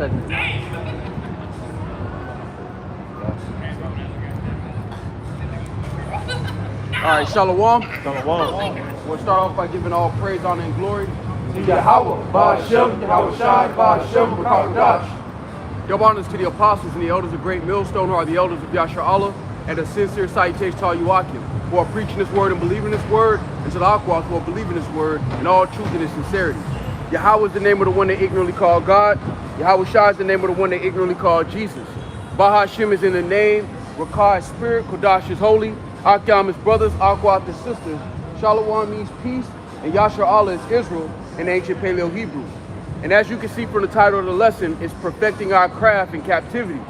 segment. All right, Shalom. Shalom. We'll start off by giving all praise, honor, and glory to Yahweh, Ba'ashem, Yahweh Shai, Ba'ashem, B'Kadash. Give honors to the apostles and the elders of Great Millstone, who are the elders of Yashar Allah, and a sincere salutation to all you Akim, who are preaching this word and believing this word, and to the Akwak, who are believing this word in all truth and in sincerity. Yahweh is the name of the one they ignorantly call God. Yahweh Shai is the name of the one they ignorantly call Jesus. Bahashem is in the name, Rakah is spirit, Kodash is holy, Akyam is brothers, Akwat is sisters, Shalom means peace, and Yashar Allah is Israel in ancient Paleo Hebrew. And as you can see from the title of the lesson, it's perfecting our craft in captivity.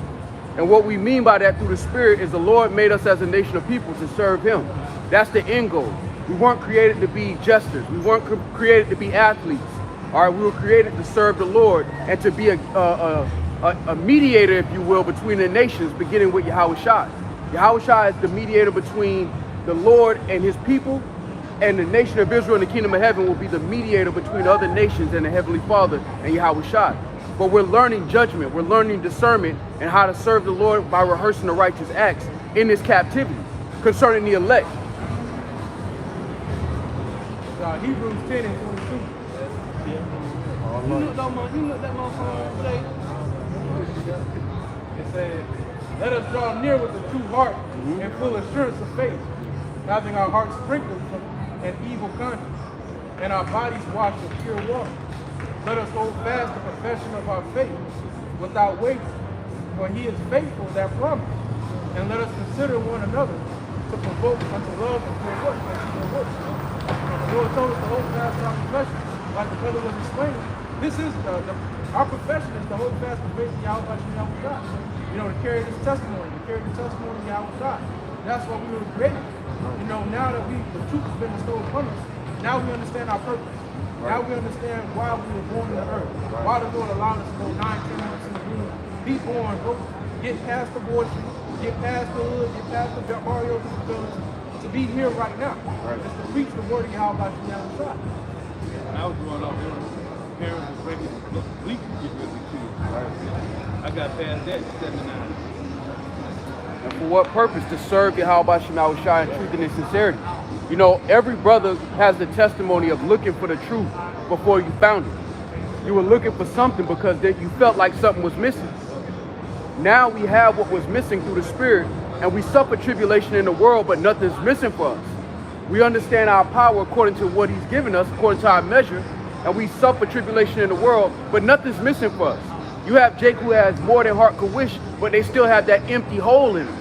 And what we mean by that through the Spirit is the Lord made us as a nation of people to serve Him. That's the end goal. We weren't created to be jesters. We weren't created to be athletes. All right, we were created to serve the Lord and to be a mediator, if you will, between the nations, beginning with Yahweh Shai. Yahweh Shai is the mediator between the Lord and His people, and the nation of Israel and the kingdom of heaven will be the mediator between other nations and the Heavenly Father and Yahweh Shai. But we're learning judgment, we're learning discernment, and how to serve the Lord by rehearsing the righteous acts in this captivity concerning the elect. Hebrews 10 and 22. You look that motherfucker say. It says, let us draw near with a true heart and full assurance of faith, having our hearts sprinkled from an evil conscience, and our bodies washed with pure water. Let us hold fast the profession of our faith without wavering, for He is faithful that promise. And let us consider one another to provoke unto love and good works. The Lord told us to hold fast our profession, like the brother was explaining. This is our profession is to hold fast the faith of Yahweh God. You know, to carry this testimony, of Yahweh God. That's what we were created. You know, now that the truth has been bestowed upon us, now we understand our purpose. Now we understand why we were born on the earth. Why the Lord allowed us to go 9, 10 months in the womb, be born, go get past abortion, get past the hood, get past the barrios and the villages, to be here right now. Just to preach the word of Yahweh by Yahweh Shai. When I was growing up, parents was ready to week to get rid of the kids. I got past that in 79. And for what purpose? To serve Yahweh Shai in truth and in sincerity. You know, every brother has the testimony of looking for the truth before you found it. You were looking for something because you felt like something was missing. Now we have what was missing through the Spirit, and we suffer tribulation in the world, but nothing's missing for us. We understand our power according to what He's given us, according to our measure, and we suffer tribulation in the world, but nothing's missing for us. You have Jake who has more than heart could wish, but they still have that empty hole in them.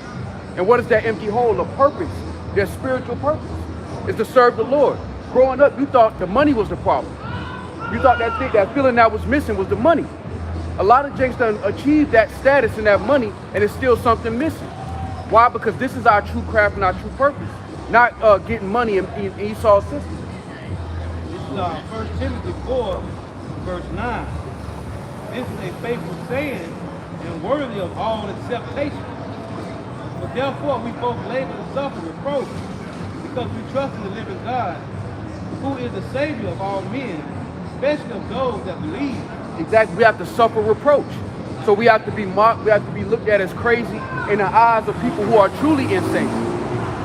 And what is that empty hole? A purpose, their spiritual purpose. Is to serve the Lord. Growing up, you thought the money was the problem. You thought that feeling that was missing was the money. A lot of Jakes done achieved that status and that money, and it's still something missing. Why? Because this is our true craft and our true purpose, not getting money in Esau's system. This is 1 Timothy 4, verse 9. This is a faithful saying and worthy of all acceptation. But therefore we both labor to suffer reproach, because we trust in the living God, who is the Savior of all men, especially of those that believe. Exactly, we have to suffer reproach. So we have to be mocked, we have to be looked at as crazy in the eyes of people who are truly insane.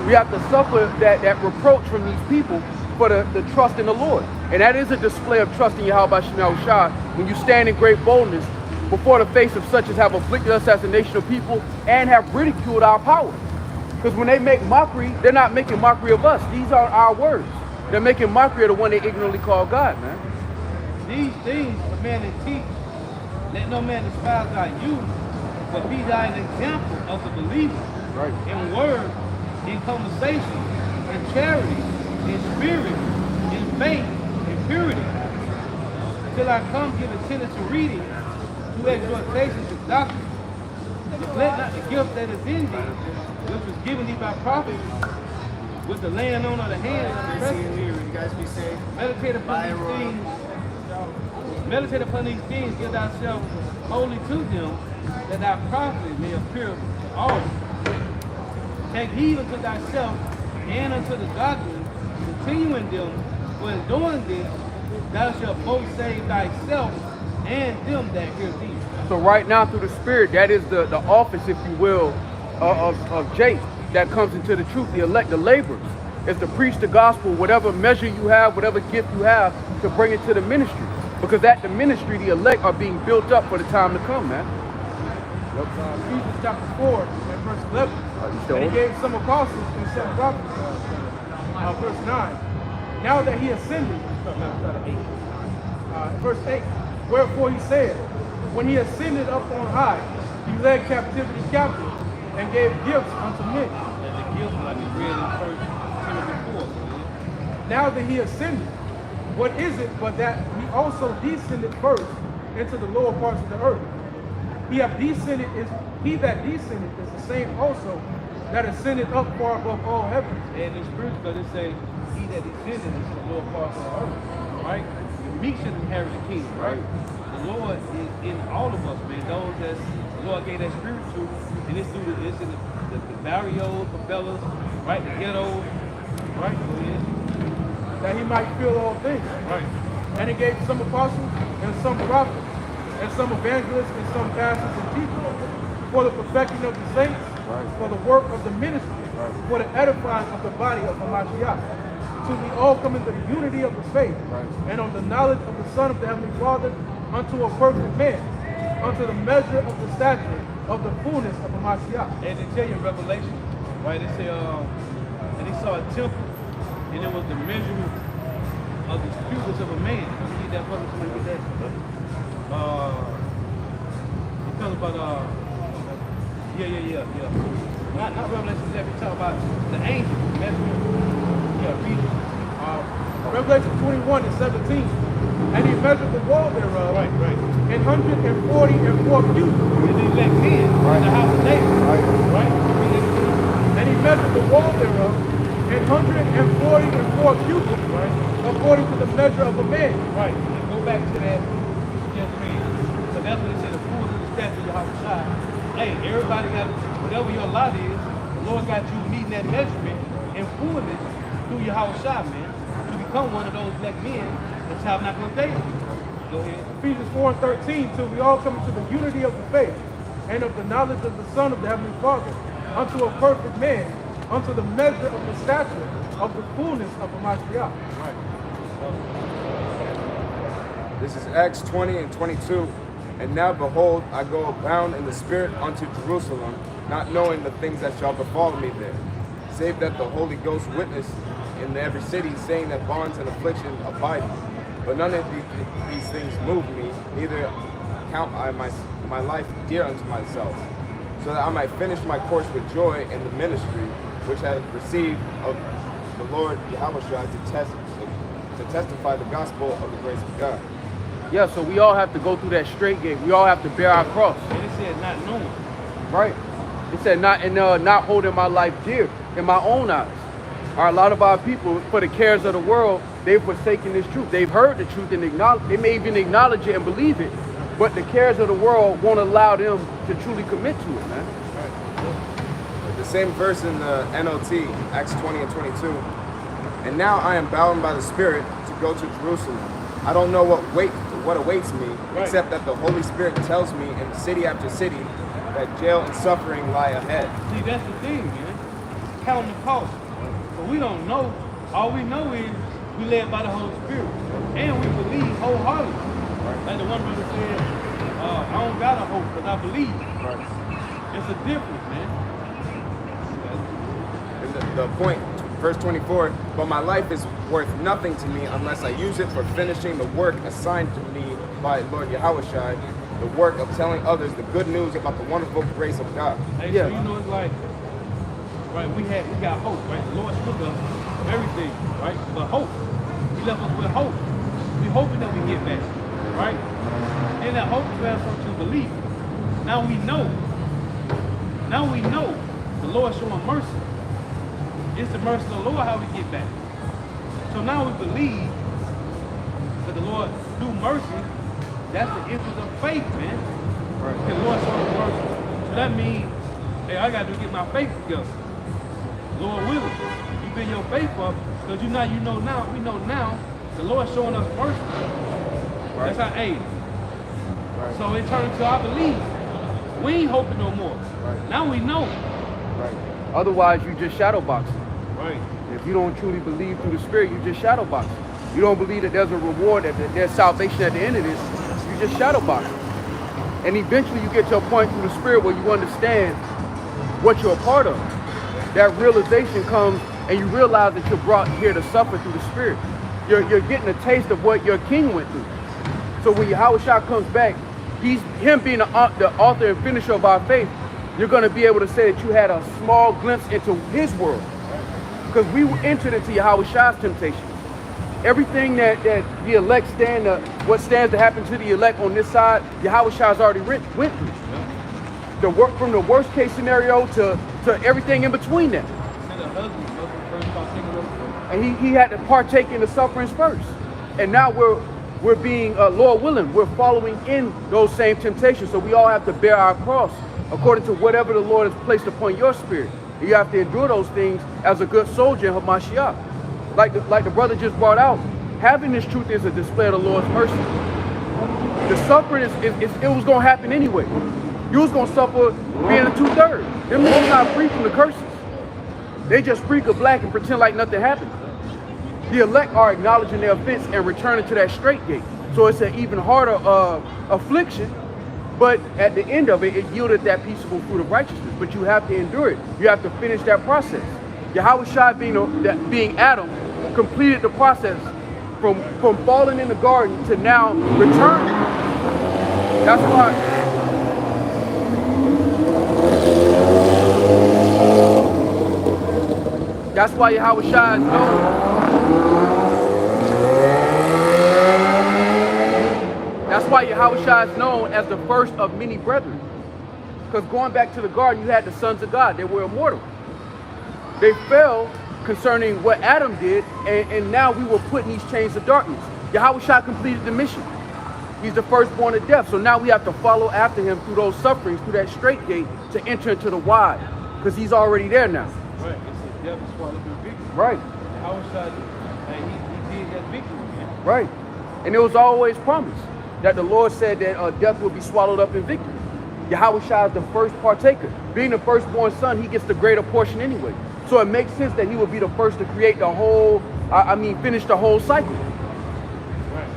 We have to suffer that reproach from these people for the trust in the Lord. And that is a display of trust in Yahweh Shai when you stand in great boldness before the face of such as have afflicted us as a nation of people and have ridiculed our power. Because when they make mockery, they're not making mockery of us. These are our words. They're making mockery of the one they ignorantly call God, man. These things command and teach. Let no man despise thy youth, but be thou an example of the believer. Right. In word, in conversation, in charity, in spirit, in faith, in purity. Till I come, give attendance to reading, to exhortation, to doctrine. Neglect not the gift that is in thee, which was given thee by prophet, with the laying on of the hands of the present. You guys be safe. Meditate upon these things, give thyself wholly to them, that thy prophet may appear to all. Take heed unto thyself and unto the doctrine, continue in them, for in doing this thou shalt both save thyself and them that hear thee. So right now through the Spirit, that is the office, if you will, of Jake that comes into the truth, the elect, the laborers. Is to preach the gospel, whatever measure you have, whatever gift you have, to bring it to the ministry. Because at the ministry, the elect are being built up for the time to come, man. Ephesians chapter 4 and verse 11. And he gave some apostles and some prophets. Verse 9. Now that he ascended, verse 8. Wherefore he said, when he ascended up on high, he led captivity captive and gave gifts unto men. And the gifts like we read in 1 Timothy 4. Now that he ascended, what is it but that he also descended first into the lower parts of the earth? He that descended is the same also that ascended up far above all heavens. And in scripture, it say, he that descended is the lower parts of the earth, right? The meek should inherit the kingdom, right? The Lord is in all of us, man. Those that the Lord gave that spirit to, and it's through it's in the barrios, the fellas, right? The ghettos, right? That he might fill all things. Right. And he gave some apostles and some prophets and some evangelists and some pastors and teachers for the perfecting of the saints, for the work of the ministry, for the edifying of the body of the Mashiach, till we all come into the unity of the faith and on the knowledge of the Son of the Heavenly Father, unto a perfect man, unto the measure of the stature of the fullness of the Mashiach. And they tell you in Revelation, right? They say, and he saw a temple, and it was the measurement of the cubits of a man. Let me get that brother, somebody get that. He talks about, Not Revelation 7, we talk about the angel measurement. Yeah, read it. Revelation 21 and 17. And he measured the wall thereof, Right. in 144 cubits. And they let men in the house of David. Right. And he measured the wall thereof in 144 cubits, according to the measure of a man. Right. And go back to that just read. So that's what it said, the fullness of the stature of your house of God. Hey, everybody got, whatever your lot is, the Lord got you meeting that measurement in fullness through your house shop, man. To become one of those black men, the tabernacle of David. Go ahead. Ephesians 4 and 13, till we all come into the unity of the faith and of the knowledge of the Son of the Heavenly Father, unto a perfect man, unto the measure of the stature of the fullness of the Mashiach. Right. This is Acts 20 and 22. And now behold, I go bound in the Spirit unto Jerusalem, not knowing the things that shall befall me there, save that the Holy Ghost witness in every city, saying that bonds and affliction abide me. But none of these things move me, neither count I my life dear unto myself, so that I might finish my course with joy in the ministry which I have received of the Lord Yahushua to testify the gospel of the grace of God. Yeah, so we all have to go through that straight gate. We all have to bear our cross. And it said not knowing. Right. It said not holding my life dear in my own eyes. All right, a lot of our people, for the cares of the world, they've forsaken this truth. They've heard the truth and they may even acknowledge it and believe it, but the cares of the world won't allow them to truly commit to it, man. The same verse in the NLT, Acts 20 and 22. And now I am bound by the Spirit to go to Jerusalem. I don't know what awaits me, except that the Holy Spirit tells me in city after city that jail and suffering lie ahead. See, that's the thing, man. Counting the cost. But we don't know. All we know is we led by the Holy Spirit. And we believe wholeheartedly. Like the one brother said, I don't got a hope because I believe. It's a difference, man. And the point, verse 24, but my life is worth nothing to me unless I use it for finishing the work assigned to me by Lord Yahushua, the work of telling others the good news about the wonderful grace of God. Hey, so you know, it's like, right, we got hope, right? The Lord took us everything, right? But hope. He left us with hope. We're hoping that we get back, right? And that hope transfers to belief. Now we know the Lord showing mercy. It's the mercy of the Lord how we get back. So now we believe that the Lord do mercy. That's the essence of faith, man. Right. The Lord showing mercy. So that means, hey, I got to get my faith together. Lord willing, you build your faith up because we know now the Lord showing us mercy. Right. That's how, hey, Right. So it turned to I believe. We ain't hoping no more. Right. Now we know. Right. Otherwise, you just shadow boxing. Right. If you don't truly believe through the Spirit, you just shadow boxing. You don't believe that there's a reward, that there's salvation at the end of this, you just shadow boxing. And eventually you get to a point through the Spirit where you understand what you're a part of. That realization comes and you realize that you're brought here to suffer through the Spirit. You're getting a taste of what your King went through. So when Yahweh Shah comes back, him being the author and finisher of our faith, you're going to be able to say that you had a small glimpse into his world. Because we entered into Yahweh Shah's temptation. Everything that the elect what stands to happen to the elect on this side, Yahweh Shah's already went through. From the worst case scenario to everything in between that. And he had to partake in the sufferings first. And now we're being, Lord willing, we're following in those same temptations. So we all have to bear our cross according to whatever the Lord has placed upon your spirit. You have to endure those things as a good soldier in Hamashiach. Like the brother just brought out, having this truth is a display of the Lord's mercy. The suffering it was going to happen anyway. You was going to suffer being a 2/3. Them niggas not free from the curses. They just freak of black and pretend like nothing happened. The elect are acknowledging their offense and returning to that straight gate. So it's an even harder affliction, but at the end of it, it yielded that peaceable fruit of righteousness. But you have to endure it. You have to finish that process. Yahweh Shai being Adam completed the process from falling in the garden to now returning. That's why. That's why Yahweh Shai is known. That's why Yahweh Shai is known as the first of many brethren. Because going back to the garden, you had the sons of God. They were immortal. They fell concerning what Adam did, and now we were put in these chains of darkness. Yahweh Shai completed the mission. He's the firstborn of death. So now we have to follow after him through those sufferings, through that straight gate, to enter into the wide. Because he's already there now. Right. It's a death is swallowed through victory. Right. Yahweh Shai, he did that victory. Right. And it was always promised that the Lord said that death will be swallowed up in victory. Yahweh Shai is the first partaker. Being the firstborn son, he gets the greater portion anyway. So it makes sense that he will be the first to create the whole, finish the whole cycle. Right.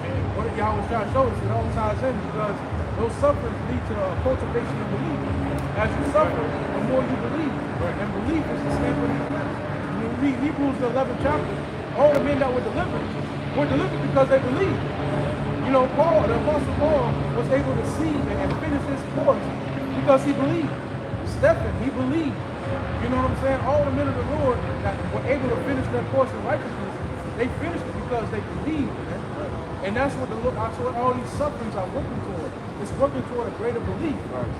And what did Yahweh Shai show us? It all ties in because those sufferings lead to a cultivation of belief. As you suffer, the more you believe. Right. And belief is the stamp of the flesh. When you read Hebrews the 11th chapter, all the men that were delivered because they believed. You know, Paul, the Apostle Paul, was able to see and finish his course because he believed. Stephen, he believed. You know what I'm saying? All the men of the Lord that were able to finish their course in righteousness, they finished it because they believed. Man. And that's what all these sufferings are working toward. It's working toward a greater belief,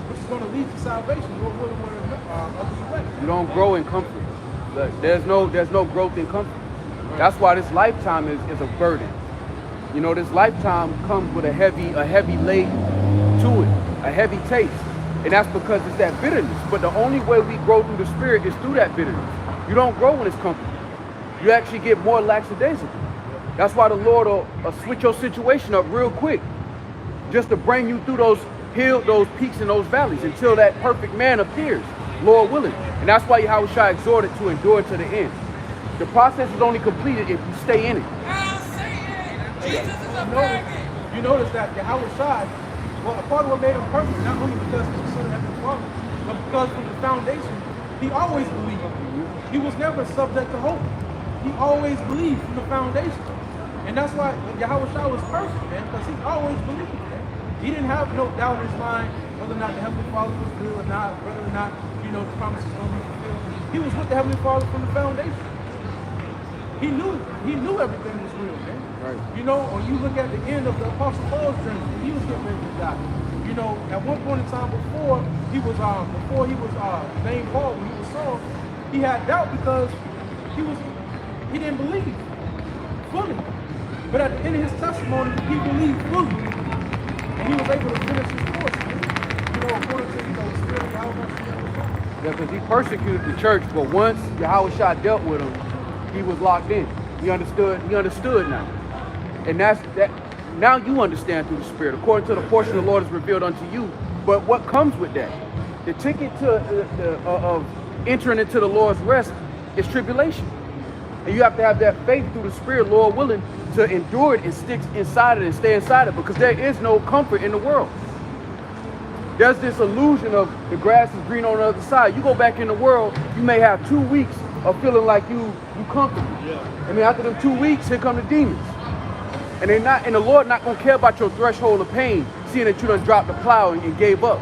which is going to lead to salvation. Lord willing, of the elect. You don't grow in comfort. Look, there's no growth in comfort. That's why this lifetime is a burden. You know, this lifetime comes with a heavy weight to it, a heavy taste. And that's because it's that bitterness. But the only way we grow through the spirit is through that bitterness. You don't grow when it's comfortable. You actually get more lackadaisical. That's why the Lord will switch your situation up real quick, just to bring you through those hills, those peaks, and those valleys until that perfect man appears, Lord willing. And that's why Yahweh Shai exhorted to endure to the end. The process is only completed if you stay in it. You notice that Yahweh Shai, well, a part of what made him perfect, not only because he was son of Heavenly Father, but because from the foundation, he always believed. He was never subject to hope. He always believed from the foundation. And that's why Yahweh Shai was perfect, man, because he always believed, man. He didn't have no doubt in his mind whether or not the Heavenly Father was real or not, whether or not, the promises going to be fulfilled. He was with the Heavenly Father from the foundation. He knew everything was real, man. Right. When you look at the end of the Apostle Paul's journey, he was getting ready to die. At one point in time before he was named Paul, when he was Saul, he had doubt because he didn't believe fully. But at the end of his testimony, he believed fully. And he was able to finish his course, according to the spirit of Yahweh. Yeah, because he persecuted the church, but once Yahweh Shai dealt with him, he was locked in. He understood now. And Now you understand through the Spirit, according to the portion the Lord has revealed unto you. But what comes with that? The ticket to of entering into the Lord's rest is tribulation. And you have to have that faith through the Spirit, Lord willing, to endure it and stick inside it and stay inside it, because there is no comfort in the world. There's this illusion of the grass is green on the other side. You go back in the world, you may have 2 weeks of feeling like you comfortable. Yeah. And then after them 2 weeks, here come the demons. And the Lord not gonna care about your threshold of pain, seeing that you done dropped the plow and gave up.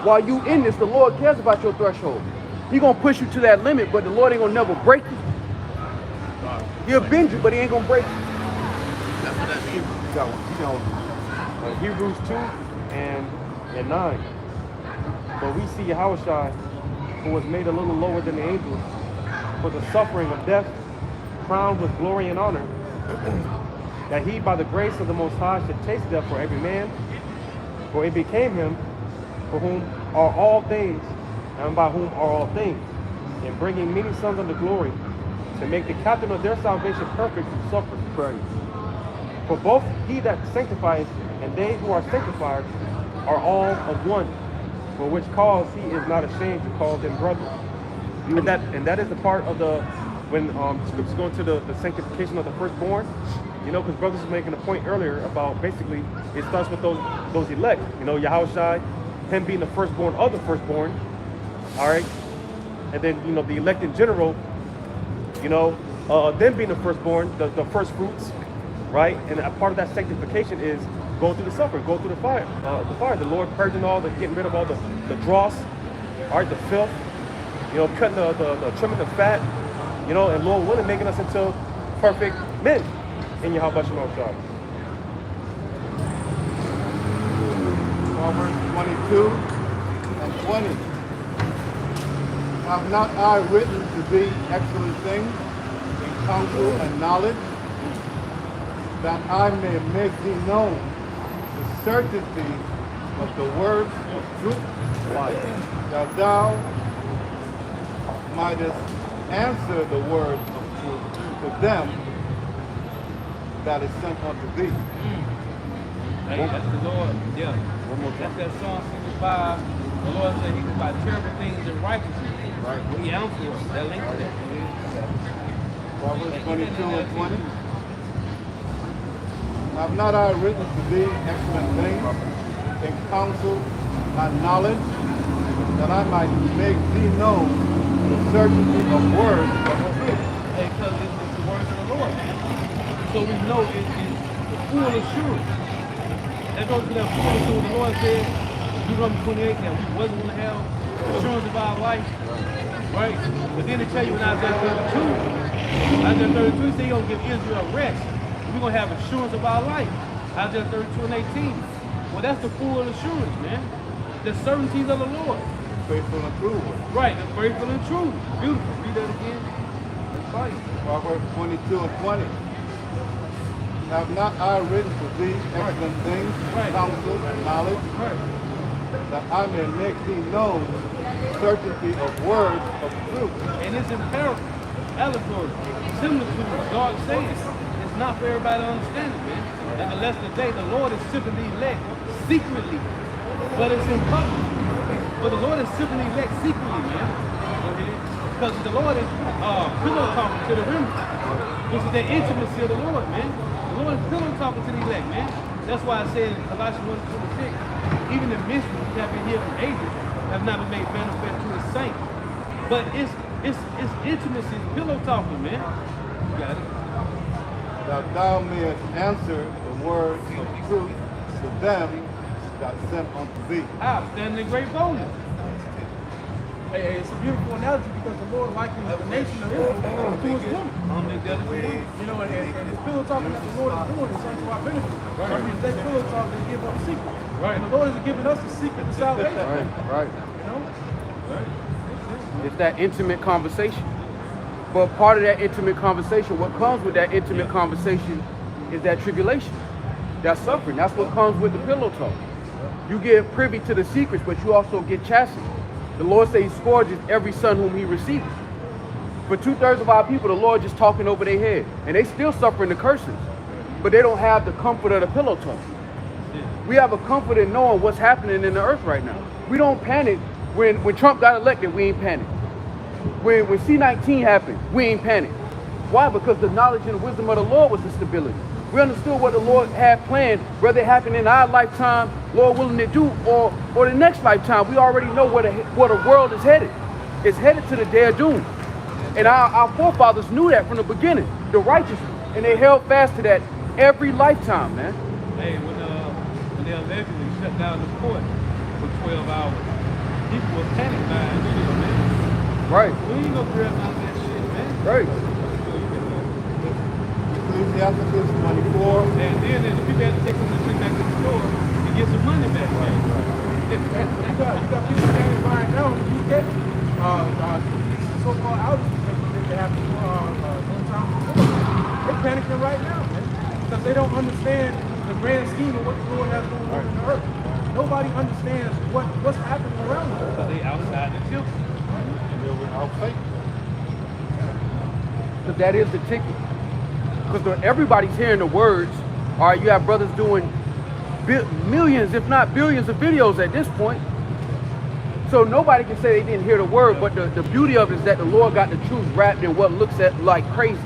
While you in this, the Lord cares about your threshold. He gonna push you to that limit, but the Lord ain't gonna never break you. He'll bend you, but he ain't gonna break you. That's what that means. Hebrews 2 and 9. But we see Yahushua, who was made a little lower than the angels, for the suffering of death, crowned with glory and honor, that he by the grace of the Most High should taste death for every man. For it became him, for whom are all things, and by whom are all things, in bringing many sons unto glory, to make the captain of their salvation perfect through suffering. Right. For both he that sanctifies and they who are sanctified are all of one, for which cause he is not ashamed to call them brethren. And that is the part of the, when scriptures go into the sanctification of the firstborn, because brothers was making a point earlier about basically it starts with those elect, Yahushua, him being the firstborn of the firstborn, all right, and then the elect in general, them being the firstborn, the first fruits, right, and a part of that sanctification is going through the suffering, going through the fire, the Lord purging getting rid of all the dross, all right, the filth, cutting the trimming the fat, and Lord willing, making us into perfect men in Yahweh Shalom Shah. Proverbs 22 and 20. Have not I written to thee excellent things in counsel and knowledge, that I may make thee known the certainty of the words of truth, that thou mightest answer the words of truth to them that is sent unto thee. Hey, that's the Lord. Yeah. One more That's time. that Psalm 65. The Lord said he can buy terrible things and righteousness. Right. He answers us. That link to that. Proverbs 22 and 20. Have not I written to thee excellent things in counsel and knowledge, that I might make thee known the certainty of words of truth? Hey, because it's the words of the Lord. So we know it is the full assurance. That goes to that full assurance. The Lord said, Deuteronomy 28, that we wasn't going to have assurance of our life. Right? But then they tell you in Isaiah 32 says he's going to give Israel rest. We're going to have assurance of our life. Isaiah 32 and 18. Well, that's the full assurance, man. The certainties of the Lord. Faithful and true. Right, the faithful and true. Beautiful. Read that again. That's right. Proverbs 22 and 20. Have not I written to thee excellent things, counsel and knowledge, that I may make thee known the certainty of words of truth? And it's in parable, allegory, similar to God saying. It's not for everybody to understand it, man. Nevertheless, today the Lord is sipping the elect secretly, but it's in public. But the Lord is sipping the elect secretly, man. Because the Lord is pillow talking to the remnant, which is the intimacy of the Lord, man. The Lord is pillow talking to the elect, man. That's why I said in Colossians 1:26, even the mysteries that have been hidden from ages have not been made manifest to his saints. But it's intimacy, it's pillow talking, man. You got it. That thou mayest answer the words of truth to them that sent unto thee. I stand in great boldness. Hey, it's a beautiful analogy because the Lord likens the nation of Israel to his woman. And his pillow talking that the Lord is doing is unto our benefit. Right. I mean, they pillow talk, they give up secret. Right. And the Lord is giving us the secret to salvation. Right. Right. It's that intimate conversation. But part of that intimate conversation, what comes with that intimate conversation is that tribulation, that suffering. That's what comes with the pillow talk. You get privy to the secrets, but you also get chastened. The Lord says he scourges every son whom he receives. For 2/3 of our people, the Lord just talking over their head. And they still suffering the curses. but they don't have the comfort of the pillow talk. We have a comfort in knowing what's happening in the earth right now. We don't panic when Trump got elected. We ain't panic. When C-19 happened, we ain't panic. Why? Because the knowledge and the wisdom of the Lord was the stability. We understood what the Lord had planned, whether it happened in our lifetime, Lord willing to do, or the next lifetime. We already know where the world is headed. It's headed to the day of doom. And our forefathers knew that from the beginning, the righteous, and they held fast to that every lifetime, man. Hey, when they allegedly shut down the port for 12 hours, people were panic buying shit, man. Right. We ain't gonna grab none of that shit, man. Right. Ecclesiastes 24. And then the people had to take them back to the store to get some money back. You got people standing by now. You get so-called outages that they have to one time before. They're panicking right now, man, because they don't understand the grand scheme of what the Lord has going on in the earth. Nobody understands what's happening around them. So they outside the temple. And they're without faith. Because that is the ticket. Because everybody's hearing the words. All right, you have brothers doing millions, if not billions of videos at this point. So nobody can say they didn't hear the word, but the beauty of it is that the Lord got the truth wrapped in what looks at like crazy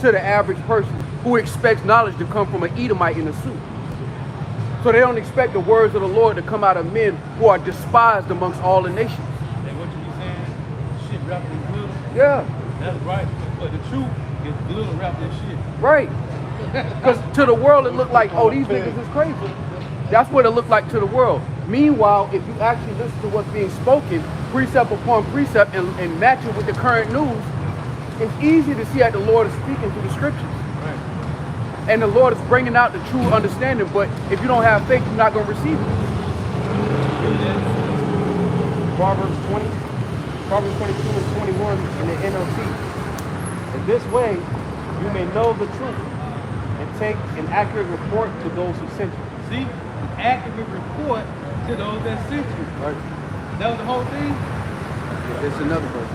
to the average person who expects knowledge to come from an Edomite in a suit. So they don't expect the words of the Lord to come out of men who are despised amongst all the nations. And what you be saying? Shit wrapped in glitter. Yeah. That's right. But the truth is glitter wrapped in shit. Right. Because to the world it looked like, oh, these niggas is crazy. That's what it looked like to the world. Meanwhile, if you actually listen to what's being spoken, precept upon precept, and match it with the current news, it's easy to see that the Lord is speaking through the scriptures. Right. And the Lord is bringing out the true understanding, but if you don't have faith, you're not going to receive it. Proverbs 22 and 21 in the NLT. In this way, you may know the truth and take an accurate report to those who sent you. See? An accurate report to those that sent you. Right. That was the whole thing? It's another verse.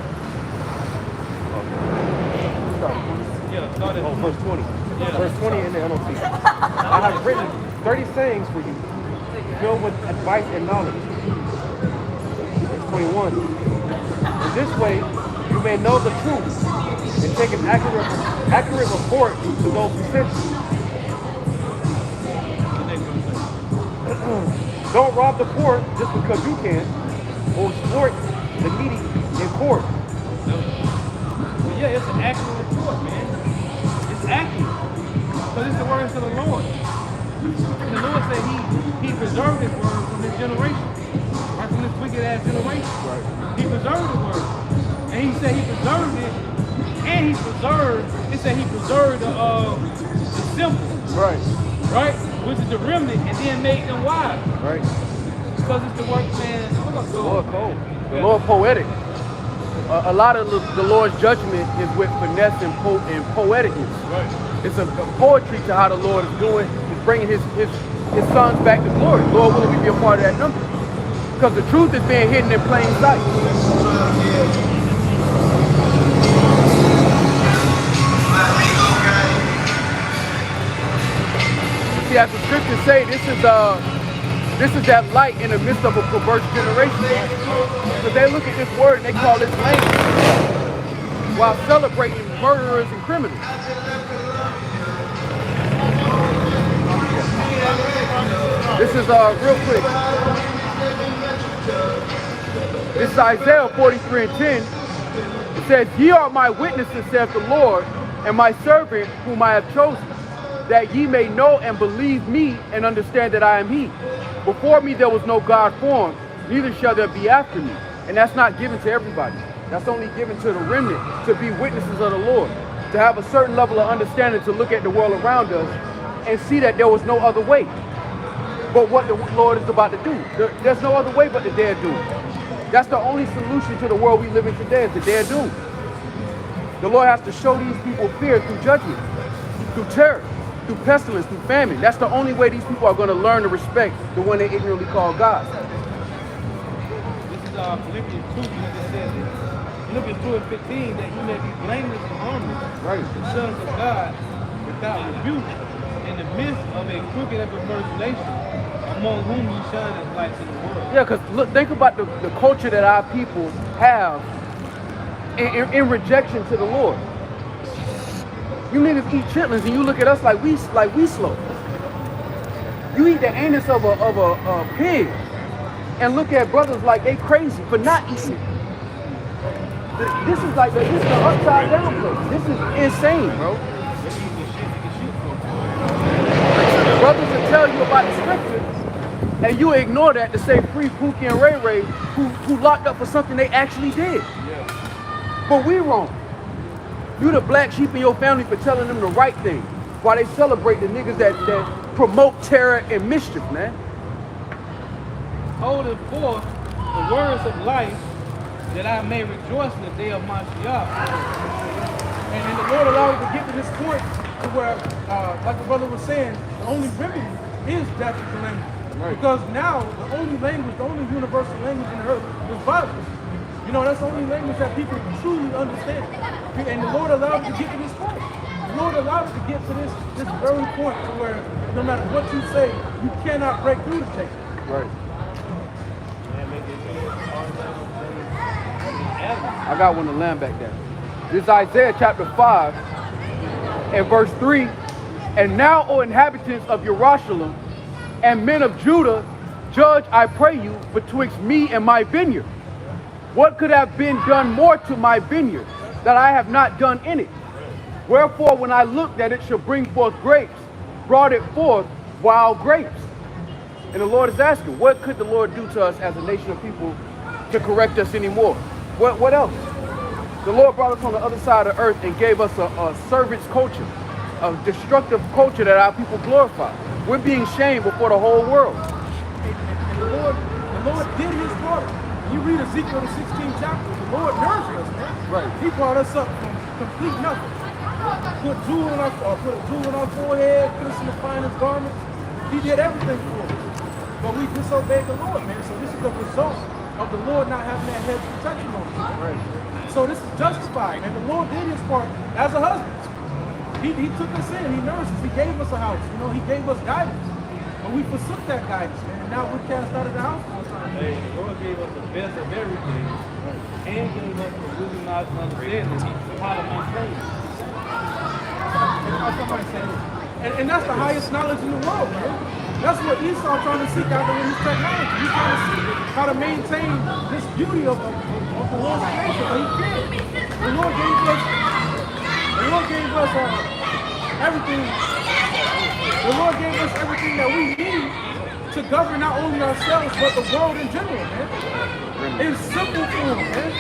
Yeah, start at Verse 20. Yeah. Verse 20 in the NLT. I have written 30 sayings for you, filled with advice and knowledge. Verse 21. In this way, you may know the truth and take an accurate report to those who sent you. Don't rob the poor just because you can, or exploit the needy in court. But yeah, it's an accurate report, man. It's accurate. Because it's the words of the Lord. And the Lord said he preserved his word from his generation. Right, from this wicked ass generation. Right. He preserved the word. And he said he preserved it. And he preserved the simple. Right. Right? Which is the remnant, and then made them wise. Right. Because it's the work, man. The Lord cold. The Lord poetic. A lot of the Lord's judgment is with finesse and poeticness. Right. It's a poetry to how the Lord is doing. He's bringing his sons back to glory. Lord, will we be a part of that number? Because the truth is being hidden in plain sight. See, as the scriptures say, this is that light in the midst of a perverse generation. Because they look at this word and they call it language while celebrating murderers and criminals. This is real quick. This is Isaiah 43 and 10. It says, "Ye are my witnesses, saith the Lord, and my servant whom I have chosen, that ye may know and believe me and understand that I am he. Before me there was no God formed, neither shall there be after me." And that's not given to everybody. That's only given to the remnant, to be witnesses of the Lord, to have a certain level of understanding, to look at the world around us and see that there was no other way but what the Lord is about to do. There's no other way but the day of doom. That's the only solution to the world we live in today, is the day of doom. The Lord has to show these people fear through judgment, through terror, through pestilence, through famine. That's the only way these people are going to learn to respect the one they ignorantly call God. This is Philippians 2, Jesus says it. Philippians 2 and 15, that you may be blameless and harmless, Right. the sons of God, without rebuke, make crooked every first nation, among whom you shine as lights in the world. Yeah, because look, think about the culture that our people have in rejection to the Lord. You niggas eat chitlins and you look at us like we slow. You eat the anus of a pig and look at brothers like they crazy for not eating it. This is like this is the upside down place. This is insane, bro. Brothers will tell you about the scripture, and you ignore that to say free Pookie and Ray Ray who locked up for something they actually did. But we wrong. You the black sheep in your family for telling them the right thing, while they celebrate the niggas that promote terror and mischief, man. Holding forth the words of life, that I may rejoice in the day of my Mashiach. And the Lord allowed us to get to this point to where, like the brother was saying, the only remedy is Jackson language. Right. Because now the only language, the only universal language in the earth is Bible. You know, that's the only language that people truly understand. And the Lord allowed us to get to this point. The Lord allowed us to get to this very point to where no matter what you say, you cannot break through the tape. Right. I got one to land back there. This is Isaiah chapter 5 and verse 3. And now, O inhabitants of Jerusalem and men of Judah, judge, I pray you, betwixt me and my vineyard. What could have been done more to my vineyard that I have not done in it? Wherefore, when I looked that it should bring forth grapes, brought it forth wild grapes. And the Lord is asking, what could the Lord do to us as a nation of people to correct us anymore? What else? The Lord brought us on the other side of the earth and gave us a servant's culture, a destructive culture that our people glorify. We're being shamed before the whole world. And the Lord did his part. You read Ezekiel the 16th chapter, the Lord nourished us, man. Right. He brought us up from complete nothing. Put a jewel in our forehead, put us in the finest garments. He did everything for us. But we disobeyed the Lord, man. So this is the result of the Lord not having that hedge protection on us. Right. So this is justified, and the Lord did his part as a husband. He took us in, he nourished us, he gave us a house, you know, he gave us guidance. But we forsook that guidance, man, and now we're cast out of the house. Hey, the Lord gave us the best of everything, and gave us the wisdom, knowledge, and understanding how to maintain it. And that's the highest knowledge in the world, man. That's what Esau trying to seek out with his technology. He's trying to see how to maintain this beauty of the Lord's creation, but he can't. The Lord gave us everything. The Lord gave us everything that we need to govern not only ourselves but the world in general, man. In simple form, man.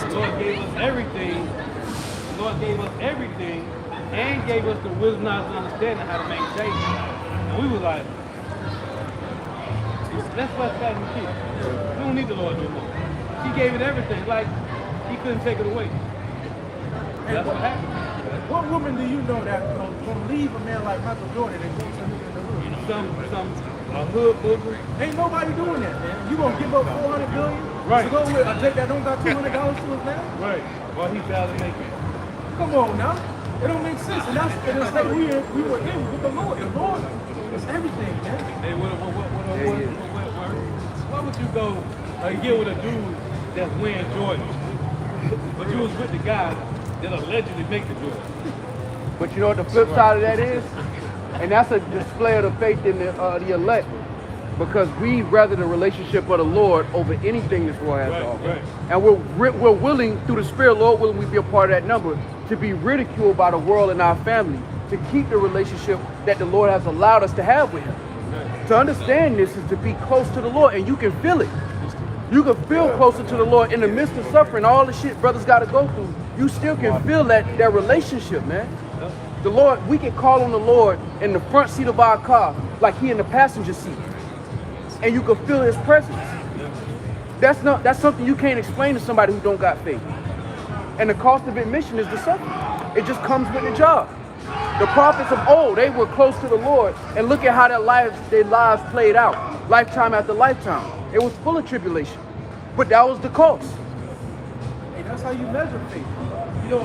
The Lord gave us everything. The Lord gave us everything. And gave us the wisdom, knowledge, and understanding how to maintain it. And we were like, that's what's that we keep. We don't need the Lord no more. He gave it everything, like he couldn't take it away. That's what happened. What woman do you know that gonna leave a man like Michael Jordan and go to him in the hood? Some hood booger. Ain't nobody doing that, man. You gonna give up $400 billion right. to go with a Jake that don't got $200 to his name? Right. Well, he failed to make it. Come on now. It don't make sense. And that's the state we were in with the Lord. The Lord is everything, man. Hey, why would you go get with a dude that's wearing Jordan? But you was with the guy that allegedly make the Jordan. But you know what the flip side of that is? And that's a display of the faith in the elect. Because we rather the relationship of the Lord over anything this world has to offer. Right. And we're willing, through the Spirit, Lord willing, we be a part of that number, to be ridiculed by the world and our family, to keep the relationship that the Lord has allowed us to have with him. Right. To understand this is to be close to the Lord, and you can feel it. You can feel closer to the Lord in the midst of suffering, all the shit brothers got to go through. You still can feel that relationship, man. The Lord, we can call on the Lord in the front seat of our car like he in the passenger seat. And you can feel his presence. That's something you can't explain to somebody who don't got faith. And the cost of admission is the suffering. It just comes with the job. The prophets of old, they were close to the Lord, and look at how their lives played out, lifetime after lifetime. It was full of tribulation, but that was the cost. Hey, that's how you measure faith. You know,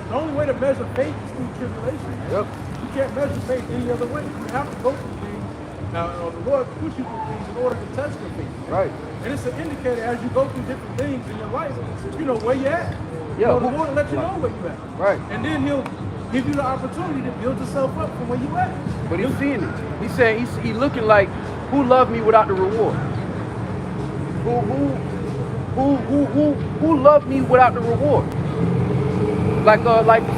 the only way to measure faith is through tribulation. Yep. You You can't measure faith any other way. You have to go through things. Now, the Lord push you through things in order to test your faith. Right. And it's an indicator as you go through different things in your life, you know where you're at. Yeah. The Lord will let you know where you're at. Right. And then He'll give you the opportunity to build yourself up from where you at. But he's seeing it. He's saying he's looking like, who loved me without the reward? Who loved me without the reward? Like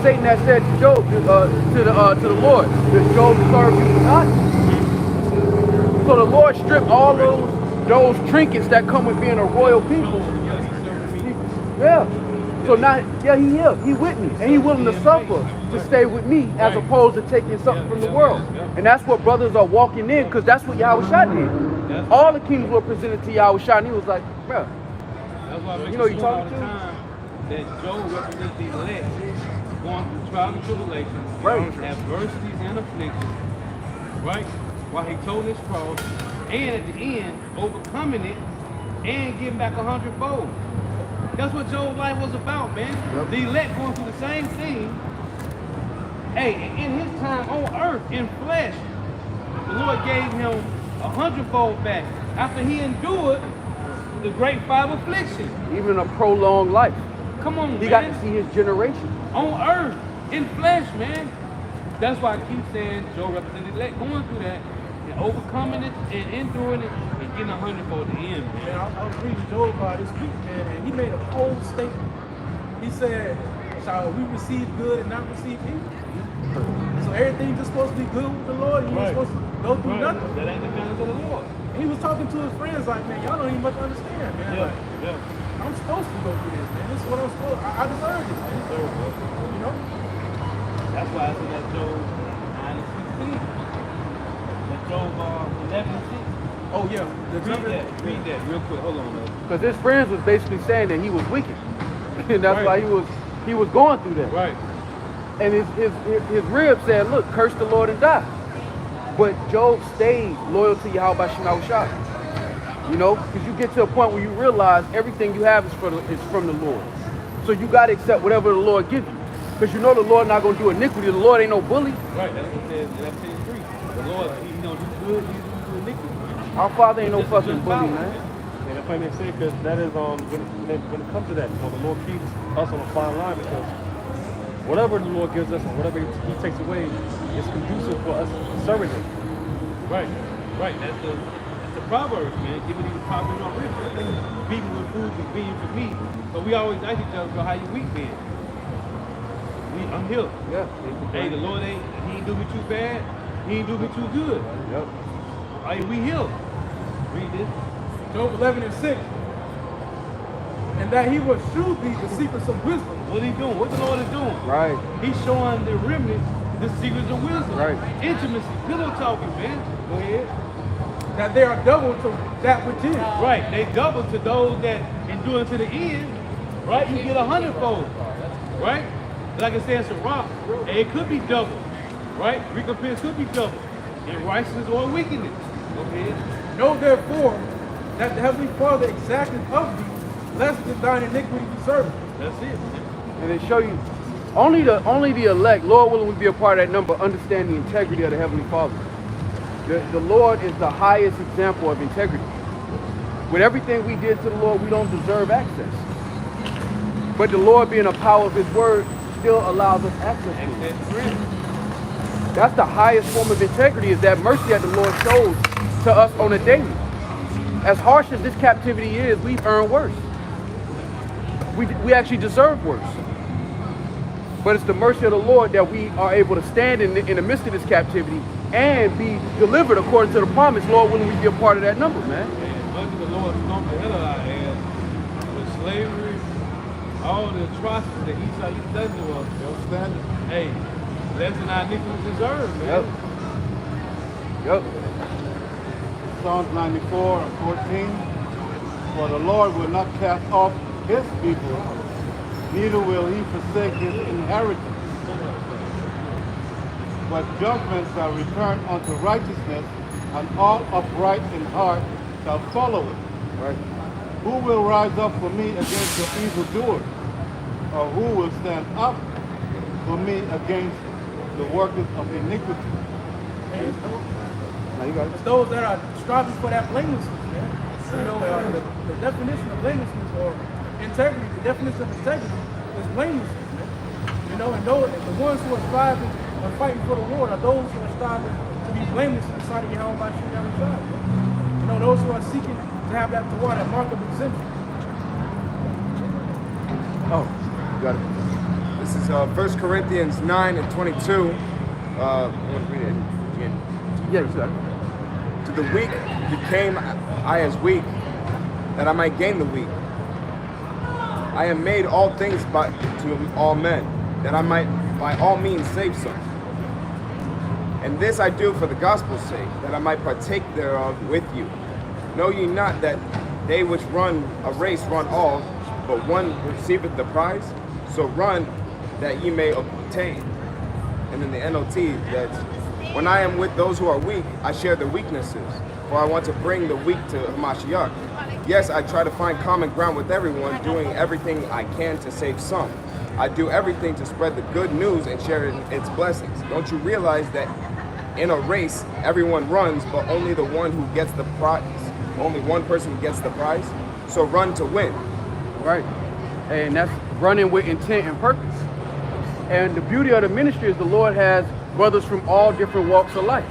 Satan had said to Job, to the Lord, that Job served you not. So the Lord stripped all those trinkets that come with being a royal people. Yeah. So now, yeah, he with me, and he willing to suffer to stay with me, as opposed to taking something from the world. And that's what brothers are walking in, because that's what Yahushua did. All the kings were presented to Yahushua, and he was like, bro, That's why I make you know, you sure all talking the to? time that Job represents the elect, going through trials and tribulations, Right. adversities and afflictions, right? While he told his cross, and at the end, overcoming it and getting back 100-fold. That's what Job's life was about, man. Yep. The elect going through the same thing. Hey, in his time on earth, in flesh, the Lord gave him 100-fold back after he endured the great 5 afflictions. Even a prolonged life. Come on, He man. got to see his generation. On earth, in flesh, man. That's why I keep saying Job represented elect, going through that and overcoming it and enduring it and getting 100-fold at the end, man. Man, I was reading Job this week, man, and he made a bold statement. He said, shall we receive good and not receive evil? So everything just supposed to be good with the Lord, and you ain't supposed to go through nothing. That ain't the plans of the Lord. And he was talking to his friends like, man, y'all don't even much understand, man. Like, I'm supposed to go through this, man. This is what I'm supposed to. I deserve this, man. You know? That's why I said that Job 9 and 16. That Job 11 and 6. Oh, yeah. Read that real quick. Hold on, man. Because his friends was basically saying that he was wicked. And that's why he was going through that. Right. And his rib said, look, curse the Lord and die. But Job stayed loyal to Yahweh Shemawashah. You know, because you get to a point where you realize everything you have is from the Lord. So you got to accept whatever the Lord gives you. Because you know the Lord not going to do iniquity. The Lord ain't no bully. Right. That's what it says in 3. The Lord, he don't do good, he don't do iniquity. Our Father ain't no fucking bully, man. And the funny thing is that is when it comes to that, you know, the Lord keeps us on a fine line, because whatever the Lord gives us and whatever He takes away is conducive for us serving Him. Right. That's the Proverbs, man. Giving you the proper and rich. Feeding with food is being for me. So we always ask each other, how you week been? I'm healed. Yeah. Hey, the Lord he ain't do me too bad. He ain't do me too good. Yep. Hey, we healed. Read this. Job 11 and 6. And that he would shew thee the secrets of wisdom. What he doing? What the Lord is doing? Right. He's showing the remnant the secrets of wisdom. Right. Intimacy. Pillow talking, man. Go ahead. That they are double to that which is. Right. They double to those that endure to the end. Right? You get 100-fold. Right? Like it says in Rock, and it could be double. Right? Recompense could be double. In righteousness or wickedness. Go ahead. Know therefore that the Heavenly Father exacted of thee less than thine iniquity deserveth. That's it. And they show you, only the elect, Lord willing, would be a part of that number, understand the integrity of the Heavenly Father. The Lord is the highest example of integrity. With everything we did to the Lord, we don't deserve access. But the Lord, being a power of His word, still allows us access to it. That's the highest form of integrity, is that mercy that the Lord shows to us on a daily. As harsh as this captivity is, we've earned worse. We actually deserve worse. But it's the mercy of the Lord that we are able to stand in the midst of this captivity and be delivered according to the promise. Lord, willing, we be a part of that number, man. And much of the Lord stumped the hell out of our ass with slavery, all the atrocities that Esau used to do to us. Hey, less than our iniquities deserve, man. Yep. Psalms 94 and 14. For the Lord will not cast off His people, neither will He forsake His inheritance. But judgment shall return unto righteousness, and all upright in heart shall follow it. Right. Who will rise up for me against the evildoers? Or who will stand up for me against the workers of iniquity. And Now you got it. it's those that are striving for that blamelessness, man. You know, the definition of blamelessness or integrity, the definition of integrity is blamelessness, man. You know, and those, the ones who are striving and fighting for the Lord are those who are striving to be blameless in the sight of Yahweh by Shem Yahweh. You know, those who are seeking to have that Torah, that mark of exemption. Oh, you got it. This is 1 Corinthians 9 and 22. I want to read it again. Yeah, you got it. To the weak became I as weak, that I might gain the weak. I am made all things to all men, that I might by all means save some. And this I do for the gospel's sake, that I might partake thereof with you. Know ye not that they which run a race run all, but one receiveth the prize? So run that ye may obtain. And in the NLT, that when I am with those who are weak, I share their weaknesses, for I want to bring the weak to Hamashiach. Yes, I try to find common ground with everyone, doing everything I can to save some. I do everything to spread the good news and share its blessings. Don't you realize that in a race, everyone runs, but only the one who gets the prize, only one person who gets the prize? So run to win. Right. And that's running with intent and purpose. And the beauty of the ministry is the Lord has brothers from all different walks of life.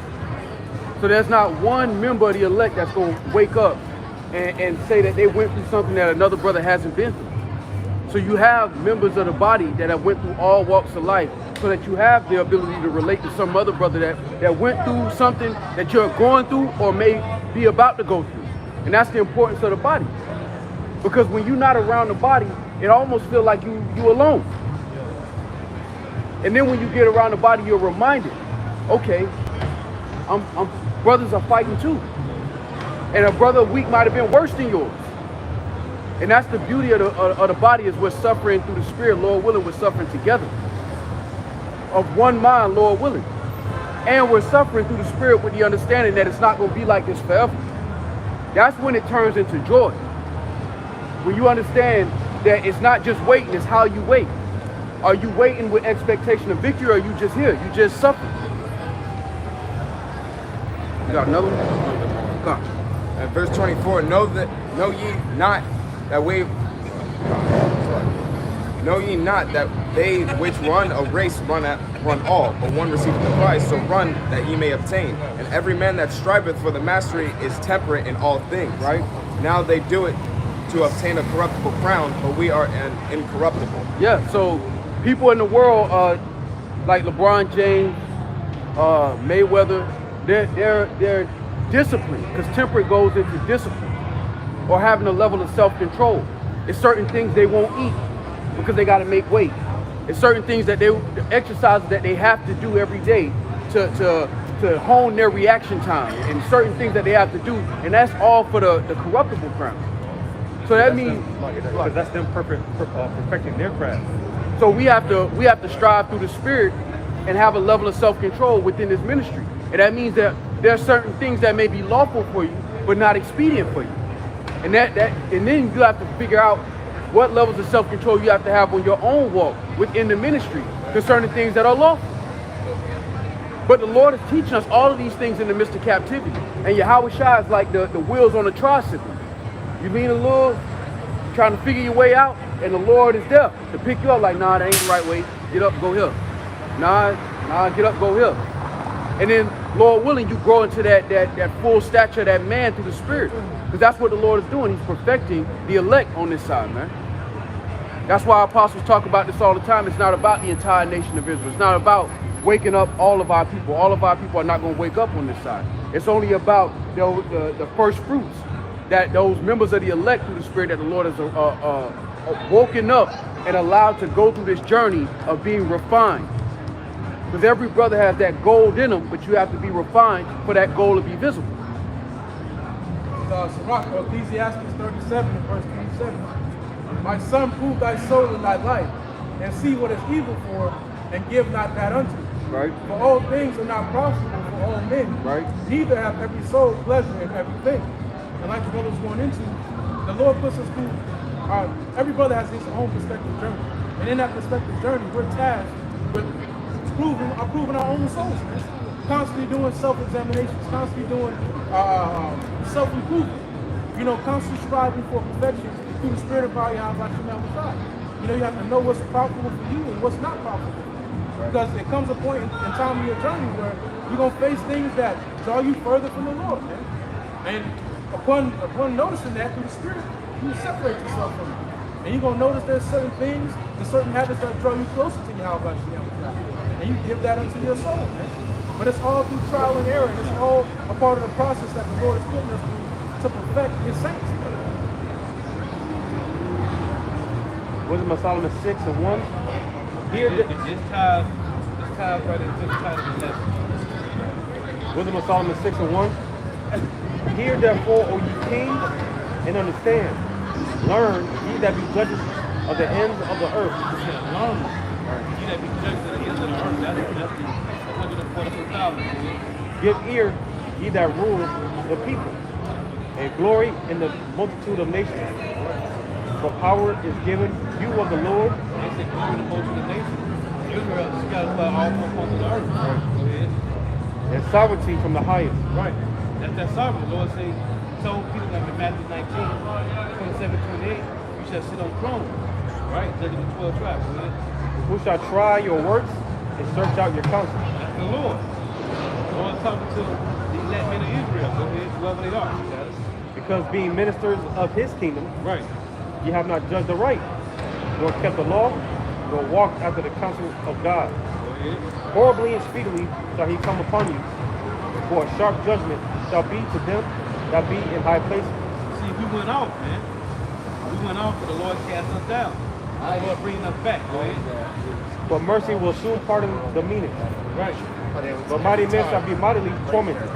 So there's not one member of the elect that's going to wake up and say that they went through something that another brother hasn't been through. So you have members of the body that have went through all walks of life, so that you have the ability to relate to some other brother that went through something that you're going through or may be about to go through. And that's the importance of the body. Because when you're not around the body, it almost feels like you alone. And then when you get around the body, you're reminded, okay, brothers are fighting too. And a brother weak might have been worse than yours. And that's the beauty of the body, is we're suffering through the Spirit, Lord willing, we're suffering together. Of one mind, Lord willing. And we're suffering through the Spirit with the understanding that it's not going to be like this forever. That's when it turns into joy. When you understand that it's not just waiting, it's how you wait. Are you waiting with expectation of victory, or are you just here? You just suffer. You got another one? Come on. And verse 24, know ye not that they which run a race run all, but one receiveth the prize. So run that ye may obtain. And every man that striveth for the mastery is temperate in all things. Right? Now they do it to obtain a corruptible crown, but we are an incorruptible. Yeah, so people in the world, like LeBron James, Mayweather, they're disciplined, because temperate goes into discipline, or having a level of self-control. It's certain things they won't eat because they got to make weight. It's certain things that the exercises that they have to do every day to hone their reaction time, and certain things that they have to do, and that's all for the corruptible crown. So that means Because that's them perfecting their craft. so we have to strive through the Spirit and have a level of self-control within this ministry. And that means that there are certain things that may be lawful for you, but not expedient for you. And and then you have to figure out what levels of self-control you have to have on your own walk within the ministry concerning things that are lawful. But the Lord is teaching us all of these things in the midst of captivity. And Yahweh Shai is like the wheels on a tricycle. You lean a little, trying to figure your way out, and the Lord is there to pick you up like, nah, that ain't the right way. Get up, go here. Nah, get up, go here. And then, Lord willing, you grow into that full stature of that man through the Spirit. Because that's what the Lord is doing. He's perfecting the elect on this side, man. That's why apostles talk about this all the time. It's not about the entire nation of Israel. It's not about waking up all of our people. All of our people are not going to wake up on this side. It's only about the first fruits, that those members of the elect through the Spirit that the Lord has woken up and allowed to go through this journey of being refined. Because every brother has that gold in them, but you have to be refined for that gold to be visible. Ecclesiastes 37 and verse 27. My son, prove thy soul in thy life, and see what is evil for, and give not that unto it. Right. For all things are not profitable for all men. Right. Neither have every soul pleasure in everything. And like the brother was going into, the Lord puts us through, every brother has his own perspective journey. And in that perspective journey, we're tasked with proving our own souls. Constantly doing self-examinations, constantly doing self-improvement. You know, constantly striving for perfection through the spirit of our Yahweh Shem Shai. You know, you have to know what's profitable for you and what's not profitable for you. Because there comes a point in time of your journey where you're going to face things that draw you further from the Lord, man. And upon noticing that through the Spirit, you separate yourself from it. And you're going to notice there's certain things and certain habits that draw you closer to Yahweh Shem. And you give that unto your soul, man. But it's all through trial and error. It's all a part of the process that the Lord is putting us through to perfect his saints. Wisdom of Solomon 6 and 1. Here, This ties right into the title of the lesson. Wisdom of Solomon 6 and 1. Hear therefore, O ye kings, and understand. Learn, ye that be judges of the ends of the earth. Learn. You that be judged at the ends of the earth. That's the 144,000. Give ear, ye that rule the people, and glory in the multitude of nations. For power is given you of the Lord. They say glory to most of the nations. Israel is scattered by all four corners of the earth. Right. Go ahead. And sovereignty from the highest. Right. That's that sovereign. The Lord say, told Peter like in Matthew 19, 27, 28, you shall sit on thrones. Right? Judging the 12 tribes. Go ahead. Who shall try your works and search out your counsel? That's the Lord. The Lord talking to the elect men of Israel. Go ahead, whoever they are. Because being ministers of his kingdom, Right. ye have not judged aright, nor kept the law, nor walked after the counsel of God. Go ahead. Horribly and speedily shall he come upon you, for a sharp judgment shall be to them that be in high places. See, we went off, man. We went off, but the Lord cast us down. The Lord bringing us back. Go ahead. But mercy will soon pardon the meanest. Right. But mighty men shall be mightily tormented.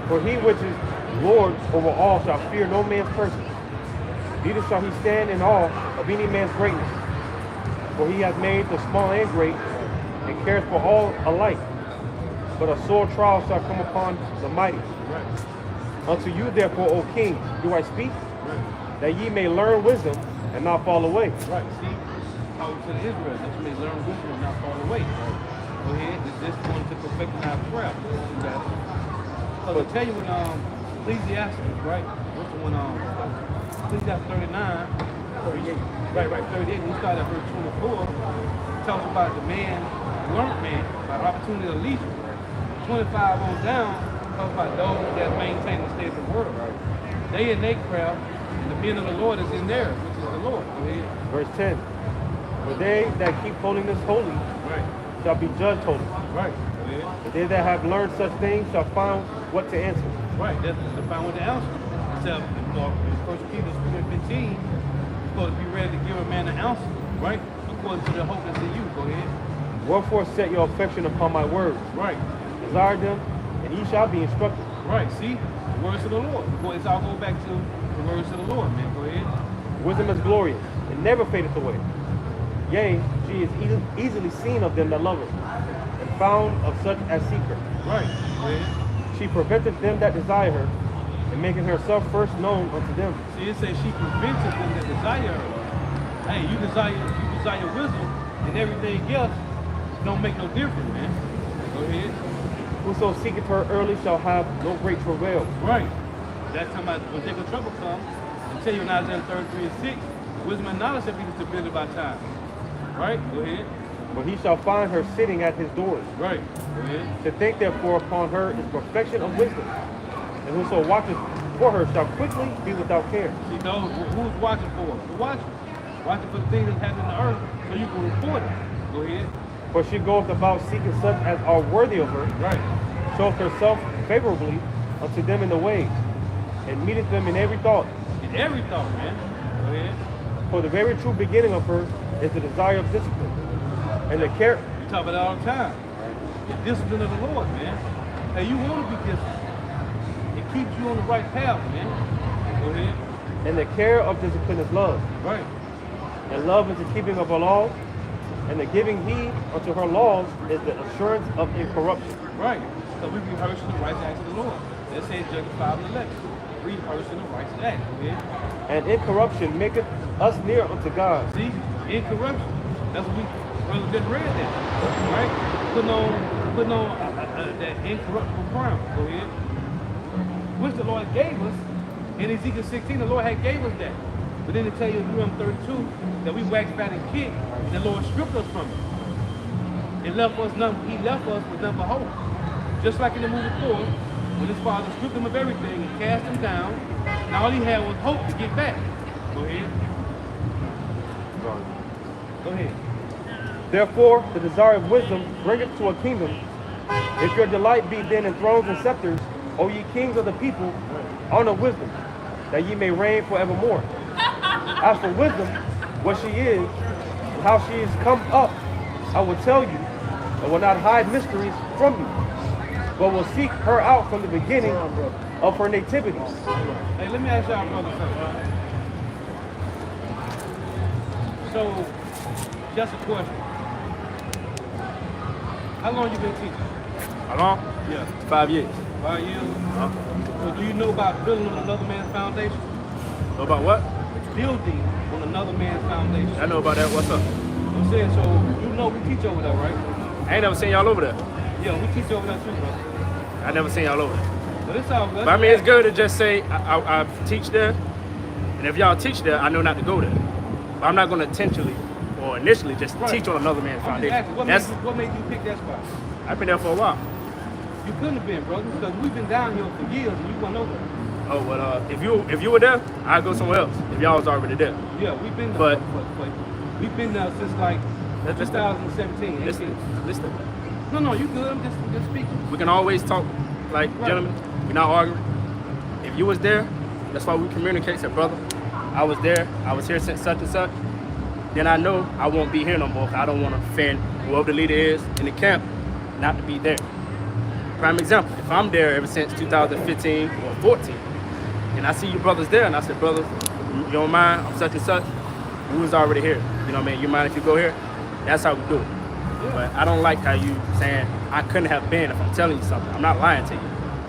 For he which is Lord over all shall fear no man's person. Neither shall he stand in awe of any man's greatness. For he hath made the small and great, and cares for all alike. But a sore trial shall come upon the mighty. Right. Unto you therefore, O king, do I speak, Right. that ye may learn wisdom and not fall away. Right. See, talking to the Israel, that you may learn wisdom and not fall away. Go ahead. This going to perfect our prayer. So to tell you when Ecclesiastes, right? What's the one Ecclesiastes 39, 38. Right, 38. We start at verse 24. It talks about the man, learned man, by opportunity of leisure. 25 on down, talks about those that maintain the state of the world. They in their crowd, and the men of the Lord is in theirs, which is the Lord. Go ahead. Verse 10. For they that keep holiness holy Right. shall be judged holy. Right. Go ahead. But they that have learned such things shall find what to answer. Right. That's the find with the answer. Except in 1 Peter 3:15, you're supposed to be ready to give a man an answer, right? According to the hope that's in you. Go ahead. Wherefore set your affection upon my words. Right. Desire them, and ye shall be instructed. Right. See? The words of the Lord. Boy, it's all go back to the words of the Lord, man. Go ahead. Wisdom is glorious, and never fadeth away. Yea, she is easily seen of them that love her, and found of such as seek her. Right. Go ahead. She preventeth them that desire her, and making herself first known unto them. See, it says she prevented them that desire her. Hey, you desire wisdom, and everything else don't make no difference, man. Go ahead. Whoso seeketh her early shall have no great travail. Right. That's talking about when Jacob trouble comes, and tell you in Isaiah 33:6, wisdom and knowledge shall be the stability of our time. Right? Go ahead. For he shall find her sitting at his doors. Right. Go ahead. To think therefore upon her is perfection of wisdom. And whoso watcheth for her shall quickly be without care. See, those who's watching for? Who's watching? Watching for the things that happen in the earth so you can report it. Go ahead. For she goeth about seeking such as are worthy of her, Right. showeth herself favorably unto them in the way, and meeteth them in every thought. In every thought, man. Go ahead. For the very true beginning of her is the desire of discipline, and the care You talk about it all the time. The discipline of the Lord, man. Hey, you want to be disciplined. It keeps you on the right path, man. Go ahead. and the care of discipline is love, Right. and love is the keeping of her laws, and the giving heed unto her laws is the assurance of incorruption. Right. So we rehearsing the righteous acts of the Lord. Let's say Judges 5:11. Rehearsing the righteous acts. Go ahead. And incorruption maketh us near unto God. See? Incorruption. That's what brother just read that, right? Putting on that incorruptible crown. Go ahead. Which the Lord gave us. In Ezekiel 16, the Lord had gave us that. But then it tell you in Deuteronomy 32 that we waxed fat and kicked, and the Lord stripped us from it. He left us with none but hope. Just like in the movie Thor, when his father stripped him of everything and cast him down, and all he had was hope to get back. Go ahead. Go ahead. Therefore, the desire of wisdom bringeth to a kingdom. If your delight be then in thrones and scepters, O ye kings of the people, honor wisdom, that ye may reign forevermore. As for wisdom, what she is, and how she is come up, I will tell you, and will not hide mysteries from you, but will seek her out from the beginning of her nativity. Hey, let me ask y'all brother something. So, just a question. How long you been teaching? How long? Yeah. 5 years. 5 years? So do you know about building on another man's foundation? Know about what? Building on another man's foundation. I know about that. What's up? I'm saying, so you know we teach over there, right? I ain't never seen y'all over there. Yeah, we teach over there too, bro. I never seen y'all over there. But it's all good. But I mean, it's good to just say I teach there, and if y'all teach there, I know not to go there. But I'm not going to intentionally or initially just teach on another man's I'm just foundation. asking, what made you pick that spot? I've been there for a while. You couldn't have been, brother, because we've been down here for years and you weren't over there. Oh well, if you were there, I'd go somewhere else. If y'all was already there. Yeah, we've been there. But we've been there since like 2017. Listen. No, you good. I'm just speaking. We can always talk like gentlemen. We're not arguing. If you was there, that's why we communicate. Said, brother, I was there. I was here since such and such. Then I know I won't be here no more. I don't want to offend whoever the leader is in the camp not to be there. Prime example, if I'm there ever since 2015 or 14, and I see you brothers there, and I said, brothers, you don't mind, I'm such and such, we was already here. You know what I mean? You mind if you go here? That's how we do it. Yeah. But I don't like how you saying I couldn't have been if I'm telling you something. I'm not lying to you.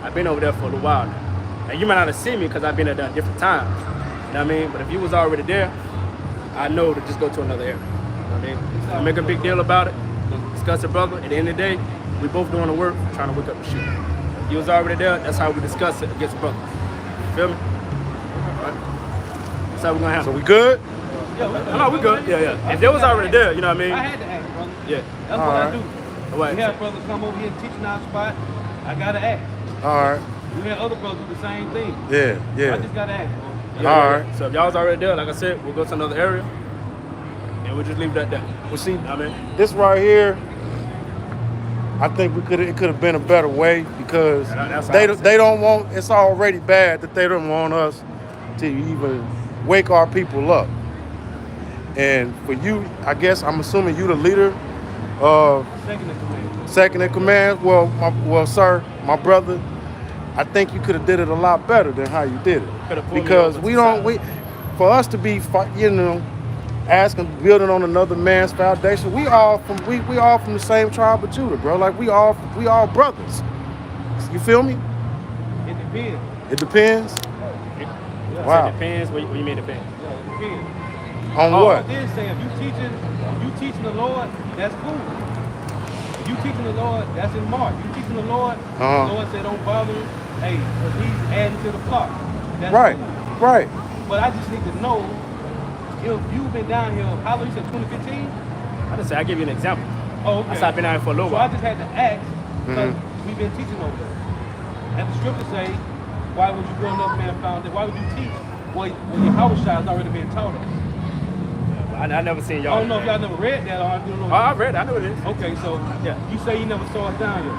I've been over there for a little while now. And you might not have seen me because I've been there at different times. You know what I mean? But if you was already there, I know to just go to another area. You know what I mean? I make a big deal about it, discuss it, brother. At the end of the day, we both doing the work, trying to wake up the shit. If you was already there, that's how we discuss it against brothers. You feel me? All right. That's how we're gonna handle it. So we good? Yeah, No, we good. Yeah. If they was already there, you know what I mean? I had to ask, brother. Yeah. That's what I do. Right. We have brothers come over here teaching our spot. I gotta ask. All right. We had other brothers do the same thing. Yeah. I just gotta ask, bro. All right. So if y'all was already there, like I said, we'll go to another area, and we'll just leave it at that. Well, see, You know what I mean? this right here, I think it could have been a better way because That's how they I see they don't want. It's already bad that they don't want us to even wake our people up. And for you, I guess I'm assuming you the leader of second in command. Well, sir, my brother, I think you could have did it a lot better than how you did it. Because for us to be, asking, building on another man's foundation, we all from the same tribe of Judah, bro. Like we all brothers. You feel me? It depends. It depends. Wow. It depends. What you mean depends? Yeah, it depends. On what? I did say if you teaching the Lord, that's cool. If you teaching the Lord, that's in Mark. You teaching the Lord, the Lord said don't bother him. Hey, because he's adding to the flock. That's Right. cool. Right. But I just need to know if you've been down here, how long you said 2015? I just say I give you an example. Oh, okay. I said I've been out here for a little So while. I just had to ask because we've been teaching over there. And the scripture say, why would you build another man foundation? Why would you teach when your house has already been taught us? I never seen y'all. I don't know if y'all never read that or you know. Oh, I read it. I know it is. Okay, so Yeah. you say you never saw us down here.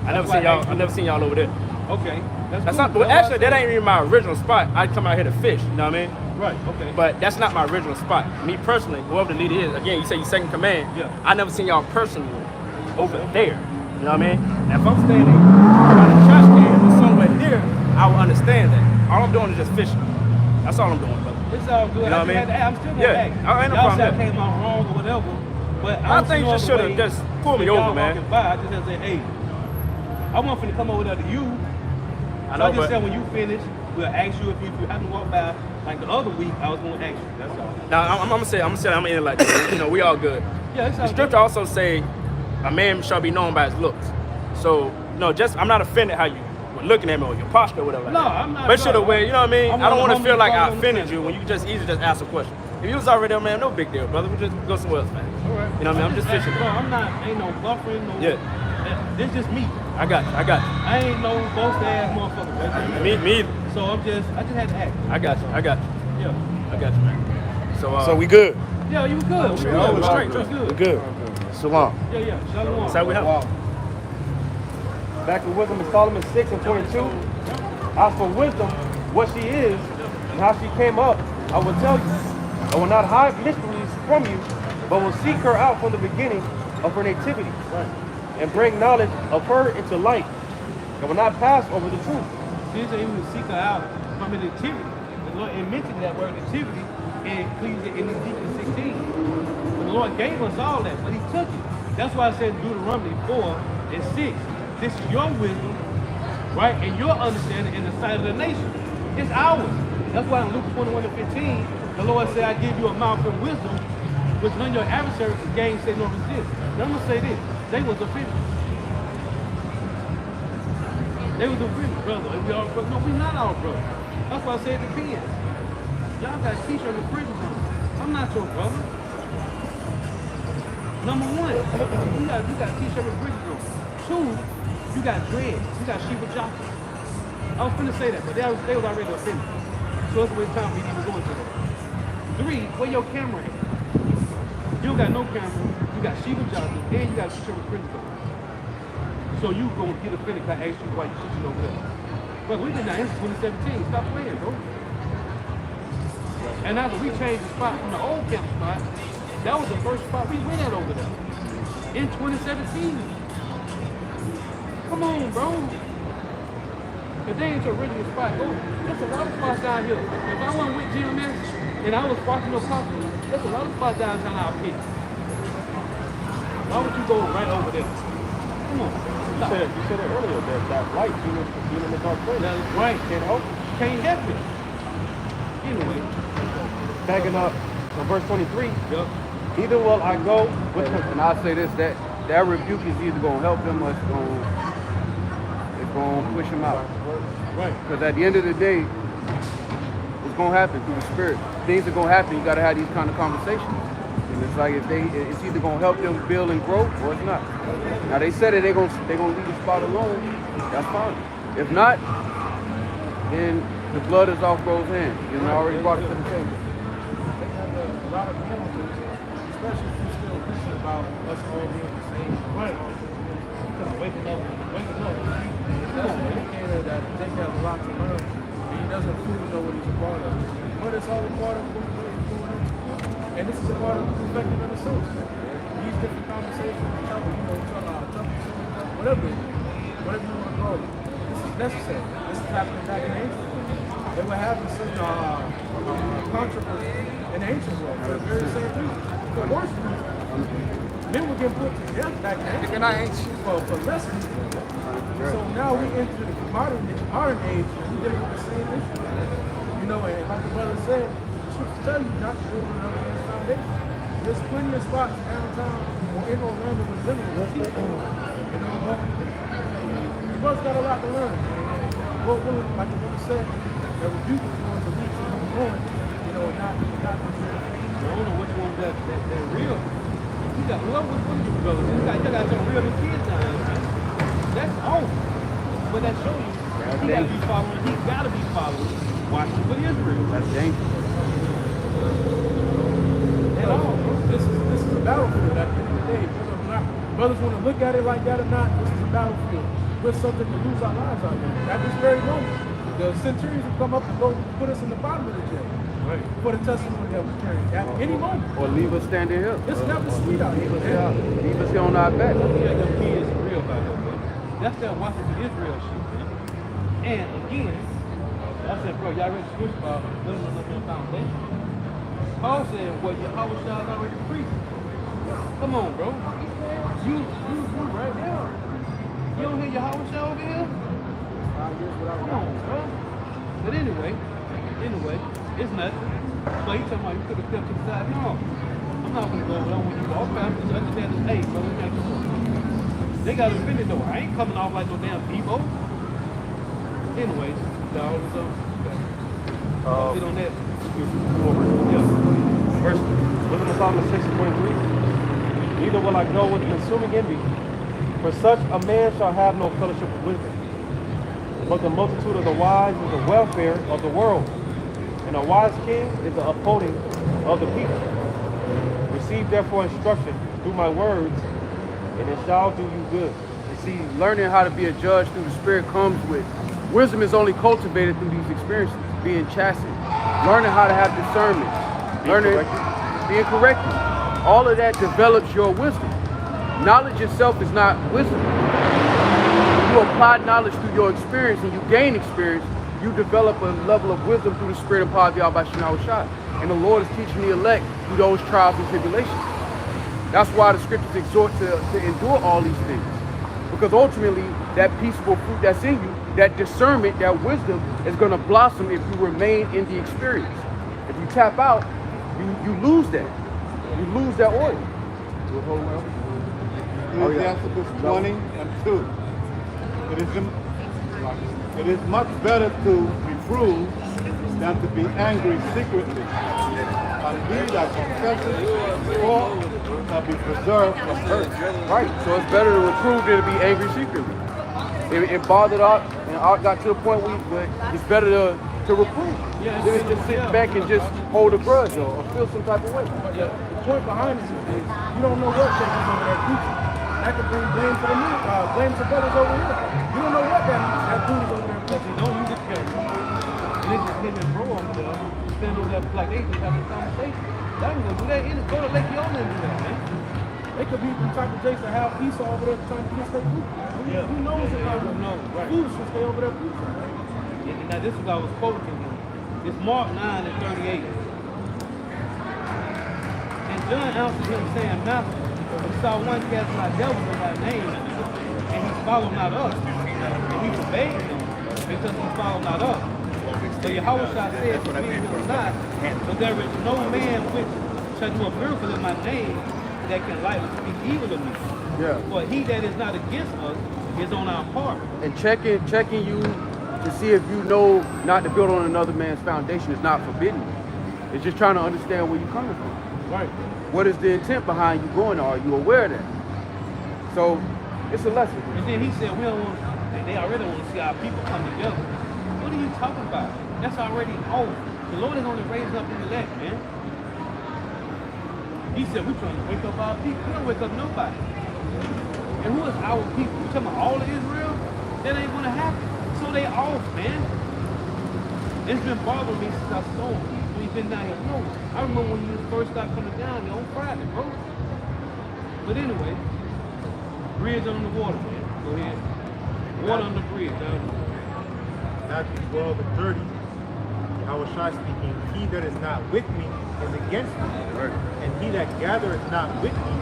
I never seen y'all. I never seen y'all over there. Okay, that's That's cool. not. Well, actually, that ain't even my original spot. I come out here to fish. You know what I mean? Right. Okay. But that's not my original spot. Me personally, whoever the leader is, again, you say you second command. Yeah. I never seen y'all personally over there. You know what I mean? Now, if I'm standing on a trash can or somewhere near, I will understand that. All I'm doing is just fishing. That's all I'm doing, brother. It's all good. You know what I mean? I'm still gonna Yeah. ask. I ain't no Y'all problem say I there. came out wrong or whatever, but I think you just should have just pulled me over, man. By, I just had to say, hey, I want to come over there to you. I So I know, just but said when you finish, we'll ask you if you happen to walk by. Like the other week, I was gonna ask you. That's all. now I'm gonna say I'm in it like this. You know, we all good. Yeah, it's the all scripture good. also say, a man shall be known by his looks. So, I'm not offended how you were looking at me or your posture or whatever. No, like that. I'm not, But should have bro. you know what I mean? I'm I don't one want of to the feel homies like I following the offended fence, you when bro. you just easily just ask a question. If you was already there, man, no big deal, brother. We just go somewhere else, man. All right. You know what I mean? I'm just fishing. Bro, I'm not, ain't no buffering, no. Yeah. This just me. I got you. I ain't no boss ass motherfucker. Right? Me either. So I just had to act. I got you. Yeah. I got you, man. So we good. Yeah, you good. We good. always bro. straight, We trust me. We good. good. Shalom. Yeah. Shalom. That's how we have. Back to Wisdom of Solomon 6 and 22. As for wisdom, what she is, and how she came up, I will tell you. I will not hide mysteries from you, but will seek her out from the beginning of her nativity, and bring knowledge of her into light. I will not pass over the truth. She said he would seek her out from the nativity. The Lord mentioned that word nativity in Ezekiel 16. But the Lord gave us all that, but he took it. That's why I said in Deuteronomy 4 and 6. This is your wisdom, right? And your understanding in the sight of the nation. It's ours. That's why in Luke 21 and 15, the Lord said, I give you a mouth and wisdom, which none of your adversaries can gainsay nor resist. Now I'm going to say this. They was offended. They was offended, brother. And we all brothers. No, we not all brothers. That's why I said it depends. Y'all got t-shirt and fringes on. I'm not your brother. Number one, you got t-shirt and fringes on. Two, you got dreads. You got Sheba jockey. I was finna say that, but they was already offended. So it's with time we need to go into that. Three, where your camera at? You don't got no camera. You got Sheba jockey, and you got t-shirt with fringes on. So you gonna get offended if I ask you why you sitting over there. But we did that in 2017. Stop playing, bro. And after we changed the spot from the old camp spot, that was the first spot we went at over there. In 2017. Come on, bro. If they ain't your original spot, go. There's a lot of spots down here. If I went with GMS and I was watching no coffee, there's a lot of spots downtown I'll pick. Why would you go right over there? Come on. You said it earlier, that light being in the dark place. That's right. Can't help. Can't help it. Anyway. Backing up on verse 23. Yup. Either will I go with him. And I'll say this, that rebuke is either going to help them or it's going to push them out. Right. Because at the end of the day, it's going to happen through the Spirit. Things are going to happen. You got to have these kind of conversations. And it's like it's either going to help them build and grow or it's not. Now they said that they're going to leave the spot alone. That's fine. If not, then the blood is off Bro's hand. You know, I already brought it to the table. They have a lot of penalties, especially if you're still thinking about us all being the same. Right. Waking up. That's an indicator that Jake has a lot to learn, and he doesn't fully know what he's a part of. But it's all a part of what he's doing. And this is a part of perfecting of the souls. These different conversations, whatever you want to call it. This is necessary. This is happening back in the ancient world. They were having such controversy in the ancient world for the very same reason. For worse reason. Men were getting put to death back then for less reason. So now we enter the modern age and we're dealing with the same issue. You know, and like the brother said, the scriptures tell you not to build another man's foundation. There's plenty of spots downtown or in Orlando with living with people. You know, but the brother's got a lot to learn. Well, like the brother said, that rebuke is going to lead to him growing, you know, not I don't know which one that real. You got love with one of your brothers. You got some real kids down here, man. That's awful. But that shows you he gotta be following. He gotta be following. Watching for Israel. That's dangerous. And all. This is a battlefield at the end of the day. Brothers want to look at it like that or not, this is a battlefield. We're something to lose our lives out there. At this very moment, the centurions will come up and go put us in the bottom of the jail. Right. For the testimony that we carry at any moment. Or leave us standing here. It's never sweet out here. Leave us here on our back. Yeah, them kids are real about that, bro. That's that watching for Israel shit, man. And again, I said, bro, y'all read the scripture about building up your foundation. Paul said, well, your house shall already preached. Come on, bro. You right now. You don't hear your house shall over here? Come on, bro. But anyway, it's nothing. So he talking about you could have stepped to the side. No, I'm not gonna go along with you. Okay, I'm just understanding. Hey, bro, let me ask you something. They got a offended though. I ain't coming off like no damn Debo. Anyway, dog, so get on that. Verse, Wisdom of Solomon 6:23. Neither will I go with consuming envy, for such a man shall have no fellowship with wisdom. But the multitude of the wise is the welfare of the world, and a wise king is the upholding of the people. Receive therefore instruction through my words, and it shall do you good. You see, learning how to be a judge through the Spirit comes with wisdom is only cultivated through these experiences, being chastened, learning how to have discernment, being corrected. All of that develops your wisdom. Knowledge itself is not wisdom. When you apply knowledge through your experience and you gain experience, you develop a level of wisdom through the Spirit and power of Yahweh Shai Shai. And the Lord is teaching the elect through those trials and tribulations. That's why the scriptures exhort to endure all these things. Because ultimately, that peaceable fruit that's in you, that discernment, that wisdom is going to blossom if you remain in the experience. If you tap out, you lose that. You lose that oil. Ecclesiasticus 20:2. It is much better to reprove than to be angry secretly. And he that confesses fault shall be preserved from hurt. Right. So it's better to reprove than to be angry secretly. It bothered Art, and Art got to the point where it's better to reprove. Yeah, Than to just sit back and just hold a grudge or feel some type of way. The point behind this is you don't know what they're doing over there preaching. That could bring blame to the blame to brothers over here. You don't know what that dude is over there preaching. Don't use it carefully. And it just him and bro over there, stand over there like they just having a conversation. Y'all can go do that. Go to Lake Yola and do that, man. They could be from type of Jason have Esau over there trying to get their group. Who knows if I would know? Right. Fools should stay over there preaching. And now this is what I was quoting him. It's Mark 9:38. And John answered him, saying, Master, we saw one casting out devils in thy name, and he followed not us. And he forbade him, because he followed not us. So Yahweh said to me, he was not, but there is no man which shall do a miracle in my name that can lightly speak evil of me. Yeah. For he that is not against us is on our part. And checking you to see if you know not to build on another man's foundation is not forbidden. It's just trying to understand where you're coming from. Right. What is the intent behind you going there? Are you aware of that? So it's a lesson. And then he said, we don't want, they already want to see our people come together. What are you talking about? That's already over. The Lord is only raising up the elect, man. He said, we're trying to wake up our people. We don't wake up nobody. And who is our people? You talking about all of Israel? That ain't going to happen. So they off, man. It's been bothering me since I saw him. When he's been down here. No, I remember when you first started coming down here on Friday, bro. But anyway, bridge under the water, man. Go ahead. Water under the bridge, down there. Matthew 12:30. Yahweh Shai speaking, he that is not with me is against me. Right. And he that gathereth not with me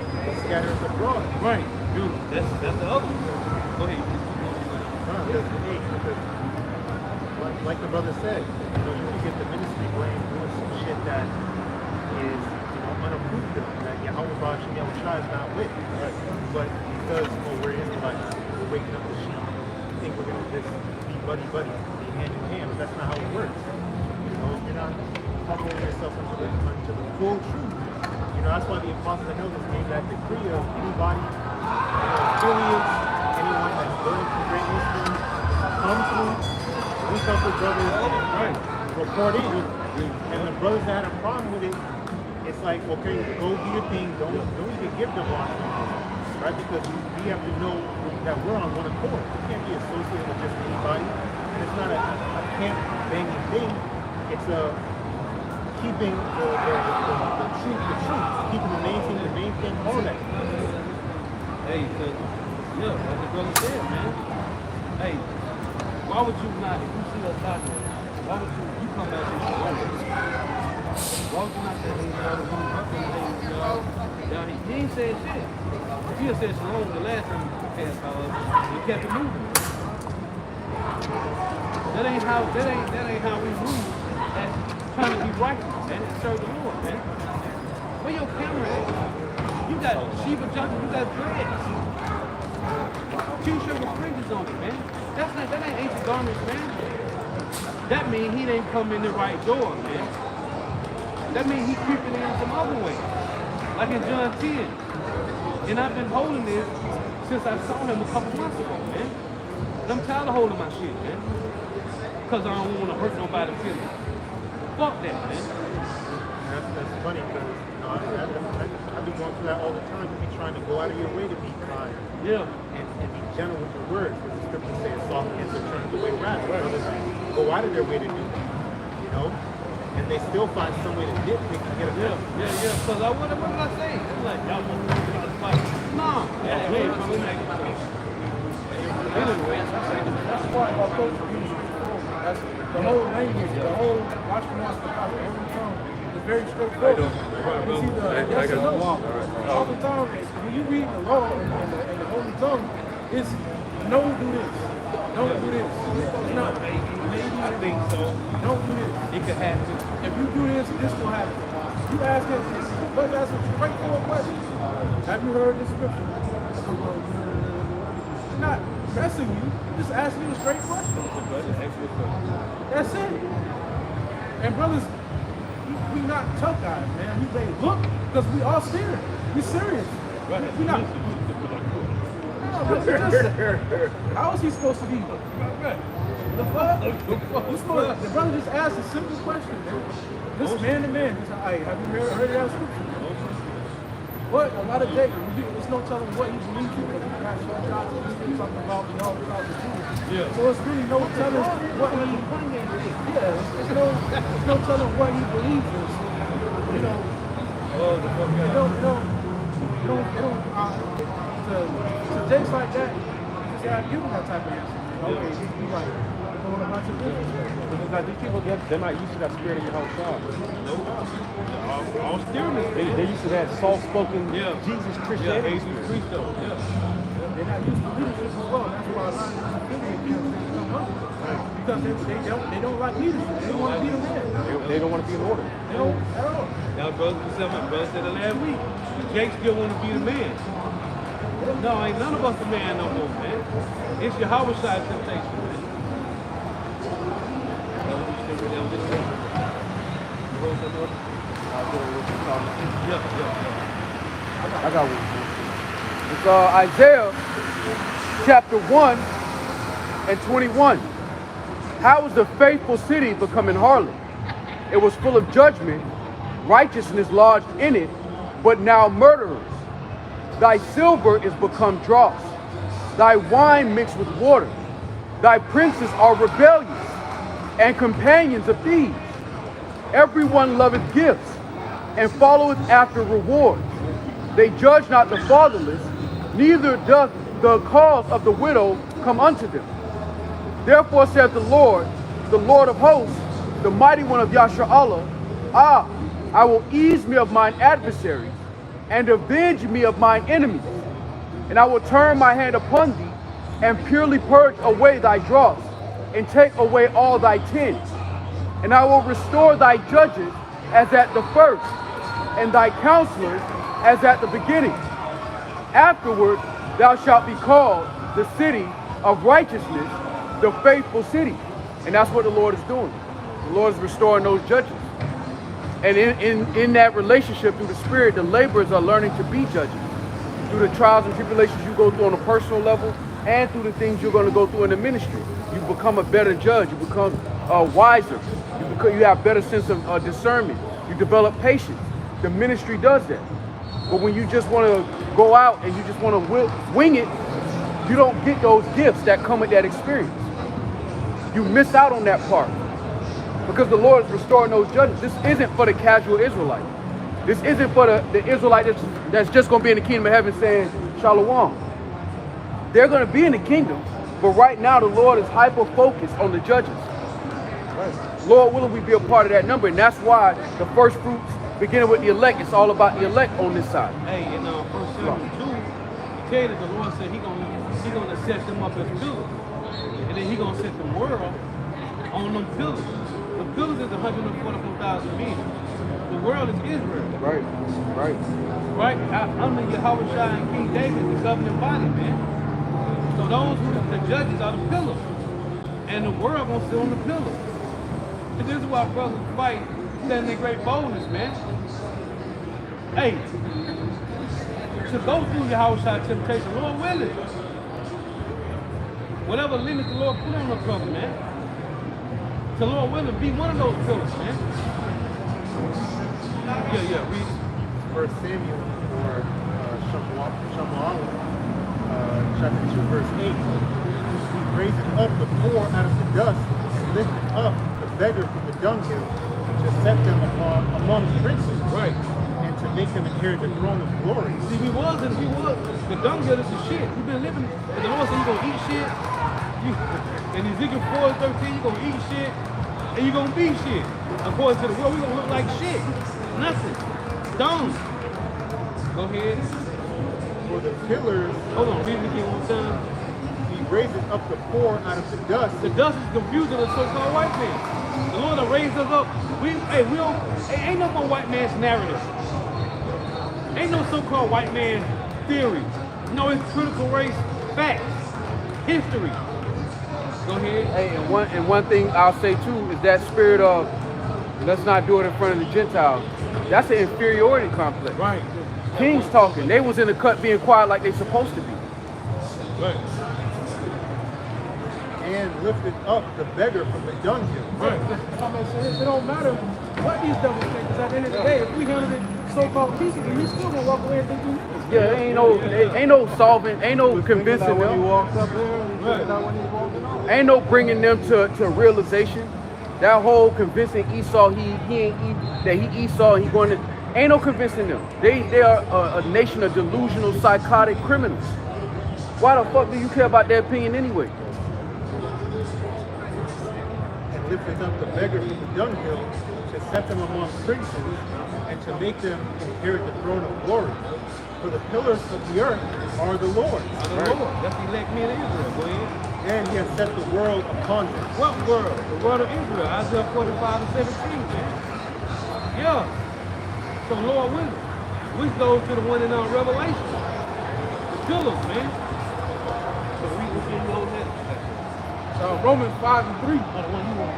scattereth abroad. Right. Beautiful. That's the other one. Go ahead. Because, like the brother said, you can get the ministry blame doing some shit that is, unapproved of, that Yahweh Shai is not with. Right. But because we're Israelites, we're waking up the sheep, we think we're gonna just be buddy, be hand in hand, but that's not how it works. If you're not humbling yourself unto the full truth, that's why the apostles I know this made that decree of anybody, affiliates, anyone that's learning from great mysteries, come through, reach out to brothers, right, report in, and the brothers that had a problem with it, it's like, okay, go do your thing, don't even give them on, right, because we have to know that we're on one accord. We can't be associated with just anybody, and it's not a camp banging thing, it's a keeping the truth, keeping the main thing, all that. Hey, like the brother said, man. Hey, why would you not, if you see us out there, why would you come back and say, why would you not say, down here? He ain't said shit. If you had said shalom the last time you passed by us, you kept it moving. That ain't how we move. That's trying to be righteous, man, and serve the Lord, man. Where your camera at? You got Shiva Junction, you got dreads. T-shirt with fringes on it, man. That ain't ancient garments, man. That means he didn't come in the right door, man. That means he creeping in some other way. Like in John 10. And I've been holding this since I saw him a couple months ago, man. And I'm tired of holding my shit, man. Because I don't want to hurt nobody's feelings. Fuck that, man. That's funny because I've been going through that all the time. You be trying to go out of your way to be kind. Yeah. And be gentle with your words. Because the scripture says soft answer turns away wrath. Others go out of their way to do that. You know? And they still find some way to nitpick and get a Yeah. Because what did I say? I'm like, y'all want to fight. No. Yeah, hey, anyway, That's why our culture uses that's the whole language, the whole Washington tongue is very straightforward. You see the yes and no. All the time, when you read the law and the holy tongue, it's no do this, don't do this. It's not maybe I think so. don't do this. It could happen. If you do this, this will happen. You ask him, let's ask a straightforward question. Have you heard this scripture? It's not pressing you, just asking you a straight question. That's it. And brothers, we not tough guys, man. We say, look, because we all serious. We serious. We not. No, how is he supposed to be? The fuck? The brother just asked a simple question, man. This man to man, just, hey, have you heard of that scripture? What? A lot of days, there's no telling what he believes in. Because he's not sure God is talking about the all about the truth. Yeah. So it's really no telling what he there's no telling what he believes in. You know, to Jakes like that, just gotta give him that type of answer. Okay, he's like throwing a bunch of business. Because like these people, they're not used to that spirit in your house shop. All stillness. They used to that soft-spoken Jesus Christianity. They're not used to leadership as well. That's why a lot of them come up. Because they don't like leadership. They don't want to be the man. They don't want to be in order. They don't at all. Now, brother said the last week, Jake still want to be the man. No, ain't none of us the man no more, man. It's your Howard side temptation, man. I got one. It's Isaiah chapter 1 and 21. How was the faithful city becoming harlot? It was full of judgment, righteousness lodged in it, but now murderers. Thy silver is become dross, thy wine mixed with water. Thy princes are rebellious, and companions of thieves. Everyone loveth gifts, and followeth after rewards. They judge not the fatherless, neither doth the cause of the widow come unto them. Therefore saith the Lord of hosts, the mighty one of Yasharallah, I will ease me of mine adversaries, and avenge me of mine enemies. And I will turn my hand upon thee, and purely purge away thy dross, and take away all thy tins. And I will restore thy judges as at the first, and thy counselors as at the beginning. Afterward thou shalt be called the city of righteousness, the faithful city. And that's what the Lord is doing. The Lord is restoring those judges. And in that relationship through the Spirit, the laborers are learning to be judges. Through the trials and tribulations you go through on a personal level, and through the things you're going to go through in the ministry. You become a better judge. You become wiser. You have better sense of discernment. You develop patience. The ministry does that. But when you just want to go out and you just want to wing it, you don't get those gifts that come with that experience. You miss out on that part. Because the Lord is restoring those judges. This isn't for the casual Israelite. This isn't for the Israelite that's just going to be in the kingdom of heaven saying, Shalom. They're going to be in the kingdom, but right now the Lord is hyper-focused on the judges. Right. Lord willing, we be a part of that number, and that's why the first fruits, beginning with the elect, it's all about the elect on this side. Hey, in 1 Samuel 2, he tell you that the Lord said he gonna set them up as pillars. And then he gonna set the world on them pillars. The pillars is 144,000 men. The world is Israel. Right. Right? Under Yahweh Shai and King David, the governing body, man. So those who the judges are the pillars. And the world gonna sit on the pillars. And this is why brothers fight, stand in great boldness, man. Hey, to go through Yahweh Shai temptation, Lord willing. Whatever limit the Lord put on the brother, man. The Lord willing, be one of those pillars, man. Yeah, read. 1 Samuel or Shamuel, chapter 2, verse 8. He raises up the poor out of the dust and lifted up the beggar from the dunghill to set them among princes. Right. And to make them inherit the throne of glory. See, we was, the dunghill is the shit. We've been living, and the Lord said you're gonna eat shit. In Ezekiel 4:13, you're gonna eat shit, and you're gonna be shit. According to the world, we're gonna look like shit. Nothing. Dumb. Go ahead. For the pillars, Hold on, read it again one time. he raises up the poor out of the dust. The dust is confusing the so-called white man. The Lord that raised us up. Ain't no more white man's narrative. Ain't no so-called white man theory. No, it's critical race facts, history. Go ahead. Hey, and one thing I'll say too is that spirit of let's not do it in front of the Gentiles. That's an inferiority complex. Right. Kings talking. They was in the cut being quiet like they supposed to be. Right. And lifted up the beggar from the dunghill. Right. It don't matter what these devils think, because at the end of the day, if we handle it so-called peacefully, we still gonna walk away and think we Yeah, ain't no solving, ain't no convincing them. walked up there, Ain't no bringing them to realization. That whole convincing Esau that he Esau, he going to, ain't no convincing them. They are a nation of delusional, psychotic criminals. Why the fuck do you care about their opinion anyway? And lifted up the beggar from the dunghill to set them among princes and to make them inherit the throne of glory. For the pillars of the earth are the Lord's. The Lord. That's the elect men of Israel. Go ahead. And he has set the world upon them. What world? The world of Israel. Isaiah 45:17, man. Yeah. So Lord willing, we go to the one in our Revelation. The pillars, man. So read what's in those letters. Romans 5:3. Oh, the one you want.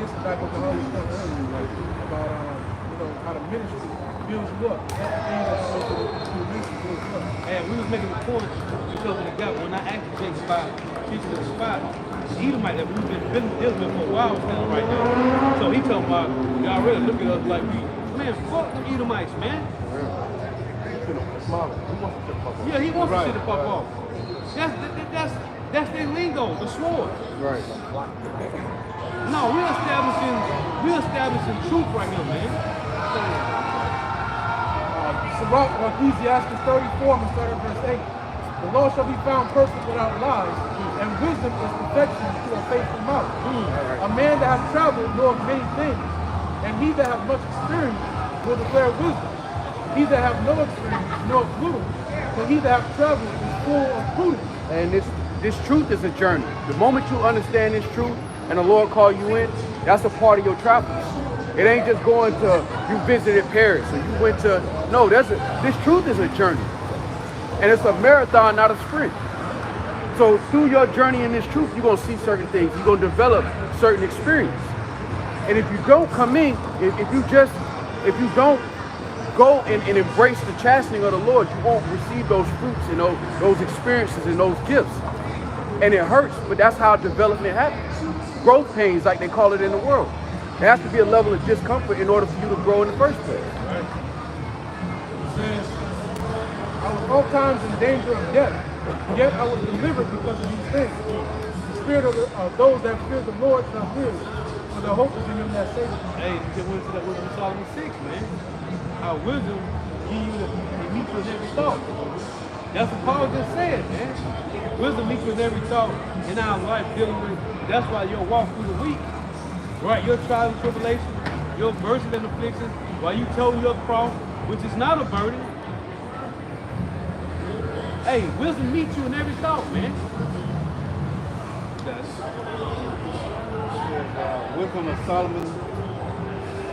This is back with the Holy Spirit earlier, like, about how the ministry builds you up. Everything that's supposed to the ministry builds you up. And we was making a point because of the gap. When I asked Jake about teaching the spot, Edomite that we've been dealing with for a while was telling right now. So he talking about, y'all really look at us like we, man, fuck the Edomites, man. Yeah, he wants to shit the fuck off. That's their lingo, the sword. Right. No, we're establishing truth right here, man. Sirach, Ecclesiastes 34, and start at verse 8. The Lord shall be found perfect without lies, and wisdom is perfection to a faithful mouth. A man that has traveled knoweth many things, and he that has much experience will declare wisdom. He that hath no experience knoweth little, but he that hath traveled is full of prudence. And this truth is a journey. The moment you understand this truth and the Lord call you in, that's a part of your travels. It ain't just going to, you visited Paris or you went to, no, this truth is a journey. And it's a marathon, not a sprint. So through your journey in this truth, you're going to see certain things. You're going to develop certain experience. And if you don't come in, if you don't go and embrace the chastening of the Lord, you won't receive those fruits and those experiences and those gifts. And it hurts, but that's how development happens. Growth pains, like they call it in the world. There has to be a level of discomfort in order for you to grow in the first place. Right. It says, I was all times in danger of death, yet I was delivered because of these things. The spirit of those that fear the Lord shall live, for their hope is in him that saves them. Hey, you get into that wisdom of Solomon 6, man. How wisdom meets with every thought. That's what Paul just said, man. Wisdom meets with every thought in our life dealing with. That's why you'll walk through the week. Right, your trials and tribulations, your burdens and afflictions, while you told your cross, which is not a burden. Hey, wisdom meets you in every thought, man. Wisdom of Solomon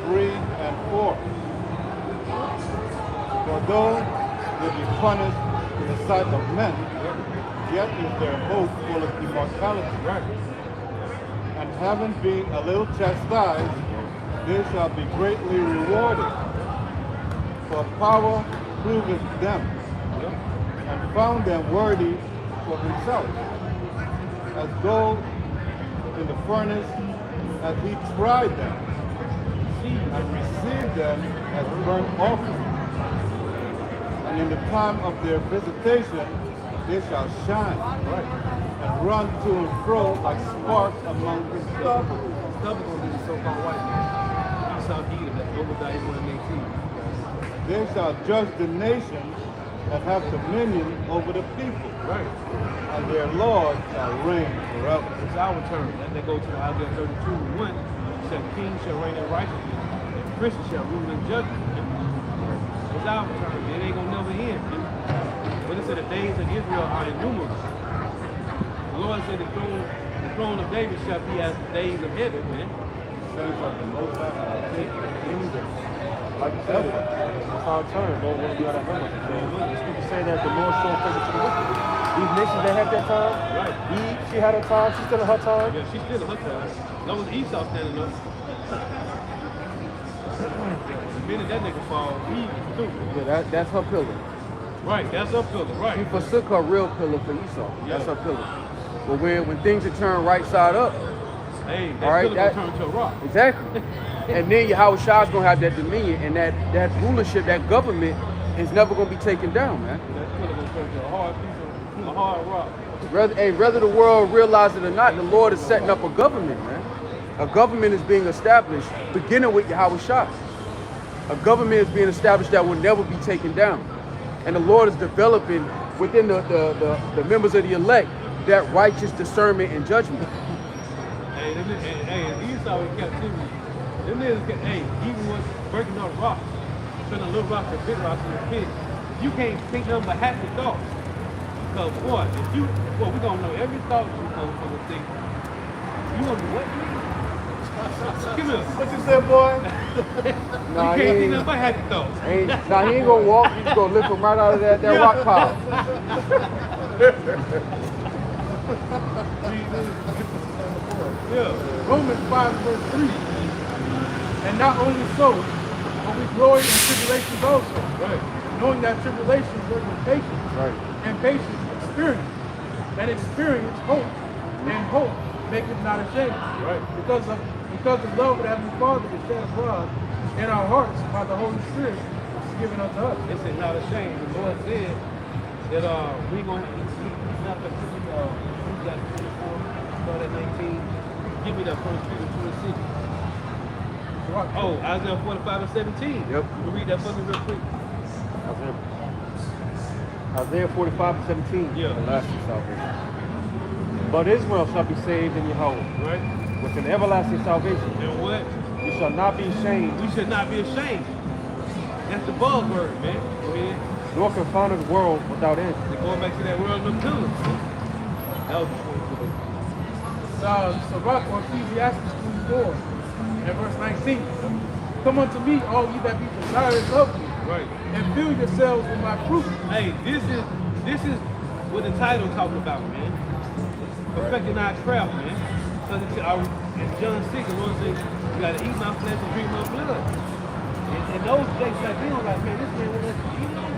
3 and 4. For though they be punished in the sight of men, yet is their hope full of immortality. Right. And having been a little chastised, they shall be greatly rewarded. For power proveth them, and found them worthy for himself. As gold in the furnace, as he tried them, and received them as burnt offering. And in the time of their visitation, they shall shine, and run to and fro like sparks among the stubble. Stubborn gonna be the so-called white man. Esau Edom, that's Obadiah 1:18. They shall judge the nations and have dominion over the people. Right. And their Lord shall reign forever. It's our turn. That goes to Isaiah 32:1. It said, "Kings shall reign in righteousness, and princes shall rule in judgment." It's our turn. It ain't gonna never end. But it said the days of Israel are innumerable. The Lord said the throne of David shall be as the days of heaven, man. Saints of the Most High, take kingdom. Like you said, it's our turn. Lord, we'll be out of heaven. The scripture say that the Lord showed favor to the wicked. These nations that had their time, Right. Eve, she had her time, she's still in her time. Yeah, she's still in her time. That was Esau standing up. The minute that nigga fall, he through. Yeah, that's her pillar. Right, that's her pillar, She right. forsook her real pillar for Esau. That's Yeah. her pillar. But when things are turned right side up, Hey, that all right, pillar gonna turn to a rock. exactly. And then Yahweh Shah's gonna have that dominion, and that rulership, that government, is never gonna be taken down, man. That pillar gonna turn to a hard piece of a hard rock. Whether the world realize it or not, the Lord is setting up a government, man. A government is being established, beginning with Yahweh Shah. A government is being established that will never be taken down. And the Lord is developing within the members of the elect that righteous discernment and judgment. Hey, Esau in captivity. Them niggas can, even with breaking up rocks, turning little rocks to big rocks in the pit, you can't think nothing but happy thoughts. Because, boy, we gonna know every thought you gonna think. You gonna be what? Come here. What you said, boy? Nah, You can't think nothing but happy thoughts. he ain't gonna walk. He's gonna lift him right out of that rock pile. Yeah. Romans 5:3. And not only so, but we glory in tribulations also. Right. Knowing that tribulations work with patience. Right. And patience experience. And experience hope. And hope maketh not ashamed. Right. Because the love of the Heavenly Father is shed abroad in our hearts by the Holy Spirit is given unto us. They said not ashamed. The Lord said that we gonna he's not gonna give me who's that 24, start at 19. Give me that first Peter 2:6. Oh, Isaiah 45 and 17. Yep. You can read that for me real quick. Isaiah 45 and 17. Yeah. Everlasting salvation. But Israel shall be saved in Yahweh Right? with an everlasting salvation. And what? You shall not be ashamed, We should not be ashamed. That's the buzzword, man. Go ahead. nor confounded the world without end. Going back to that world of the pillars. That was Sirach or Ecclesiastes 24 and verse 19. Come unto me, all ye that be desirous of me, right. and fill yourselves with my fruit. Hey, this is what the title talking about, man. Perfecting our craft, man. Because in John 6, the Lord says, you gotta eat my flesh and drink my blood. And those days like they don't like, man, this man will let you eat on.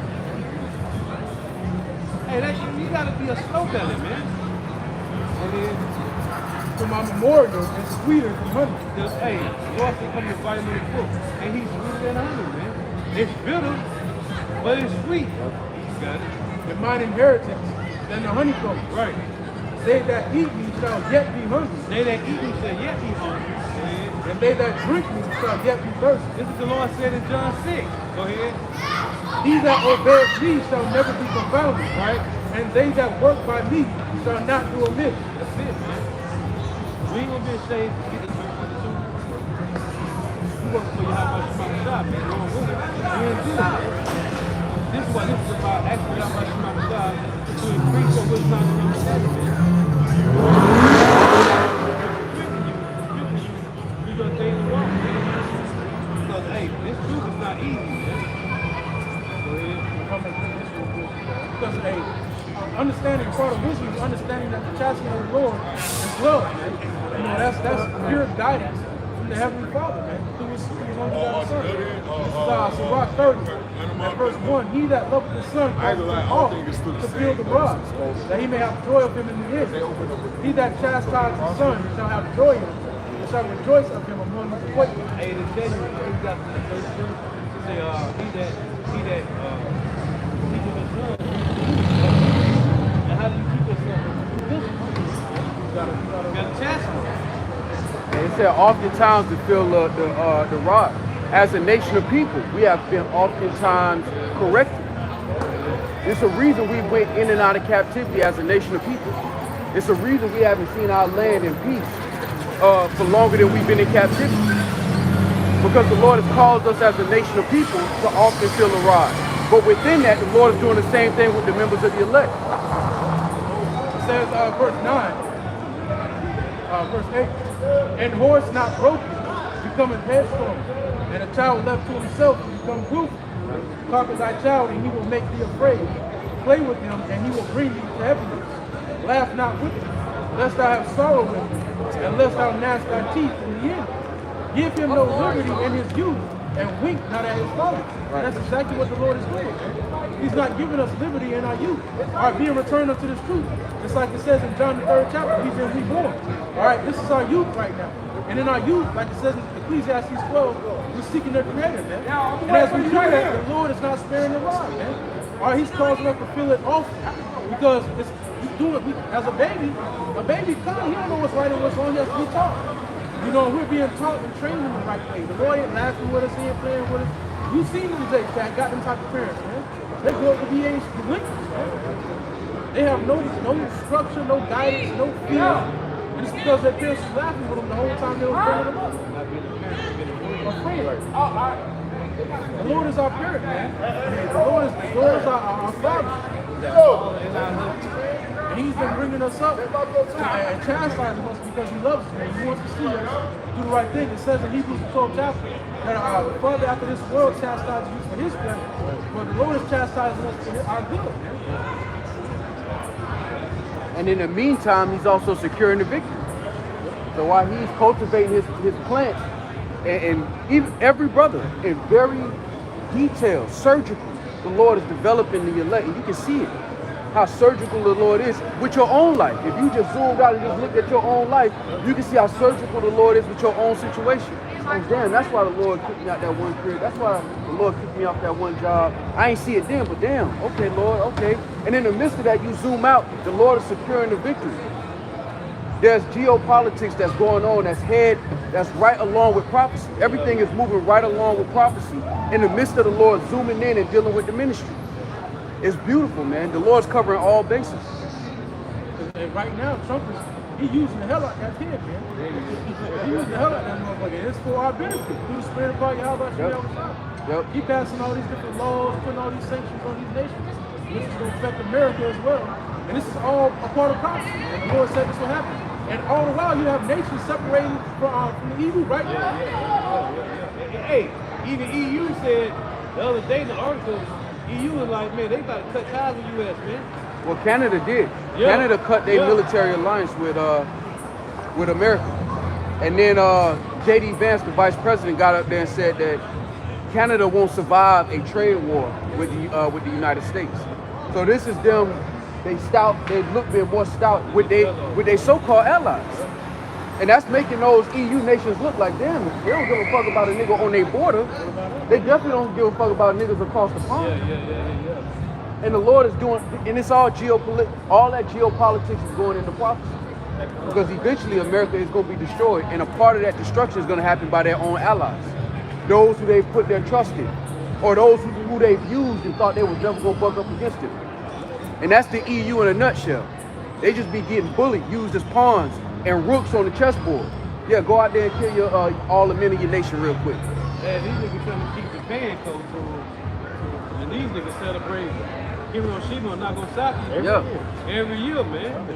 Hey, you gotta be a slow belly, man. And then For my memorial is sweeter than honey. hey, the Lord said come to vitamin book. And he's sweeter than honey, man. It's bitter, but it's sweet. You got it. And mine inheritance than the honeycomb. Right. They that eat me shall yet be hungry, They that eat me shall yet be hungry. and they that drink me shall yet be thirsty. This is the Lord said in John 6. Go ahead. He that obeyeth me shall never be confounded, Right? and they that work by me shall not do amiss. That's it, man. We ain't gonna be ashamed to get the truth for the truth. You work for your house, you might shop, man. Going with it. We ain't do it. This is what this is about. Actually, how much you might shop to increase your wisdom and understanding, man. You Because understanding, part of wisdom is understanding that the chastisement of the Lord is love, man. You know, that's pure guidance from the Heavenly Father, man, through his only begotten Son. This is Sirach 30, at verse 1. He that loveth the Son causes him oft to feel the rod, that he may have joy of him in the end. He that chastises the Son shall have joy in him, and shall rejoice of him among his acquaintance. Hey, to tell you, you got the first verse. Say, he that teaches his son. And how do you keep yourself? You gotta chastise. And it said oftentimes to feel the rod. As a nation of people, we have been oftentimes corrected. It's a reason we went in and out of captivity as a nation of people. It's a reason we haven't seen our land in peace for longer than we've been in captivity. Because the Lord has caused us as a nation of people to often feel the rod. But within that, the Lord is doing the same thing with the members of the elect. It says, verse 9, verse 8, and horse not broken becometh headstrong, and a child left to himself will become brutal. Conquer thy child, and he will make thee afraid. Play with him, and he will bring thee to heaviness. Laugh not with him, lest thou have sorrow with him, and lest thou gnash thy teeth in the end. Give him no liberty in his youth, and wink not at his folly. And that's exactly what the Lord is doing. He's not giving us liberty in our youth, or being returned unto this truth. Just like it says in John the 3rd chapter, we've been reborn. All right, this is our youth right now. And in our youth, like it says in Ecclesiastes 12, we're seeking their Creator, man. And as we do that, the Lord is not sparing the rod, man. All right, he's causing us to feel it often. Because he's doing it, as a baby comes, he don't know what's right and what's wrong, he has to be taught. You know, we're being taught and trained in the right way. The Lord ain't laughing with us, he ain't playing with us. You've seen them that got them type of parents, man. They grow up to be age delinquents, man. They have no structure, no guidance, no fear. And it's because their parents was laughing with them the whole time they were bringing them up. Afraid. The Lord is our parent, man. The Lord is our Father. And he's been bringing us up and chastising us because he loves us, man. He wants to see us do the right thing. It says in Hebrews the 12th chapter that the Father after this world chastises you for his pleasure, but the Lord is chastising us for our good, man. And in the meantime, he's also securing the victory. So while he's cultivating his plants, and even every brother in very detailed, surgical, the Lord is developing the elect, and you can see it. How surgical the Lord is with your own life. If you just zoomed out and just looked at your own life, you can see how surgical the Lord is with your own situation. And damn, that's why the Lord kicked me out that one career. That's why the Lord kicked me off that one job. I ain't see it then, but damn, okay, Lord, okay. And in the midst of that, you zoom out, the Lord is securing the victory. There's geopolitics that's going on that's right along with prophecy. Everything is moving right along with prophecy in the midst of the Lord zooming in and dealing with the ministry. It's beautiful, man. The Lord's covering all bases. And right now, Trump he using the hell out that kid, man. He using the hell out that motherfucker. It's for our benefit. Through the Spirit of God, how about you? Yep. He passing all these different laws, putting all these sanctions on these nations. This is going to affect America as well. And this is all a part of prophecy. And the Lord said this will happen. And all the while, you have nations separating from the EU right now. Hey, even EU said the other day in the article, EU was like, man, they about to cut ties with U.S., man. Well, Canada did. Yeah. Canada cut their military alliance with America. And then J.D. Vance, the vice president, got up there and said that Canada won't survive a trade war with the United States. So this is them. They look bit more stout with their so-called allies. And that's making those EU nations look like, damn, they don't give a fuck about a nigga on their border. They definitely don't give a fuck about niggas across the pond. Yeah. And the Lord is doing, and it's all all that geopolitics is going into prophecy. Because eventually America is going to be destroyed, and a part of that destruction is going to happen by their own allies. Those who they've put their trust in, or those who they've used and thought they was never going to buck up against them. And that's the EU in a nutshell. They just be getting bullied, used as pawns and rooks on the chessboard. Yeah, go out there and kill all the men of your nation real quick. Yeah, these niggas trying to keep the fan coat to them. And these niggas celebrate Hiroshima and Nagasaki every year, man.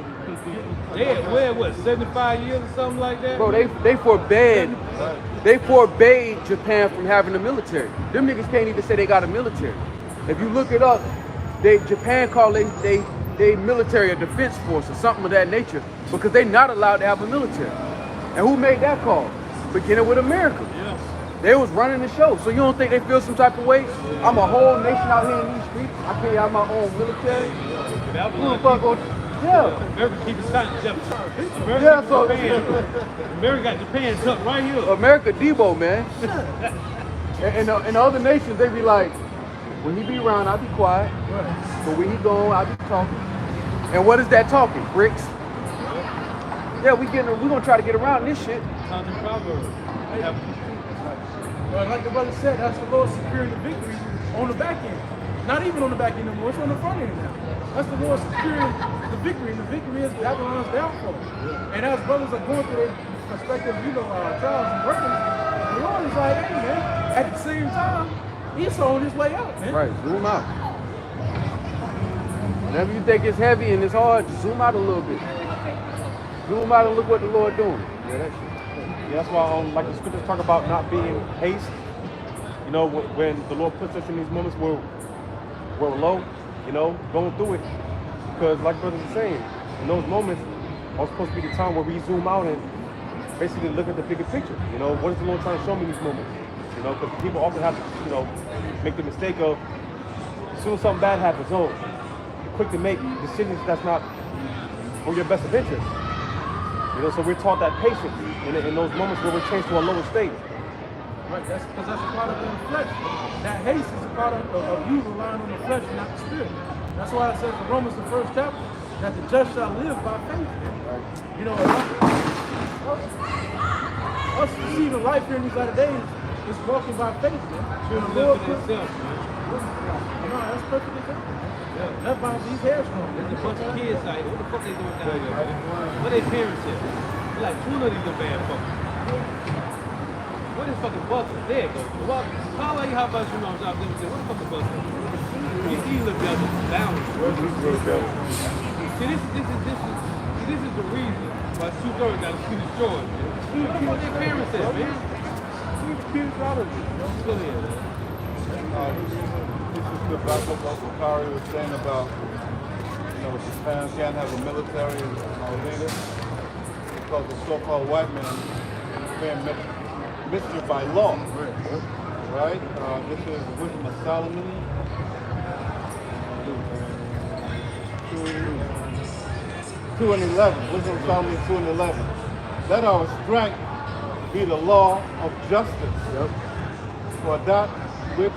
They had, what, 75 years or something like that? Bro, they forbade Japan from having a military. Them niggas can't even say they got a military. If you look it up, Japan call they military a defense force or something of that nature because they're not allowed to have a military. And who made that call? Beginning with America. They was running the show. So you don't think they feel some type of way? I'm a whole nation out here in these streets. I can't have my own military. Who the fuck would- Yeah. America keep his time. America, Yeah, so America got Japan tucked right here. America Debo, man. And the other nations, they be like, when he be around, I be quiet. But when he gone, I be talking. And what is that talking? Bricks. Yeah, we gonna try to get around this shit. Something Proverbs. But like the brother said, that's the Lord securing the victory on the back end. Not even on the back end no more, it's on the front end now. That's the Lord securing the victory, and the victory is Babylon's downfall. And as brothers are going through their respective, trials and burdens, the Lord is like, hey man, at the same time, he's on his way out, man. Right, zoom out. Whenever you think it's heavy and it's hard, zoom out a little bit. Zoom out and look what the Lord doing. Yeah, that shit. Yeah, that's why, like the scriptures talk about not being haste. You know, when the Lord puts us in these moments where we're low, going through it. Because like brothers are saying, in those moments are supposed to be the time where we zoom out and basically look at the bigger picture. What is the Lord trying to show me in these moments? Because people often have to, make the mistake of, as soon as something bad happens, you're quick to make decisions that's not for your best of interest. So we're taught that patience in those moments where we're changed to a lower state. Right, that's because that's a product of the flesh. That haste is a product of you relying on the flesh and not the spirit. That's why it says in Romans, the 1st chapter, that the just shall live by faith. Us receiving life here in these latter days is walking by faith, man. Children live for themselves, man. No, that's perfectly good. That's why these hairs from. There's a bunch of kids out here. What the fuck they doing down here, man? What their parents at? They're like, two of these are bad fuckers. What is fucking Buster? There it goes. Well, how like how about you know I'm out there? What the fucking Buster? You look down down. See, this is the reason why 2/3 got to be destroyed, man. What their parents at, man? These kids out of it. Go ahead, man. This is the back of what Kari was saying about, Japan can't have a military leader because the so-called white man being mischief by law. Right? This is Wisdom of Solomon. 2 and 11. Wisdom of Solomon 2 and 11. Let our strength be the law of justice. For that which is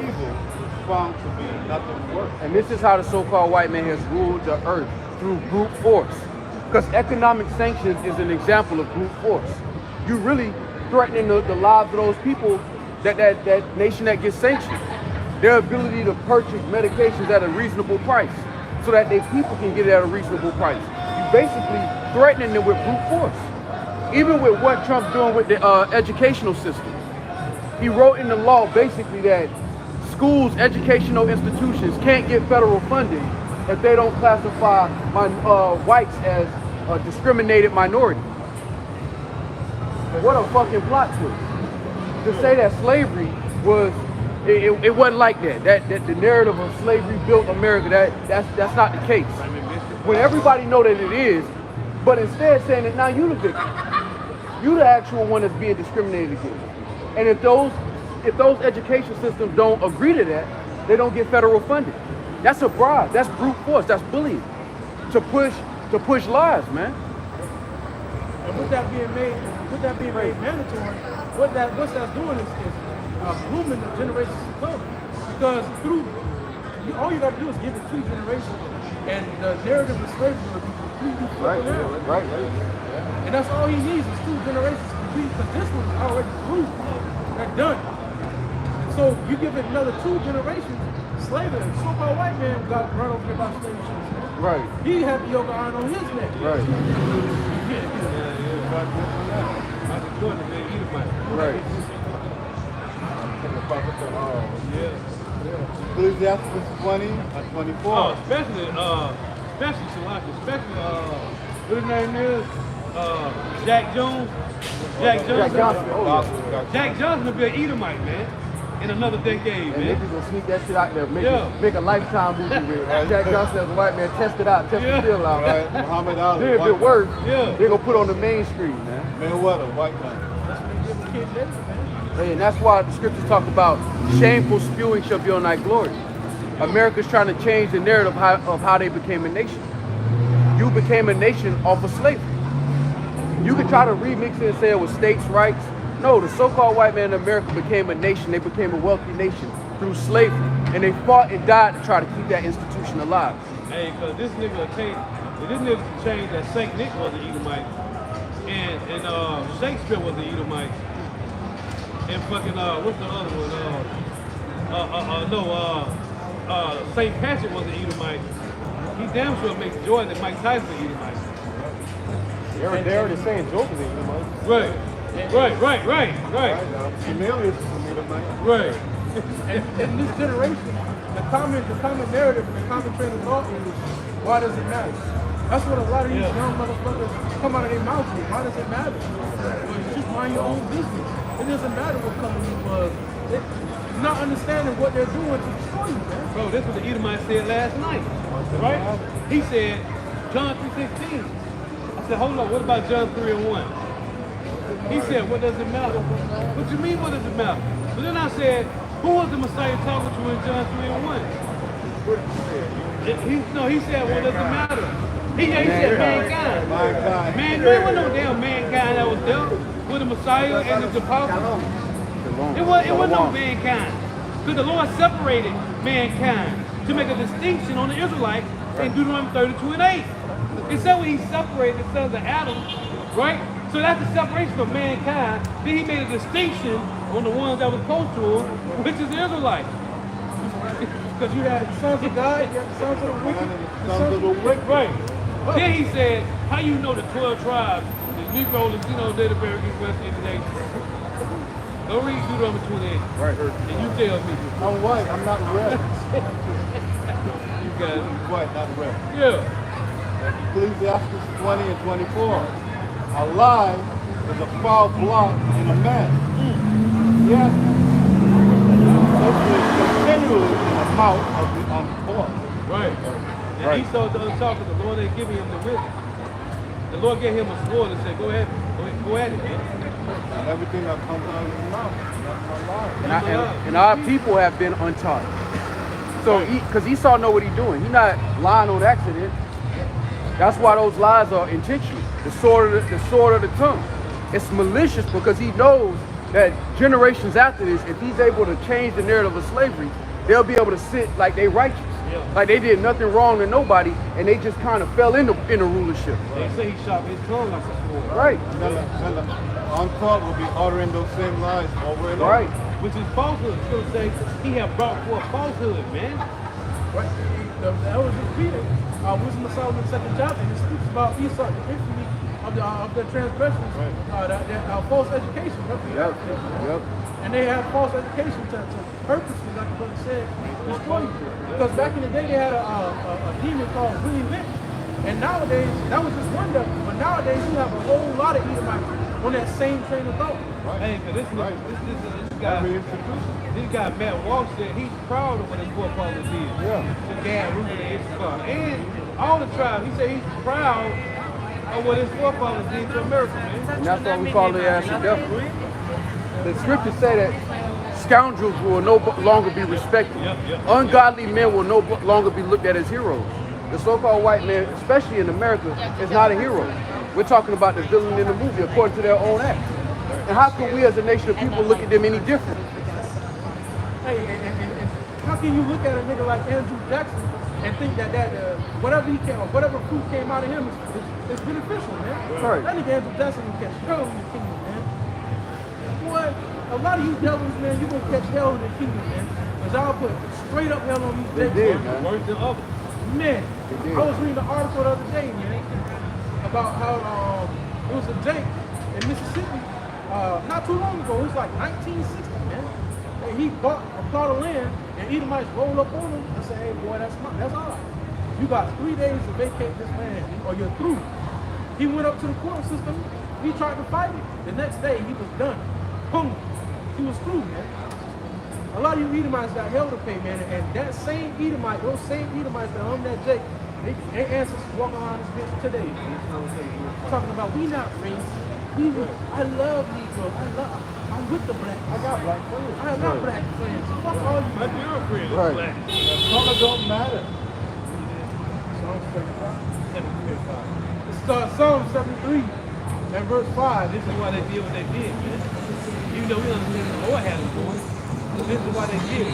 evil is found to be nothing worse. And this is how the so-called white man has ruled the earth, through brute force. Because economic sanctions is an example of brute force. You really threatening the lives of those people, that nation that gets sanctioned. Their ability to purchase medications at a reasonable price so that their people can get it at a reasonable price. You basically threatening them with brute force. Even with what Trump's doing with the educational system. He wrote in the law basically that schools, educational institutions can't get federal funding if they don't classify whites as a discriminated minority. What a fucking plot twist. To say that slavery was, it wasn't like that. That the narrative of slavery built America, that's not the case. When everybody know that it is, but instead saying that now you the victim. You the actual one that's being discriminated against. And if those education systems don't agree to that, they don't get federal funding. That's a bribe. That's brute force. That's bullying. To push lies, man. And with that being made mandatory, what's that's doing is grooming the generations to come. Because all you got to do is give it 2 generations, and the narrative of slavery will be completely flipped around. Right. And that's all he needs is 2 generations to complete, because this one is already proved. They're done. And so you give it another 2 generations, slavery, the so-called white man got run over here by slave ships. Right. He had the yoke of iron on his neck. Right. Right. Ecclesiastes 20 and 24. Oh, especially Shalaki, especially what his name is, Jack Jones. Jack Johnson. Jack Johnson. Oh, yeah. Jack Johnson will be an Edomite, man. in another decade, And man. niggas gonna sneak that shit out there, Yeah. make a Lifetime movie with Jack Johnson as a white man, test it out, test Yeah. the deal out. Right, Muhammad Ali. Then if white it works, Yeah. they gonna put it on the mainstream, man. man. Mayweather, white man. That's what they give the kids later, man. Hey, and that's why the scriptures talk about shameful spewing shall be on thy glory. America's trying to change the narrative of how they became a nation. You became a nation off of slavery. You can try to remix it and say it was states' rights. No, the so-called white man in America became a nation. They became a wealthy nation through slavery. And they fought and died to try to keep that institution alive. Hey, cause this nigga changed that Saint Nick was an Edomite, and Shakespeare was an Edomite, and fucking what's the other one? St. Patrick was an Edomite. He damn sure makes joy that Mike Tyson an Edomite. They're already saying Joker's in you, man. Right. Cornelius is a Edomite. Right. And in this generation, the common narrative and the common train of thought is, why does it matter? That's what a lot of these young motherfuckers come out of their mouths with. Why does it matter? Well, you just mind your own business. It doesn't matter what color you was. It's not understanding what they're doing to destroy you, man. Bro, this is what the Edomite said last night, right? He said, John 3:16. I said, hold on, what about John 3:1? He said, what does it matter? What you mean, what does it matter? But then I said, who was the Messiah talking to in John 3:1? He said, what does it matter? He said mankind. Man, there wasn't no damn mankind that was there with the Messiah and the apostles. It wasn't no mankind. Because the Lord separated mankind to make a distinction on the Israelites in Deuteronomy 32:8. It said when he separated the sons of Adam, right? So that's the separation of mankind. Then he made a distinction on the ones that was close to him, which is the Israelites. Because you had sons of God, you had sons of the wicked, Sons of the wicked. Right. Then he said, how you know the 12 tribes, the Negro, Latino, Native American, West Indian nation? Go read Deuteronomy 28. Right. And you tell me. I'm white, I'm not red. You guys. I'm white, not red. Yeah. Ecclesiastes 20 and 24. A lie is a foul blot in a man. Yes. It is continually in the mouth of the unborn. Right. And Right. he saw the untalking, the Lord ain't giving him the wisdom. The Lord gave him a sword and said, go ahead, go at it, man. And everything that comes out of his mouth, that's a lie. And our people have been untaught. So, because Esau know what he's doing. He's not lying on accident. That's why those lies are intentional. The sword of the tongue. It's malicious because he knows that generations after this, if he's able to change the narrative of slavery, they'll be able to sit like they righteous. Yeah. Like they did nothing wrong to nobody, and they just kind of fell into rulership. They say he shot his tongue like a sword. Right. And then the untaught will be uttering those same lies over and over. Right. Which is falsehood. It's going to say he have brought forth falsehood, man. Right? That was just reading Wisdom of Solomon, 2nd chapter, and it speaks about Esau, the infamy of their transgressions, that false education. Yep. And they have false education to purposely, like the brother said, destroy you. Because back in the day, they had a demon called Willie Lynch. And nowadays, that was just one devil. But nowadays, you have a whole lot of Edomites on that same train of thought. Hey, cause this guy Matt Walsh said he's proud of what his forefathers did. Yeah. The Gad, Reuben, and Issachar, and all the tribes. He said he's proud of what his forefathers did to America, man. And that's why we call it as the devil. The scriptures say that scoundrels will no longer be respected. Ungodly men will no longer be looked at as heroes. The so-called white man, especially in America, is not a hero. We're talking about the villain in the movie according to their own acts. And how can we as a nation of people look at them any different? Hey, and how can you look at a nigga like Andrew Jackson and think that whatever fruit came out of him is beneficial, man? Right. That nigga Andrew Jackson will catch hell in the kingdom, man. Boy, a lot of you devils, man, you gonna catch hell in the kingdom, man. Because y'all put straight up hell on these They devils. did, man. Worse than others. Man, I was reading an article the other day, man, about how it was a Jake in Mississippi not too long ago. It was like 1960, man. And he bought a plot of land, and Edomites rolled up on him and said, "Hey, boy, that's ours. You got 3 days to vacate this land, or you're through." He went up to the court system. He tried to fight it. The next day, he was done. Boom. He was through, man. a lot of you Edomites got hell to pay, man. And that same Edomite, those same Edomites that hung that Jake, their ancestors walk around this bitch today. Talking about we not race. I love Negroes. I'm with the black. I got black friends. I got black friends. Fuck all you. My girlfriend is Right. black. Color don't matter. Psalm 73 and verse 5. This is why they did what they did, man. Even though we understand the Lord had them doing, this is why they did it.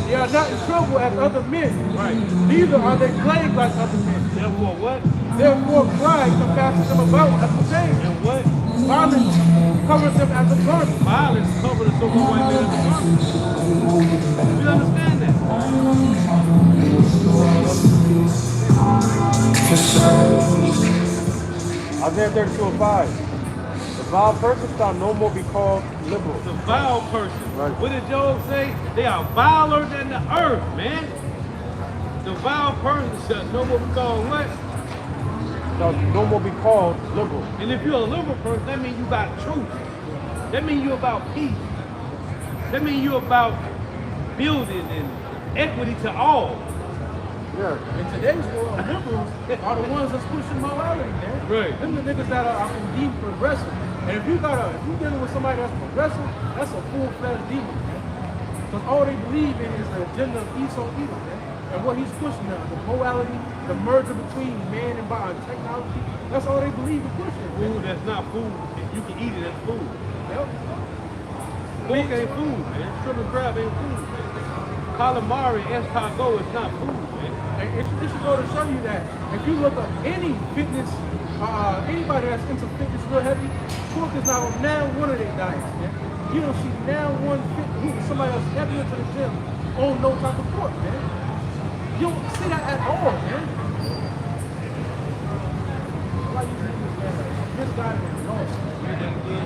They are not in trouble as other men. Right. Neither are they plagued like other men. Therefore, what? Therefore, pride compasses them about as a shame. And what? Violence covers them as a garment. Violence covered us over white men as a garment. We understand that. Isaiah 32:5. The vile person shall no more be called liberal. The vile person. Right. What did Job say? They are viler than the earth, man. The vile person shall no more be called what? Shall no more be called liberal. And if you're a liberal person, that means you got truth. That means you're about peace. That means you're about building and equity to all. Yeah. In today's world, liberals are the ones that's pushing morality, man. Right. Them the niggas that are indeed progressive. And if you're dealing with somebody that's progressive, that's a full-fledged demon, man. Because all they believe in is the agenda of Esau evil, man. And what he's pushing now, the morality, the merger between man and technology, that's all they believe in pushing. Food that's not food, if you can eat it as food. Yep. Pork ain't food, man. Shrimp and crab ain't food. Calamari and escargot is not food, man. And it should go to show you that if you look up any fitness, anybody that's into fitness real heavy, pork is now one of their diets, man. You don't see somebody else heavy into the gym on no type of pork, man. You don't see that at all, man. Why you think this, man? This guy is lost.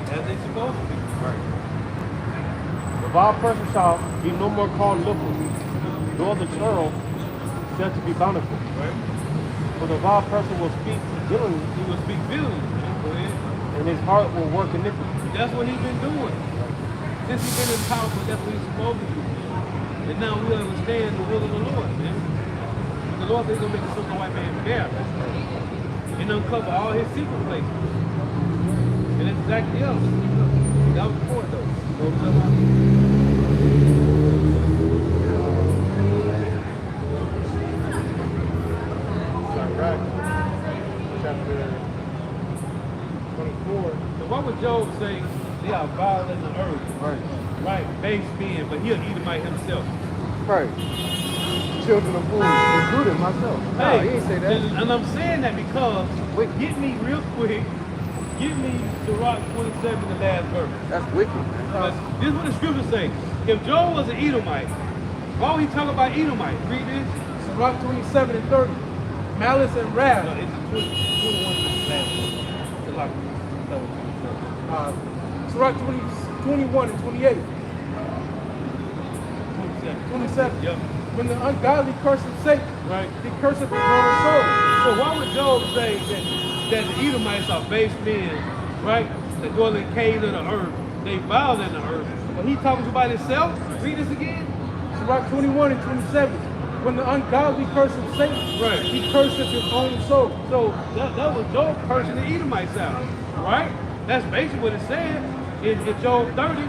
As they supposed to be. The vile person shall be no more called liberal, nor the churl said to be bountiful. Right? For the vile person will speak villainy, He will speak villainy, man. Go ahead. and his heart will work iniquity. That's what he's been doing. Since he's been in power, that's what he's supposed to do. And now we understand the will of the Lord, man. The Lord is going to make the son of white man bear, and uncover all his secret places. And that's exactly us. That was before, though. Right. Chapter 24. So what would Job say? They are vile in the earth. Right. Right, base men, but he'll Edomite himself. Right. Children of whom, including myself. Nah, he ain't say that. And I'm saying that because, get me real quick, give me Sirach 27, the last verse. That's wicked. This is what the scriptures say. If Job was an Edomite, why would he talk about Edomite? Read this. Sirach 27 and 30. Malice and wrath. No, it's 21 last verse. Sirach 27. Sirach 21 and 28. 27. Yep. When the ungodly curse his sake, Right. he curseth his own soul. So why would Job say that the Edomites are base men, right? That dwell in caves of the earth. They vile in the earth. But he talking about himself? Read this again. Sirach 21 and 27. When the ungodly curse his sake, Right. he curseth his own soul. So that was Job cursing the Edomites out, right? That's basically what it's saying in Job 30.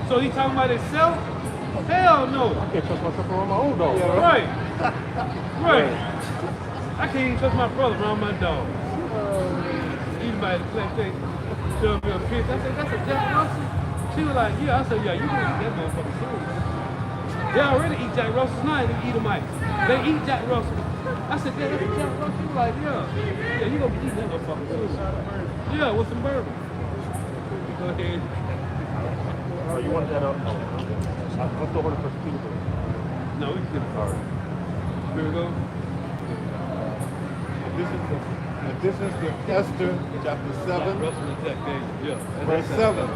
So he talking about himself? Hell no. I can't trust myself around my own dog. Right. Right. I can't even trust my brother around my dog. Edomite play showed me a picture. I said, that's a Jack Russell? She was like, yeah. I said, yeah, you can eat that motherfucker soon. They already eat Jack Russells now, they eat Edomites. They eat Jack Russell. I said, yeah, that's a Jack Russell. She was like, yeah. Yeah, you gonna eat that motherfucker soon. Yeah, with some bourbon. Go ahead. Oh, you want that up? Let's go over to First Peter. No, we can. All right. Here we go. This is the Esther chapter 7, Russell is that game. Yeah. verse 7.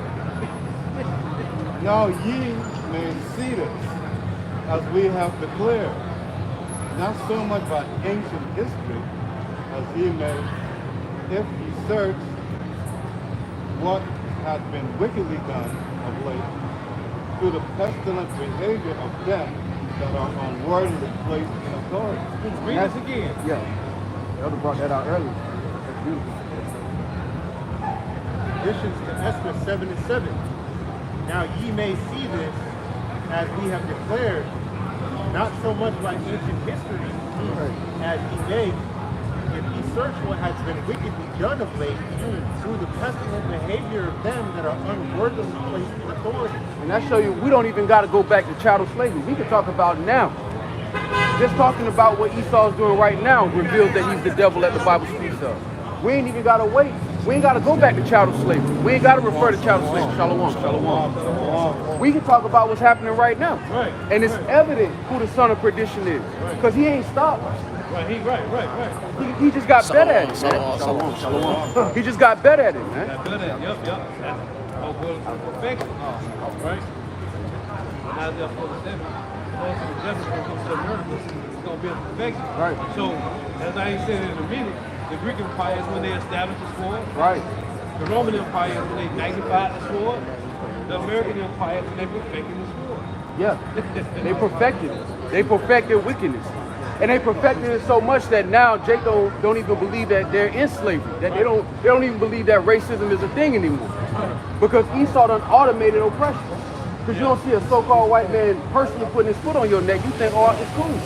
Now ye may see this, as we have declared, not so much by ancient history, as ye may, if ye search what hath been wickedly done of late, through the pestilent behavior of them that are unworthily placed in authority. Read this again. Yeah. The elder brought that out earlier. That's beautiful. Additions to Esther 7:7. Now ye may see this as we have declared, not so much by ancient history as ye may, if ye search what has been wickedly done of late, through the pestilent behavior of them that are unworthily placed in authority. And I show you, we don't even got to go back to chattel slavery. We can talk about now. Just talking about what Esau's doing right now reveals that he's the devil that the Bible speaks of. We ain't even got to wait. We ain't got to go back to chattel slavery. We ain't got to refer to chattel slavery. Shalom, shalom. We can talk about what's happening right now. Right. And it's evident who the son of perdition is. Because he ain't stopped. Right. He just got better at it, man. Shalom. He just got better at it, man. Got better at it. Yep. Oh, well, perfection. Right? Now they're full of them. Also, the judgment will come to the murder. It's going to be a perfection. Right. So, as I said in a minute, the Greek Empire is when they established the sword. Right. The Roman Empire is when they magnified the sword. The American Empire is when they perfected the sword. Yeah. They perfected it. They perfected wickedness. And they perfected it so much that now Jacob don't even believe that they're in slavery. That they don't even believe that racism is a thing anymore. Because Esau done automated oppression. Because you don't see a so-called white man personally putting his foot on your neck, you think, oh, it's cool.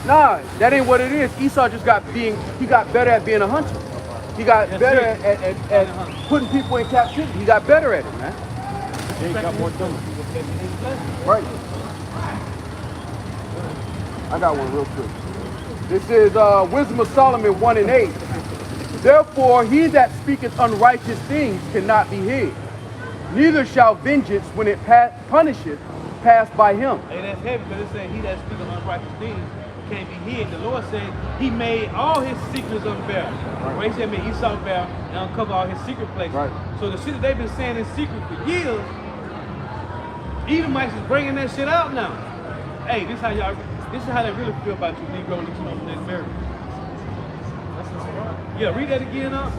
Nah, that ain't what it is. Esau just got better at being a hunter. He got better at putting people in captivity. He got better at it, man. Jake got more dumb. Right. I got one real quick. This is Wisdom of Solomon 1:8. Therefore, he that speaketh unrighteous things cannot be hid. Neither shall vengeance, when it punisheth, pass by him. Hey, that's heavy because it said he that speaketh unrighteous things can't be hid. The Lord said he made all his secrets unveiled. Right. He said made Esau unveiled and uncover all his secret places. Right. So the shit that they've been saying in secret for years, Edomites is bringing that shit out now. Hey, this is how they really feel about you, Negro, and you in America. Yeah, read that again up.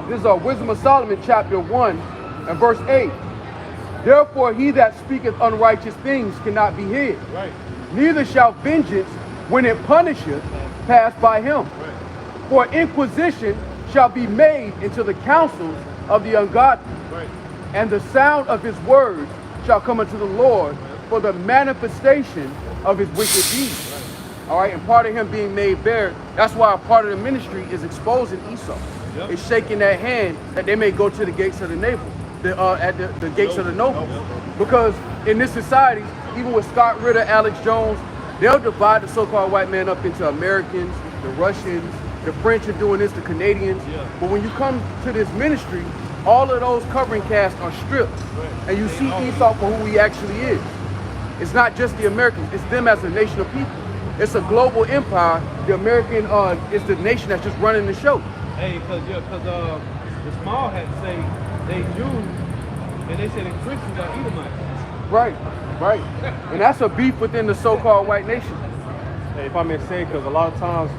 This is Wisdom of Solomon chapter 1 and verse 8. Therefore he that speaketh unrighteous things cannot be hid. Right. Neither shall vengeance, when it punisheth, pass by him. Right. For inquisition shall be made into the counsels of the ungodly. Right. And the sound of his words shall come unto the Lord for the manifestation of his wicked deeds. Right. All right, and part of him being made bare, that's why a part of the ministry is exposing Esau. Yep. It's shaking that hand that they may go to the gates of the navel, at the gates of the noble. Because in this society, even with Scott Ritter, Alex Jones, they'll divide the so-called white man up into Americans, the Russians, the French are doing this, the Canadians. Yeah. But when you come to this ministry, all of those covering casts are stripped. Right. And you see Esau for who he actually is. It's not just the Americans, it's them as a nation of people. It's a global empire. The American is the nation that's just running the show. Hey, because the small had to say they Jews, and they said the Christians are Edomites. Right. And that's a beef within the so-called white nation. Hey, if I may say, because a lot of times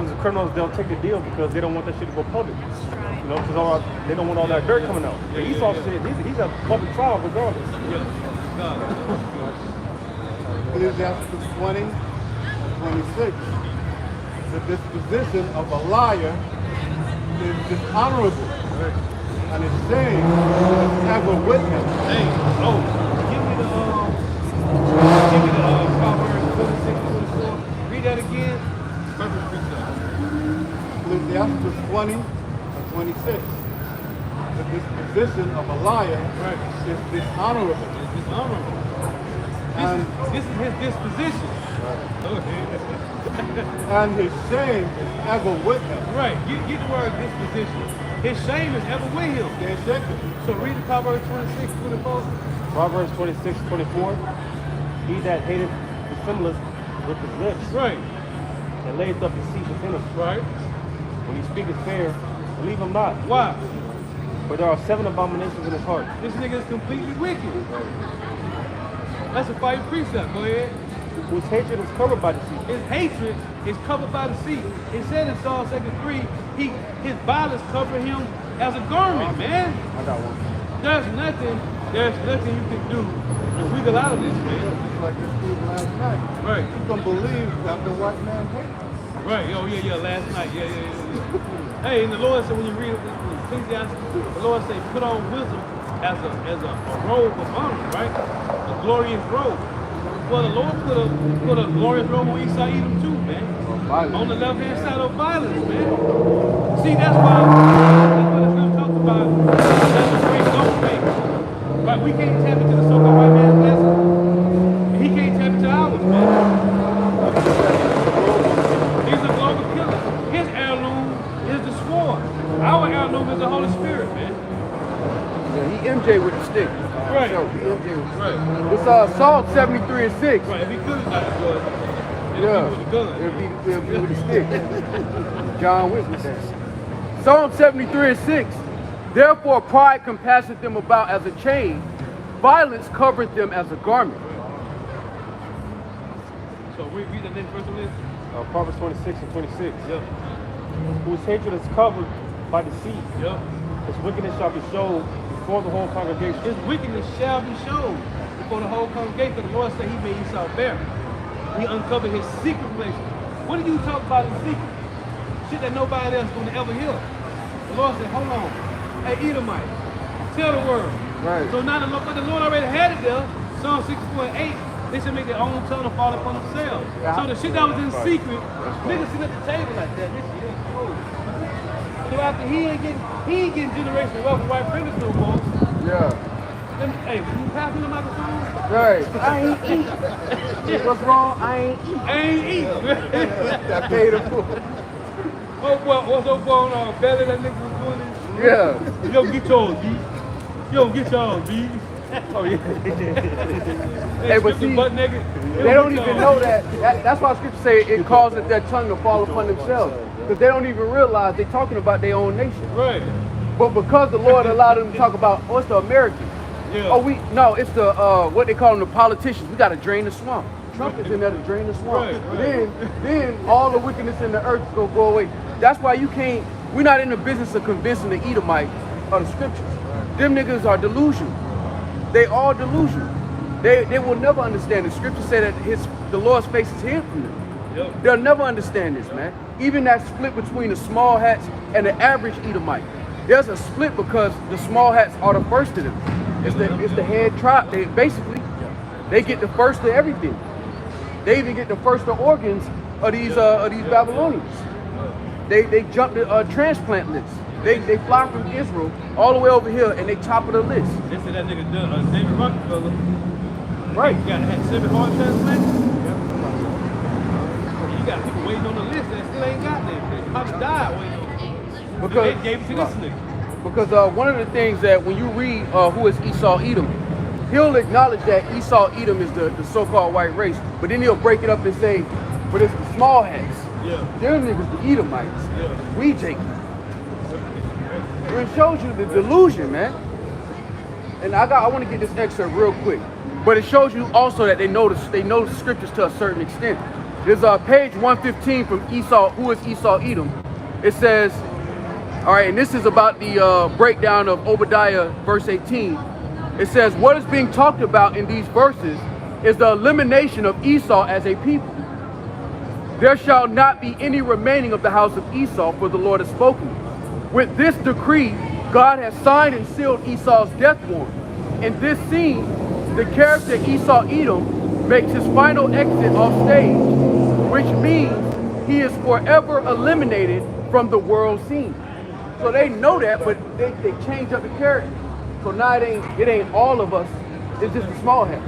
the criminals don't take the deal because they don't want that shit to go public. You know, because they don't want all that dirt coming out. Yeah, Esau said he's a public trial regardless. Ecclesiastes 20:26. The disposition of a liar is dishonorable, and his shame is ever with him. Hey, give me the Proverbs 26:24. Read that again. Ecclesiastes 20:26. The disposition of a liar is dishonorable. It's dishonorable. This is his disposition. And his shame is ever with him. Right. Get the word disposition. His shame is ever with him. So read the Proverbs 26:24. Proverbs 26:24. He that hateth dissembleth with his lips. Right. And layeth up deceit within him. Right. When he speaketh fair, believe him not. Why? For there are 7 abominations in his heart. This nigga is completely wicked. That's a fire precept. Go ahead. Whose hatred is covered by deceit. His hatred is covered by deceit. It said in Psalm 2:3, his violence covered him as a garment, man. I got one. There's nothing you can do to wiggle out of this, man. Just like this dude last night. Right. You can believe that the white man hates. Right. Oh yeah. Last night. Yeah. Hey, and the Lord said when you read Ecclesiastes, the Lord said put on wisdom as a robe of honor, right? A glorious robe. Well, the Lord put a glorious robe on Esau Edom too, man. On the left hand side of violence, man. See, that's why it's going to talk about that's a great gold thing. Right? We can't tap into the so-called white man's blessing. He can't tap into ours, man. He's a global killer. His heirloom is the sword. Our heirloom is the Holy Spirit, man. Yeah, he MJ with the stick. Right. So, he MJ with Right. It's Psalm 73 and 6. Right. If he could have got the gun, Yeah. with the gun. It'll be with the stick. John witnessed that. Psalm 73 and 6. Therefore pride compasseth them about as a chain, violence covereth them as a garment. So read the next verse on this. Proverbs 26 and 26. Yep. Whose hatred is covered by deceit. Yep. His wickedness shall be showed before the whole congregation. His wickedness shall be shown before the whole congregation. The Lord said he made Esau bare. He uncovered his secret places. What do you talk about in secret? Shit that nobody else gonna ever hear. The Lord said, hold on. Hey, Edomite, tell the word. Right. So now but the Lord already had it there. Psalm 64:8. They should make their own tongue to fall upon themselves. Yeah. So the shit that was in secret, niggas sit at the table like that. This shit ain't cool. So after he ain't getting generational wealth and white privilege no more. Yeah. Hey, can you pass me the microphone? Right. I ain't eat. What's wrong? I ain't eat. I ain't eat. I paid a fool. Oh, what's up on belly that nigga was doing this? Yeah. Yo, get yours, B. Yo, get yours, B. Oh, yeah. Hey, but see, butt naked. they don't even know that. That's why scripture say it causes their tongue to fall upon themselves. Because they don't even realize they're talking about their own nation. Right. But because the Lord allowed them to talk about, it's the Americans. Yeah. It's the, what they call them, the politicians. We got to drain the swamp. Trump is in there to drain the swamp. Right. Then all the wickedness in the earth is going to go away. That's why we're not in the business of convincing the Edomite of the scriptures. Them niggas are delusional. They all delusional. They will never understand. The scripture say that the Lord's face is hid from them. Yep. They'll never understand this, man. Even that split between the small hats and the average Edomite. There's a split because the small hats are the first of them. It's the head tribe. They get the first of everything. They even get the first of organs of these Babylonians. They jump the transplant list. They fly from Israel all the way over here and they top of the list. They said that nigga David Rockefeller. Right. He had 7 heart transplants. You got people waiting on the list that still ain't got them. They probably died waiting on it. Because They gave it to this nigga. Because one of the things that when you read who is Esau Edom, he'll acknowledge that Esau Edom is the so-called white race, but then he'll break it up and say, but it's the small hats. Yeah. Them niggas, the Edomites. Yeah. We Jacob. It shows you the delusion, man. And I want to get this excerpt real quick, but it shows you also that they know the scriptures to a certain extent. There's page 115 from Esau, who is Esau Edom. It says, all right, and this is about the breakdown of Obadiah verse 18. It says, what is being talked about in these verses is the elimination of Esau as a people. There shall not be any remaining of the house of Esau, for the Lord has spoken. With this decree, God has signed and sealed Esau's death warrant. In this scene, the character Esau Edom makes his final exit off stage, which means he is forever eliminated from the world scene. So they know that, but they change up the character. So now it ain't all of us, it's just the small hat.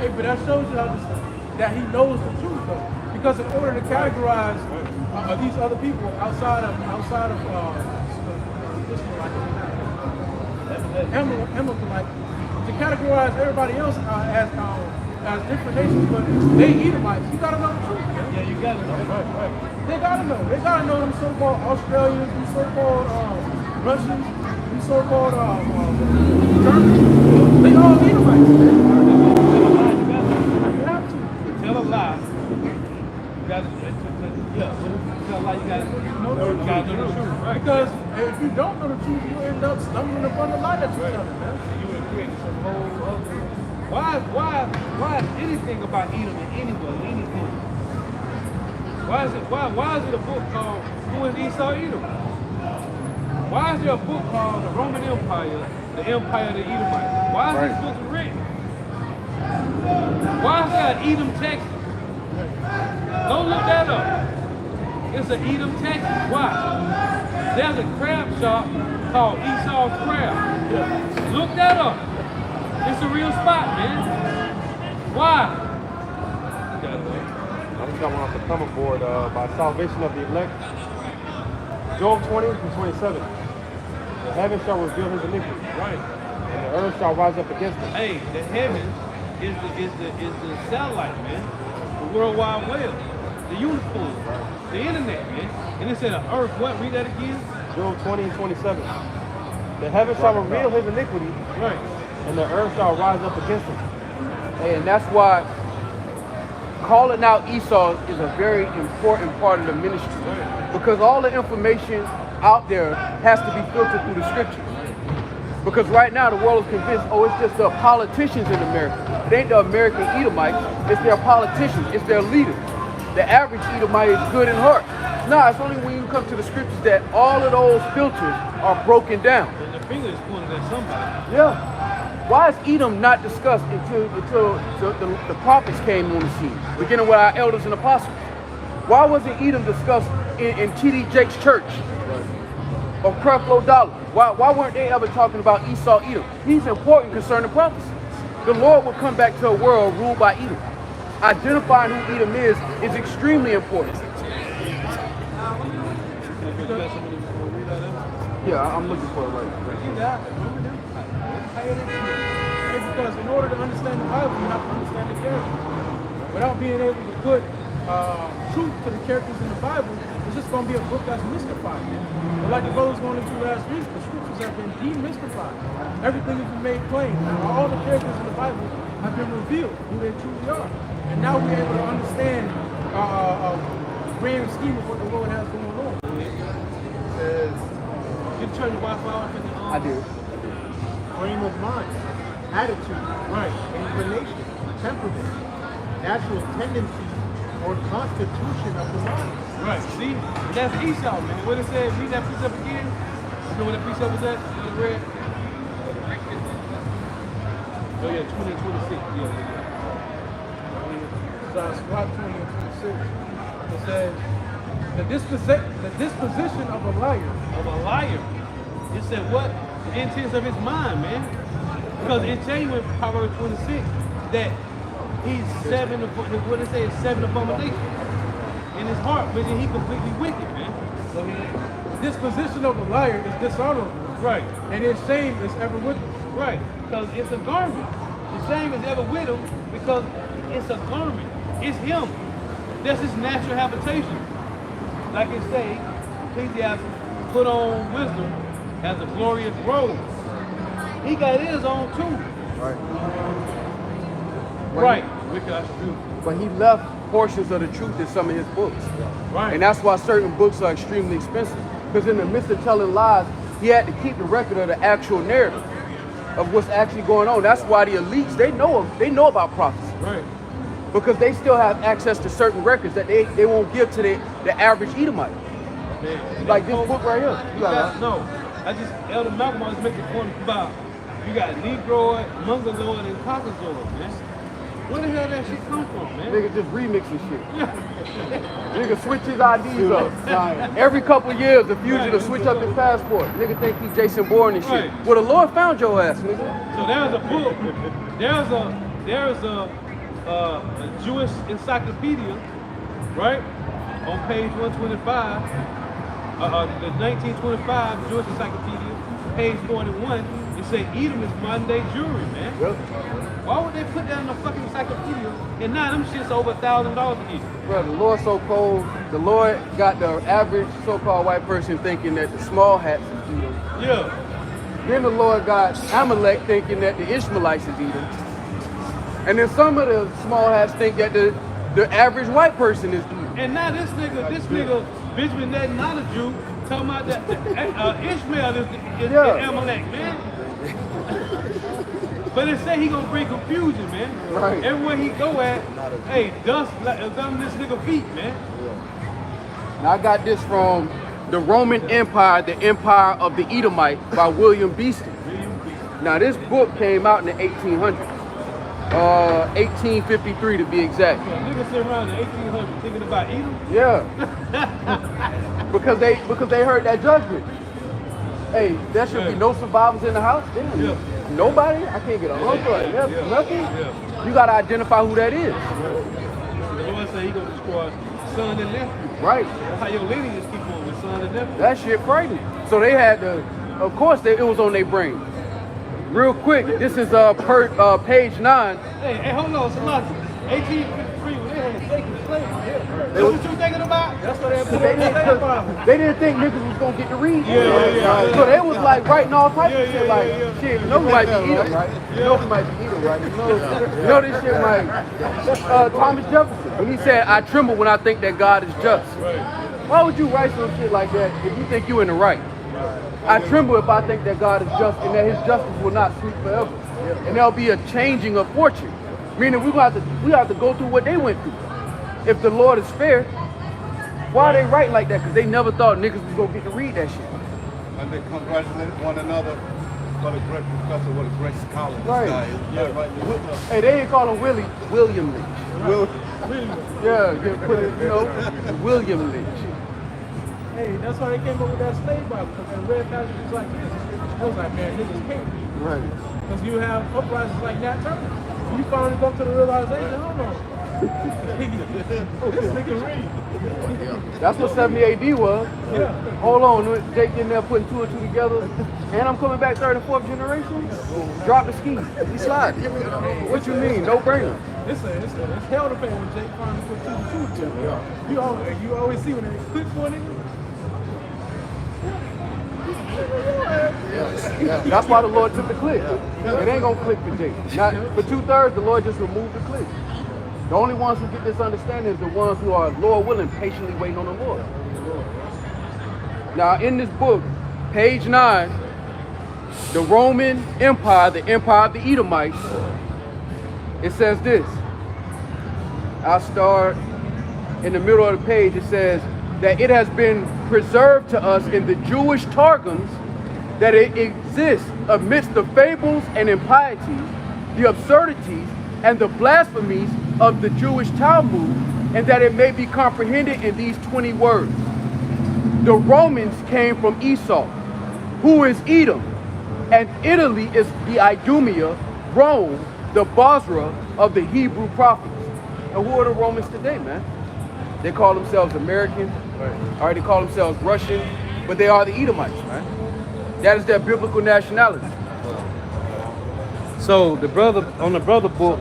Hey, but that shows you that he knows the truth, though. Because in order to categorize these other people outside of Amalekite, to categorize everybody else as different nations, but they Edomites, you gotta know the truth. Man. Yeah, you gotta know. Right. They gotta know. They gotta know them so-called Australians, them so-called Russians, them so-called Germans. They all Edomites. You have to. Tell a lie. gotta, yeah, but if you tell a lie, you gotta know the truth. Right. Because if you don't know the truth, you end up stumbling upon the lie that you're telling, man. You would create some whole other. Why is anything about Edom in anywhere, anything? Why is it a book called Who is Esau Edom? Why is there a book called The Roman Empire, the Empire of the Edomites? Why is these books written? Why is there an Edom, Texas? Go look that up. It's an Edom, Texas. Why? There's a crab shop called Esau's Crab. Look that up. It's a real spot, man. Why? I'm coming off the cover board by salvation of the elect. Job 20 and 27. The heavens shall reveal his iniquity. Right. And the earth shall rise up against him. Hey, the heavens is the satellite, man. The World Wide Web, the uniform, the internet, man. And it said the earth, what? Read that again? Job 20 and 27. The heavens shall reveal his iniquity. Right. And the earth shall rise up against him. And that's why calling out Esau is a very important part of the ministry. Because all the information out there has to be filtered through the scriptures. Because right now the world is convinced, oh, it's just the politicians in America. It ain't the American Edomites, it's their politicians, it's their leaders. The average Edomite is good in heart. No, it's only when you come to the scriptures that all of those filters are broken down. And the finger is pointed at somebody. Yeah. Why is Edom not discussed until the prophets came on the scene, beginning with our elders and apostles? Why wasn't Edom discussed in T.D. Jakes' church or Creflo Dollar? Why weren't they ever talking about Esau Edom? He's important concerning prophecy. The Lord will come back to a world ruled by Edom. Identifying who Edom is extremely important. Yeah, I'm looking for it right now. Because in order to understand the Bible, you have to understand the characters. Without being able to put truth to the characters in the Bible, it's just going to be a book that's mystified. But like the brothers going into last week, the scriptures have been demystified. Everything has been made plain. All the characters in the Bible have been revealed who they truly are. And now we're able to understand the grand scheme of what the Lord has going on. You turn the Wi-Fi off in the I do. Frame of mind, attitude, Right. inclination, temperament, natural tendencies, or constitution of the mind. Right. See? And that's Esau, man. What it said, read that precept again. You know what that precept was at? You read? Oh yeah, 20 and 26. Yeah. Squat 20 and 26. It says, the disposition of a liar. Of a liar. It said what? The intents of his mind, man. Because it tell you in Proverbs 26 that he's seven abominations in his heart, but then he completely wicked, man. So The disposition of a liar is dishonorable. right, And his shame is ever with him. right, because it's a garment. The shame is ever with him because it's a garment. It's him. That's his natural habitation. Like it say, Ecclesiastes, put on wisdom as a glorious robe. He got his on too. Right. Right. Wicked attribute. But he left portions of the truth in some of his books. Right. And that's why certain books are extremely expensive. Because in the midst of telling lies, he had to keep the record of the actual narrative of what's actually going on. That's why the elites, they know about prophecy. Right. Because they still have access to certain records that they won't give to the average Edomite. Man. Like this book right here. You got that? No. Elder Malcolm always make the point about you got Negroid, Mongoloid, and Caucasoid, man. Where the hell that shit come from, man? Nigga just remixing shit. Nigga switch his IDs up. Every couple of years, the fugitive switch up his passport. Nigga think he Jason Bourne and shit. Right. Well, the Lord found your ass, nigga. So there's a book, there's a Jewish encyclopedia, right? On page 125, the 1925 Jewish encyclopedia, page 41, it say Edom is modern day Jewry, man. Yep. Why would they put that in the fucking encyclopedia? And now them shit's over $1,000 a piece. Bro, the Lord so cold. The Lord got the average so-called white person thinking that the small hats is Edom. Yeah. Then the Lord got Amalek thinking that the Ishmaelites is Edom. And then some of the small hats think that the average white person is Edom. And now this nigga, Benjamin Netanyahu, talking about that Ishmael is Amalek, man. But it say he gonna bring confusion, man. Right. Everywhere he go at, hey, dust like on this nigga feet, man. Now I got this from The Roman Empire, the Empire of the Edomite by William Beeston. Now this book came out in the 1800s, 1853 to be exact. Yeah, niggas sit around in 1800 thinking about Edom. Yeah, because they heard that judgment. Hey, there should be no survivors in the house. Damn, Yeah. nobody. I can't get a uncle. Nothing. Yeah. You gotta identify who that is. The Lord said he gonna destroy son and nephew. Right. That's how your lineage keep on with son and nephew. That shit frightening. So they had to, of course, it was on their brain. Real quick, this is page 9. Hey, hold on, Selassie. 1853 when they had taken slavery. That's what you thinking about? That's what they put on the slave Bible. They didn't think niggas was gonna get to read. Yeah. So they was like writing all types of shit, Yeah. like shit. You know we might be Edom, right? You know we might be Edom, right? You know this shit might. Thomas Jefferson, when he said, "I tremble when I think that God is just." Why would you write some shit like that if you think you in the right? I tremble if I think that God is just and that His justice will not sleep forever, and there'll be a changing of fortune. Meaning we have to go through what they went through. If the Lord is fair, why are they writing like that? Because they never thought niggas was gonna get to read that shit. And they congratulate one another. What a great professor, what a great scholar this Right. guy is. Yeah. Hey, they ain't call him William Lynch. Yeah, put it, William Lynch. Hey, that's why they came up with that slave Bible, because they read passages like this. I was like, man, niggas can't. Right. Because you have uprisings like Nat Turner. You finally come to the realization, hold on. This nigga read. That's what 70 AD was. Yeah. Hold on, Jake in there putting 2 and 2 together. And I'm coming back 3rd and 4th generation. Drop the ski. He slide. What you mean? No brainer. It's hell to pay when Jake finally put 2 and 2 together. You always see when they click for a nigga. That's why the Lord took the click. It ain't gonna click for Jake. Not for 2/3, the Lord just removed the click. The only ones who get this understanding is the ones who are Lord willing, patiently waiting on the Lord. Now in this book, page 9, the Roman Empire, the Empire of the Edomites, it says this. I'll start in the middle of the page. It says that it has been preserved to us in the Jewish Targums that it exists amidst the fables and impieties, the absurdities and the blasphemies of the Jewish Talmud, and that it may be comprehended in these 20 words. The Romans came from Esau, who is Edom, and Italy is the Idumea, Rome, the Basra of the Hebrew prophets. And who are the Romans today, man? They call themselves American, or they call themselves Russian, but they are the Edomites, man. That is their biblical nationality. So the brother on the brother book,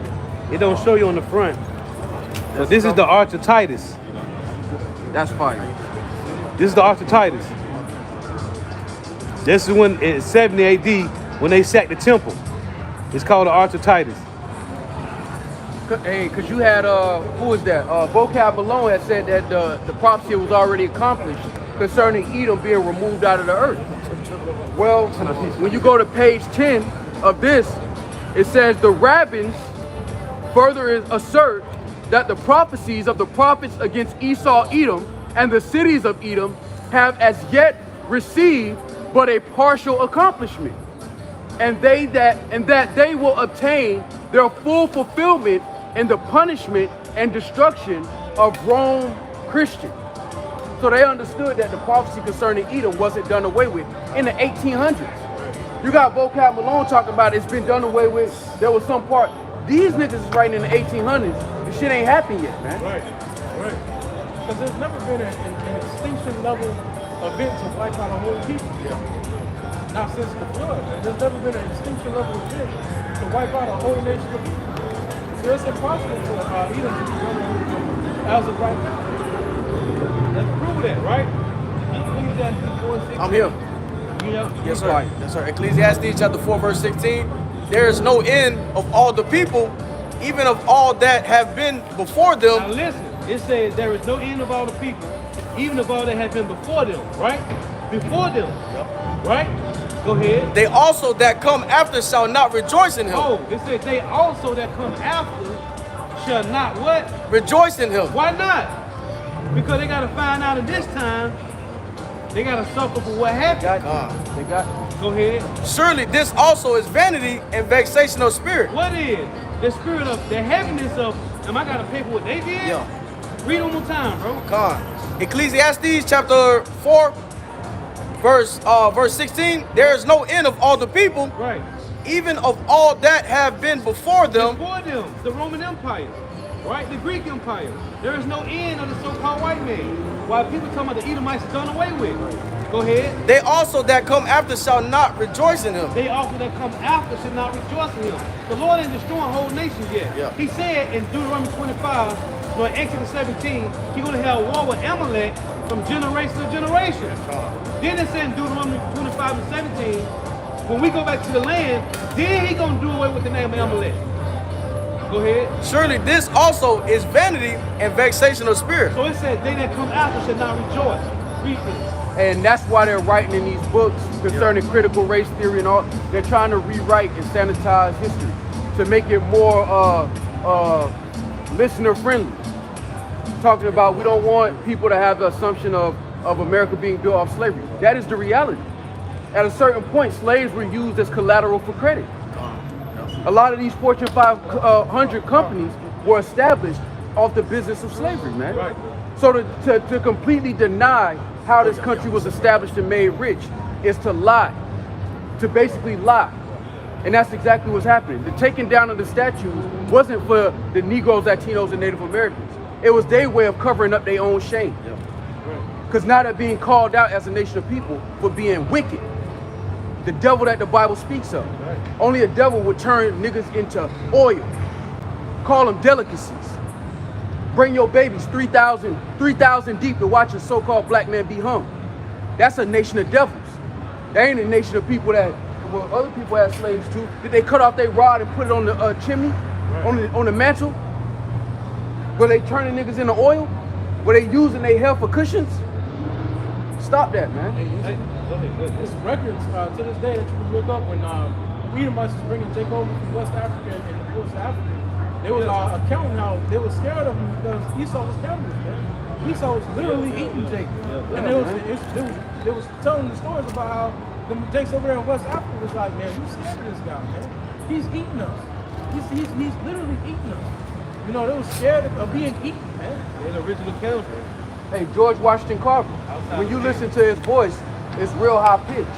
it don't show you on the front, but this is the Arch of Titus. That's fire. This is the Arch of Titus. This is when in 70 AD when they sacked the temple. It's called the Arch of Titus. Hey, cause you had who was that? Vocab Malone had said that the prophecy was already accomplished concerning Edom being removed out of the earth. Well, when you go to page 10 of this, it says the rabbins further assert that the prophecies of the prophets against Esau, Edom, and the cities of Edom have as yet received but a partial accomplishment, and that they will obtain their full fulfillment in the punishment and destruction of Rome Christian. So they understood that the prophecy concerning Edom wasn't done away with in the 1800s. You got Vocab Malone talking about it's been done away with. There was some part. These niggas is writing in the 1800s. The shit ain't happened yet, man. Right. Because there's never been an extinction level event to wipe out a whole people. Not since the flood, man. There's never been an extinction level event to wipe out a whole nation of people. So it's impossible for Edom to be done as of right now. Let's prove that, right? Ecclesiastes 4:16. I'm here. Yes, sir. Yes, sir. Ecclesiastes chapter 4, verse 16. There is no end of all the people, even of all that have been before them. Now listen, it says there is no end of all the people, even of all that have been before them, right? Before them, right? Go ahead. They also that come after shall not rejoice in him. Oh, it says they also that come after shall not what? Rejoice in him. Why not? Because they got to find out at this time, they got to suffer for what happened. They got Go ahead. Surely this also is vanity and vexation of spirit. What is? The spirit of the heaviness of, am I got to pay for what they did? Yeah. Read one more time, bro. Ecclesiastes chapter 4, verse 16. There is no end of all the people, Right. even of all that have been before them. Before them, the Roman Empire, right? The Greek Empire. There is no end of the so-called white man. While people talking about the Edomites is done away with. Go ahead. They also that come after shall not rejoice in him. They also that come after should not rejoice in him. The Lord ain't destroying whole nations yet. Yeah. He said in Deuteronomy 25, no, in Exodus 17, he's going to have war with Amalek from generation to generation. Then it said in Deuteronomy 25 and 17, when we go back to the land, then he going to do away with the name of Amalek. Go ahead. Surely this also is vanity and vexation of spirit. So it said, they that come after should not rejoice. Read this. And that's why they're writing in these books concerning critical race theory and all. They're trying to rewrite and sanitize history to make it more listener friendly. Talking about we don't want people to have the assumption of America being built off slavery. That is the reality. At a certain point, slaves were used as collateral for credit. A lot of these Fortune 500 companies were established off the business of slavery, man. Right. So to completely deny how this country was established and made rich is to lie, to basically lie. And that's exactly what's happening. The taking down of the statue wasn't for the Negroes, Latinos, and Native Americans. It was their way of covering up their own shame. Because now they're being called out as a nation of people for being wicked. The devil that the Bible speaks of. Only a devil would turn niggas into oil. Call them delicacies. Bring your babies 3,000 deep to watch a so-called black man be hung. That's a nation of devils. That ain't a nation of people that, well, other people had slaves too. Did they cut off their rod and put it on the chimney, on the mantle? Were they turning niggas into oil? Were they using their hair for cushions? Stop that, man. Hey, it's records to this day that you can look up when Edomites was bringing takeover from West Africa and the West Africa. They was counting how they were scared of him because Esau was counting him, man. Esau was literally eating Jacob. And they was telling the stories about how the Jakes over there in West Africa was like, man, you scared of this guy, man. He's eating us. He's literally eating us. You know, they were scared of being eaten, man. They're the original counselor. Hey, George Washington Carver, when you listen to his voice, it's real high pitched.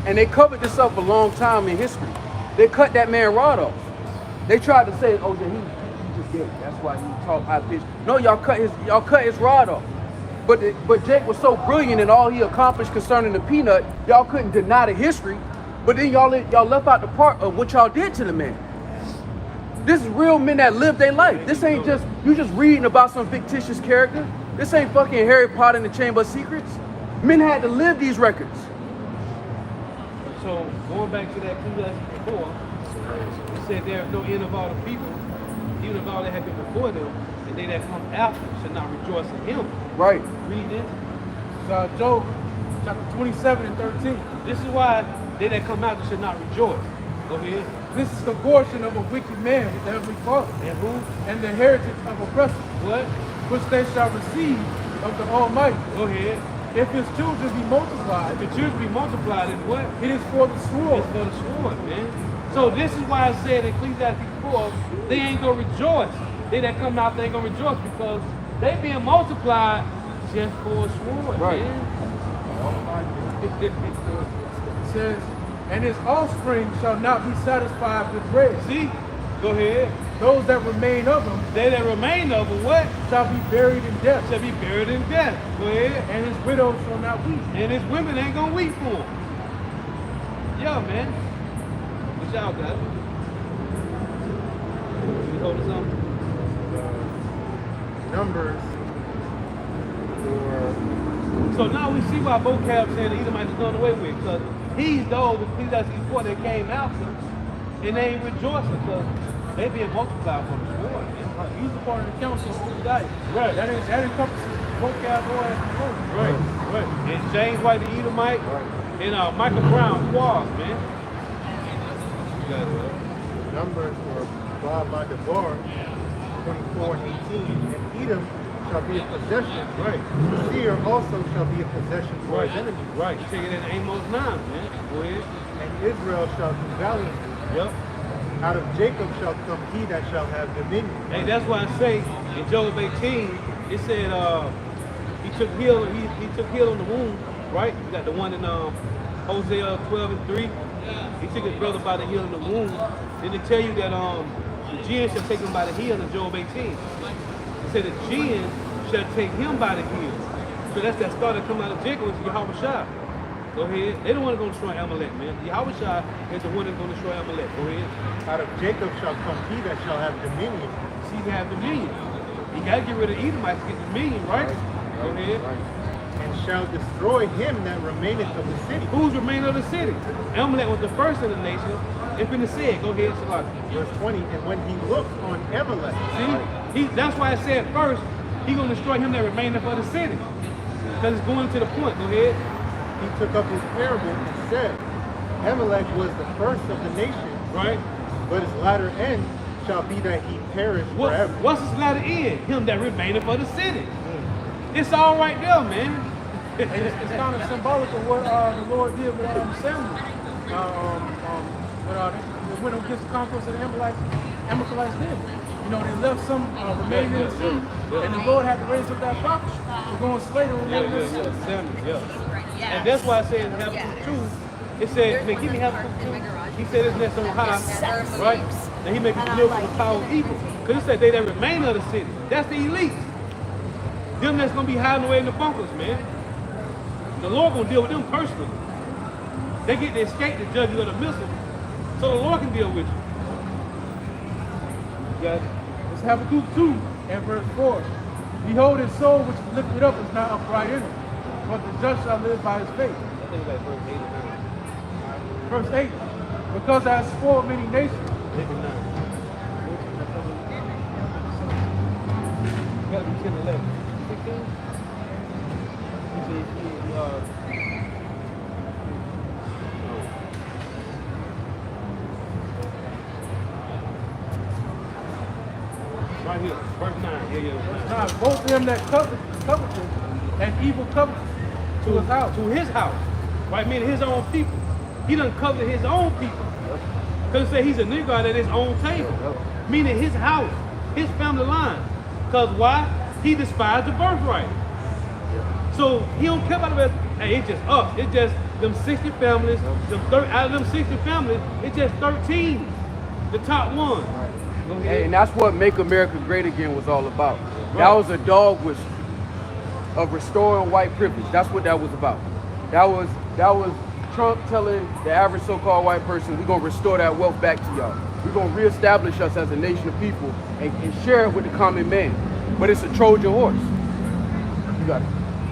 And they covered this up a long time in history. They cut that man rod off. They tried to say, oh yeah, he just gay. That's why he talk high pitched. No, y'all cut his rod off. But Jake was so brilliant in all he accomplished concerning the peanut, y'all couldn't deny the history. But then y'all left out the part of what y'all did to the man. This is real men that live their life. This ain't just you just reading about some fictitious character. This ain't fucking Harry Potter and the Chamber of Secrets. Men had to live these records. So going back to that Ecclesiastes 4, it said there is no end of all the people, even of all that have been before them, and they that come after shall not rejoice in him. Right. Read this. Job chapter 27 and 13. This is why they that come after shall not rejoice. Go ahead. This is the portion of a wicked man with the heavenly Father, And who? and the heritage of oppressors, What? which they shall receive of the Almighty. Go ahead. If his children be multiplied, If the children be multiplied, then what? it is for the sword. It's for the sword, man. So this is why I said in Ecclesiastes 4, they ain't gonna rejoice. They that come out, they ain't gonna rejoice because they being multiplied just for a sword, Right. man. It says, and his offspring shall not be satisfied with bread. See? Go ahead. Those that remain of him They that remain of them, what? shall be buried in death, Shall be buried in death. Go ahead. and his widows shall not weep. And his women ain't gonna weep for him. Yeah, man. What y'all got? You hold us something? Numbers. So now we see why vocab saying the Edomites is done away with, because he's those the Ecclesiastes 4 that came after, and they ain't rejoicing because they being multiplied for the sword. Man. He's a part of the council of Obadiah. Right. That encompasses vocab, Boaz, and Moses. Right. And James White, the Edomite, and Michael Brown, Quaz, man. Numbers for Bob Debar, 24 and 18. And Edom shall be a possession. Right. Seir also shall be a possession for his enemies. Right. You take it in Amos 9, man. Go ahead. And Israel shall do valiantly. Yep. Out of Jacob shall come he that shall have dominion. Hey, that's why I say in Job 18, it said he took heal on the wound, right? You got the one in Hosea 12 and 3. He took his brother by the heel of the wound. Then they tell you that the jinn shall take him by the heel in Job 18. It said the jinn shall take him by the heel. So that's that star that come out of Jacob, which is Yahweh Shai. Go ahead. They the one that's going to destroy Amalek, man. Yahweh Shai is the one that's going to destroy Amalek. Go ahead. Out of Jacob shall come he that shall have dominion. See, he have dominion. You got to get rid of Edomites to get dominion, right? Go ahead. And shall destroy him that remaineth of the city. Who's remaining of the city? Amalek was the first of the nation. It's been said. Go ahead, Shalak. Verse 20, and when he looks on Amalek. See, that's why I said first, he's going to destroy him that remaineth of the city. Because it's going to the point. Go ahead. He took up his parable and said, Amalek was the first of the nations, right? But his latter end shall be that he perish forever. What's his latter end? Him that remaineth of the city. It's all right there, man. It's kind of symbolic of what the Lord did with Samuel. When it gets the conquest of the Amalekites did. You know, they left some remaining in the city, and the Lord had to raise up that prophet to go and slay the remaining in the city. And that's why I say in Habakkuk 2, it said, man, give me Habakkuk 2. He said his nest on high, right? And he may be delivered from the power of evil. Because it said they that remain of the city. That's the elite. Them that's going to be hiding away in the bunkers, man. The Lord going to deal with them personally. They get to escape the judges of the missile, so the Lord can deal with you. Yes. It's Habakkuk 2 and verse 4. Behold, his soul which is lifted up is not upright in it, but the just shall live by his faith. I think like verse 8 or 9. Verse 8. Because I have spoiled many nations. 8 or 9. You got to be 10 11. 16? You see, right here, verse 9. Yeah. Verse 9. Both of them that coveteth and evil coveteth to his house. To his house. Right? Meaning his own people. He done coveted his own people. Because it say he's a nigger at his own table. Meaning his house, his family line. Because why? He despised the birthright. So he don't care about it. Hey, it's just us. It's just them 60 families. Out of them 60 families, it's just 13. The top one. And that's what Make America Great Again was all about. That was a dog wish of restoring white privilege. That's what that was about. That was Trump telling the average so-called white person, we're gonna restore that wealth back to y'all. We're gonna reestablish us as a nation of people and share it with the common man. But it's a Trojan horse. You got it.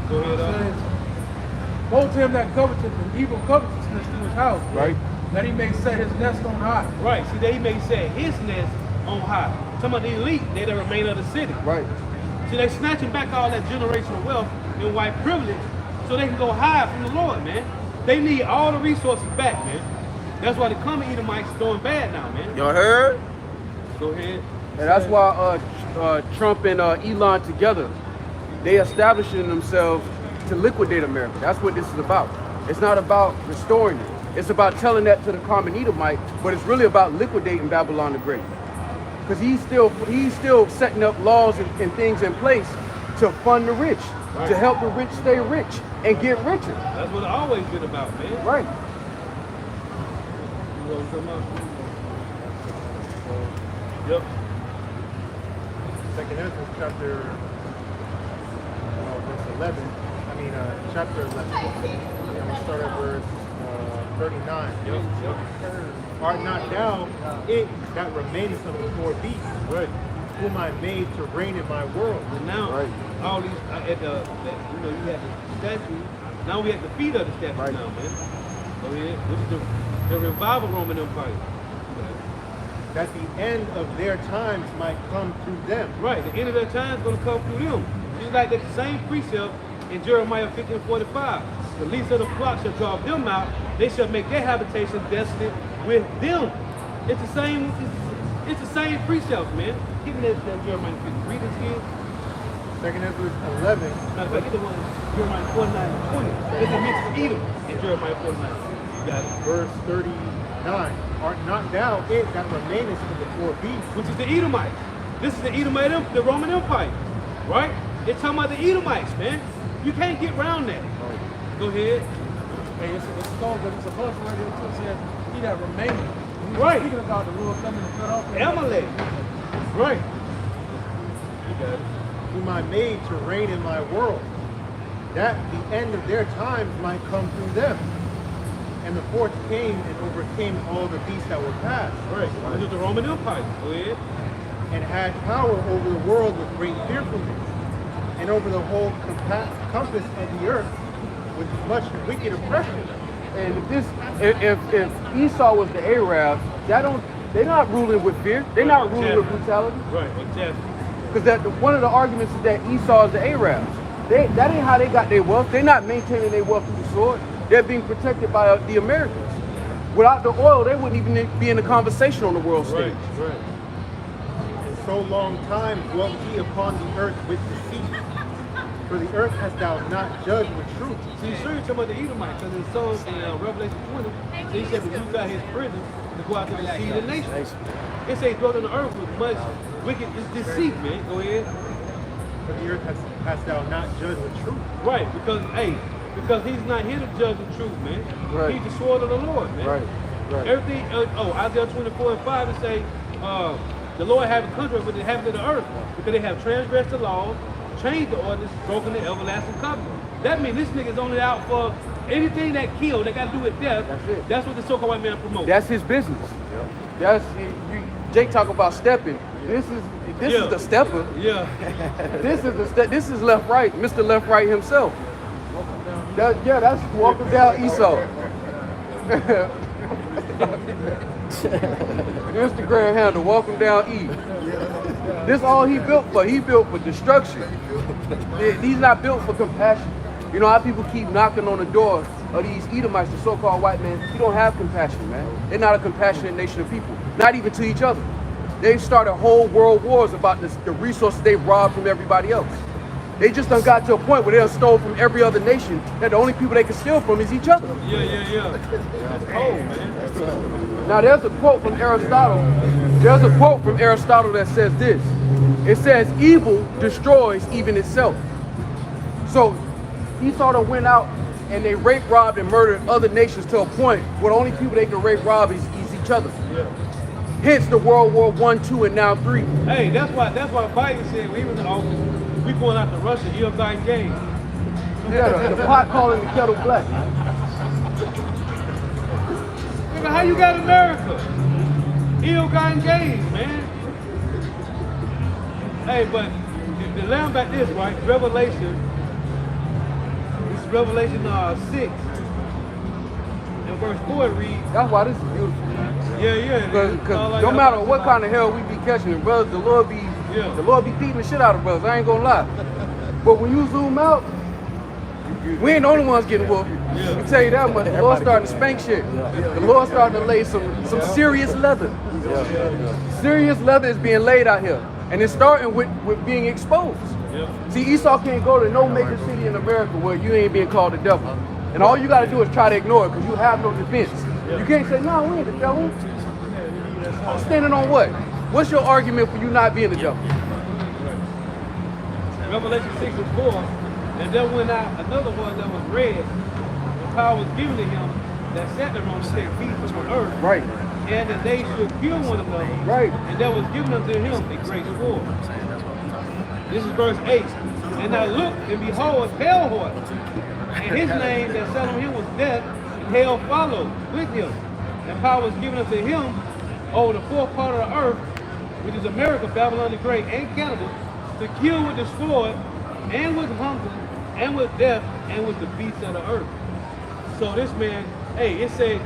Go ahead. Both of him that coveteth and evil covetousness to his house. Right. That he may set his nest on high. Right. See, that he may set his nest on high. Some of the elite, they the remain of the city. Right. See, they snatching back all that generational wealth and white privilege so they can go hide from the Lord, man. They need all the resources back, man. That's why the common Edomites is doing bad now, man. Y'all heard? Go ahead. And that's why Trump and Elon together, they establishing themselves to liquidate America. That's what this is about. It's not about restoring it. It's about telling that to the common Edomite, but it's really about liquidating Babylon the Great. Because he's still setting up laws and things in place to fund the rich, to help the rich stay rich and get richer. That's what it's always been about, man. Right. You want to come up? Yep. Second Ezra chapter verse 11. Chapter 11. And we'll start at verse 39. Yep. Art not thou it that remaineth of the four beasts, Right. whom I made to reign in my world? And now, all these, you had the statue. Now we have the feet of the statue now, man. Go ahead. This is the revival Roman Empire. that the end of their times might come through them. Right, the end of their time is going to come through them. Just like that same precept in Jeremiah 15:45. The least of the flock shall drive them out. They shall make their habitation desolate with them. It's the same. It's the same precept, man. Give me that Jeremiah 15. Read this again. 2nd Ezra 11. Matter of fact, get the one Jeremiah 49 and 20. There's a mention of Edom in Jeremiah 49. You got it. Verse 39. Art not thou it that remainest of the four beasts? Which is the Edomites. This is the Edomite, the Roman Empire, right? It's talking about the Edomites, man. You can't get around that. Go ahead. Hey, it's called, but it's a verse right here too. It says, he that remaineth. Right. Speaking about the Lord coming to cut off. Amalek. Right. You got it. Whom I made to reign in my world, that the end of their times might come through them. And the fourth came and overcame all the beasts that were past. Right. This is the Roman Empire. Go ahead. And had power over the world with great fearfulness, and over the whole compass of the earth with much wicked oppression. And if Esau was the Arab, they're not ruling with fear. They're not ruling with brutality. Right, exactly. Because one of the arguments is that Esau is the Arabs. That ain't how they got their wealth. They're not maintaining their wealth through the sword. They're being protected by the Americans. Without the oil, they wouldn't even be in the conversation on the world stage. Right. And so long time dwelt he upon the earth with deceit. For the earth hast thou not judged with truth. See, sure you're talking about the Edomites, because it's so in Revelation 20, he said to use out his prison to go out to deceive the nation. It says dwelt on the earth with much wicked deceit, man. Go ahead. For the earth hast thou not judged with truth. Right, because he's not here to judge the truth, man. Right. He's the sword of the Lord, man. Right. Everything, Isaiah 24:5, it say, the Lord have a contract with the inhabitants of the earth, because they have transgressed the law, changed the ordinance, broken the everlasting covenant. That means this nigga's only out for anything that kills, that got to do with death. That's it. That's what the so-called white man promotes. That's his business. Jake talk about stepping. This is the stepper. Yeah. This is left right, Mr. Left Right himself. That's walking down Esau. Instagram handle, walking down E. This all he built for. He built for destruction. He's not built for compassion. You know how people keep knocking on the door of these Edomites, the so-called white men. You don't have compassion, man. They're not a compassionate nation of people. Not even to each other. They've started whole world wars about the resources they've robbed from everybody else. They just done got to a point where they done stole from every other nation, that the only people they can steal from is each other. Yeah. That's cold, man. Now there's a quote from Aristotle. There's a quote from Aristotle that says this. It says, evil destroys even itself. So Esau done went out and they raped, robbed, and murdered other nations to a point where the only people they can rape, rob is each other. Yeah. Hence the World War I, II, and now III. Hey, that's why Biden said when he was in office, we going after Russia, ill-gotten gains. Yeah, the pot calling the kettle black. Nigga, how you got America? Ill-gotten gains, man. Hey, but the lamb back this, right? Revelation. This is Revelation 6. And verse 4 it reads. That's why this is beautiful. Yeah. Because no matter what kind of hell we be catching, brothers, the Lord be beating the shit out of brothers. I ain't gonna lie. But when you zoom out, we ain't the only ones getting whooped. I can tell you that much. The Lord starting to spank shit. The Lord starting to lay some serious leather. Serious leather is being laid out here. And it's starting with being exposed. See, Esau can't go to no major city in America where you ain't being called the devil. And all you got to do is try to ignore it because you have no defense. You can't say, no, we ain't the devil. Standing on what? What's your argument for you not being the devil? Revelation 6 and 4, and there went out another one that was red, and power was given to him that sat there on the set feet from the earth. Right. And that they should kill one another. Right. And there was given unto him a great sword. This is verse 8. And I looked, and behold, a pale horse. And his name that sat on him was Death, and hell followed with him. And power was given unto him over the fourth part of the earth, which is America, Babylon the Great, and Canada, to kill with the sword, and with hunger, and with death, and with the beasts of the earth. So this man, hey, it said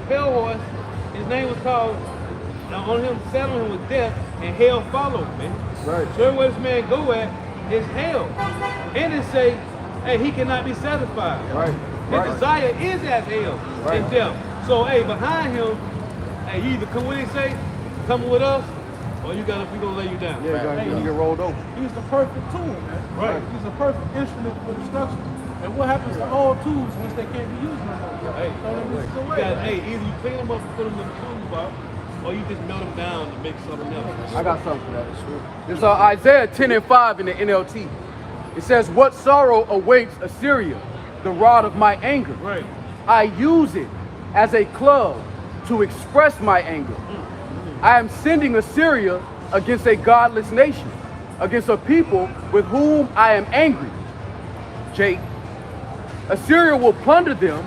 pale horse. His name was called Now on him, saddle him with death, and hell follow, man. Right. So everywhere this man go at is hell. And it say, hey, he cannot be satisfied. Right. His Right. desire is as hell Right. and death. So hey, behind him, hey, you either come what they say, come with us, or we gonna lay you down. Yeah, you get rolled over. He's the perfect tool, man. Right. He's a perfect instrument for destruction. And what happens to all tools once they can't be used no more? Hey, Throw them you away. got, hey, either you clean them up and put them in the toolbox, or you just melt them down to make something else. I got something for that. It's Isaiah 10:5 in the NLT. It says, "What sorrow awaits Assyria, the rod of my anger? Right. I use it as a club to express my anger. I am sending Assyria against a godless nation, against a people with whom I am angry. Jake, Assyria will plunder them,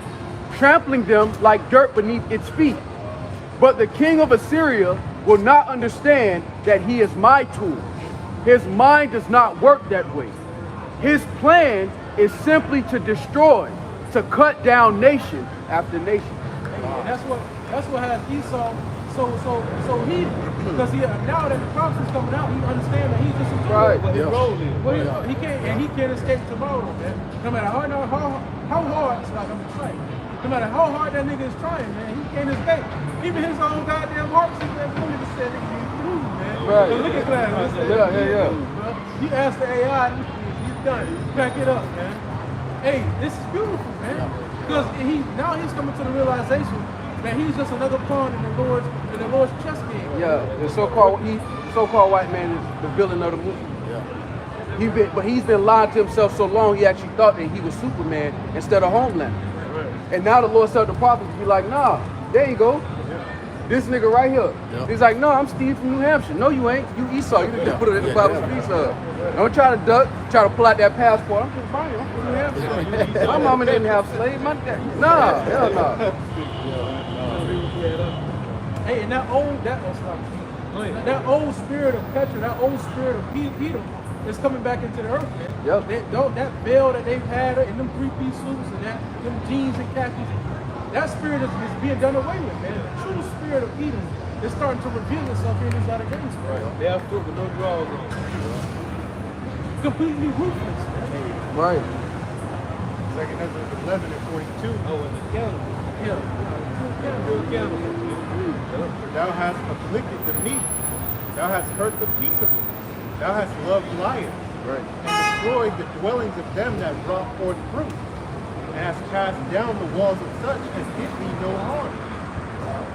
trampling them like dirt beneath its feet. But the king of Assyria will not understand that he is my tool. His mind does not work that way. His plan is simply to destroy, to cut down nation after nation." And that's what has Esau so he, because now that the prophecy's coming out, he understands that he's just a tool. Right. What his role is. Well, he can't escape tomorrow, man. No matter how hard, it's like I'm trying. No matter how hard that nigga is trying, man, he can't escape. Even his own goddamn heart sees that fool just said nigga, you through, man. Right. So look at that. Yeah. You ask the AI, you done. Back it up, man. Hey, this is beautiful, man. Because he's coming to the realization that he's just another pawn in the Lord's chess game. Yeah, the so-called white man is the villain of the movie. Yeah. He's been lying to himself so long, he actually thought that he was Superman instead of Homelander. Right. And now the Lord said the prophets be like, nah, there you go. This nigga right here. Yep. He's like, no, I'm Steve from New Hampshire. No, you ain't. You Esau. You just put it in the Bible's piece of. Don't try to duck, try to pull out that passport. I'm just buying. I'm from New Hampshire. My mama didn't have slaves. My dad. Nah, hell no. Hey, and that old spirit of Petra, that old spirit of Peter is coming back into the earth, man. Yep. That veil that they've had in them three-piece suits and them jeans and khakis, that spirit is being done away with, man. The true spirit of Eden is starting to reveal itself in these other games, man. They have foot with no drawers on. Completely ruthless, man. Right. 2 Ezra 11 and 42. Oh, and the cannibal. Thou hast afflicted the meek. Thou hast hurt the peaceable. Thou hast loved liars. Right. And destroyed the dwellings of them that brought forth fruit. And hast cast down the walls of such as did thee no harm.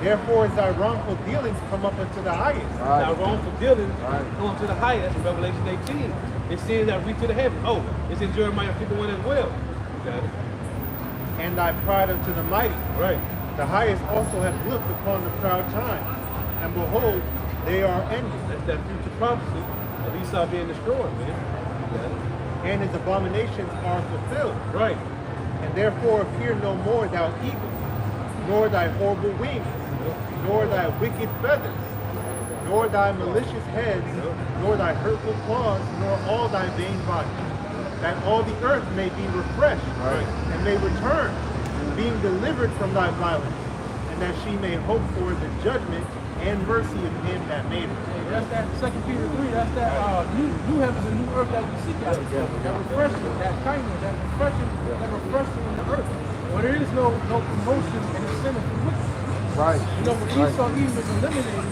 Therefore is thy wrongful dealings come up unto the highest. Now wrongful dealings come to the highest in Revelation 18. It's sins that reach to the heaven. Oh, it's in Jeremiah 51 as well. You got it. And thy pride unto the mighty. Right. The highest also hath looked upon the proud time, and behold, they are ended. That's that future prophecy of Esau being destroyed, man. You got it. And his abominations are fulfilled. Right. And therefore appear no more thou eagle, nor thy horrible wings, nor thy wicked feathers, nor thy malicious heads, nor thy hurtful claws, nor all thy vain body, that all the earth may be refreshed, and may return, being delivered from thy violence, and that she may hope for the judgment and mercy of him that made her. That's that 2 Peter 3, that's that new heavens and new earth that we seek out. That refreshing, that kindness, that refreshing in the earth. Where there is no promotion and incentive for wickedness. Right. You know, when Esau Eden is eliminated,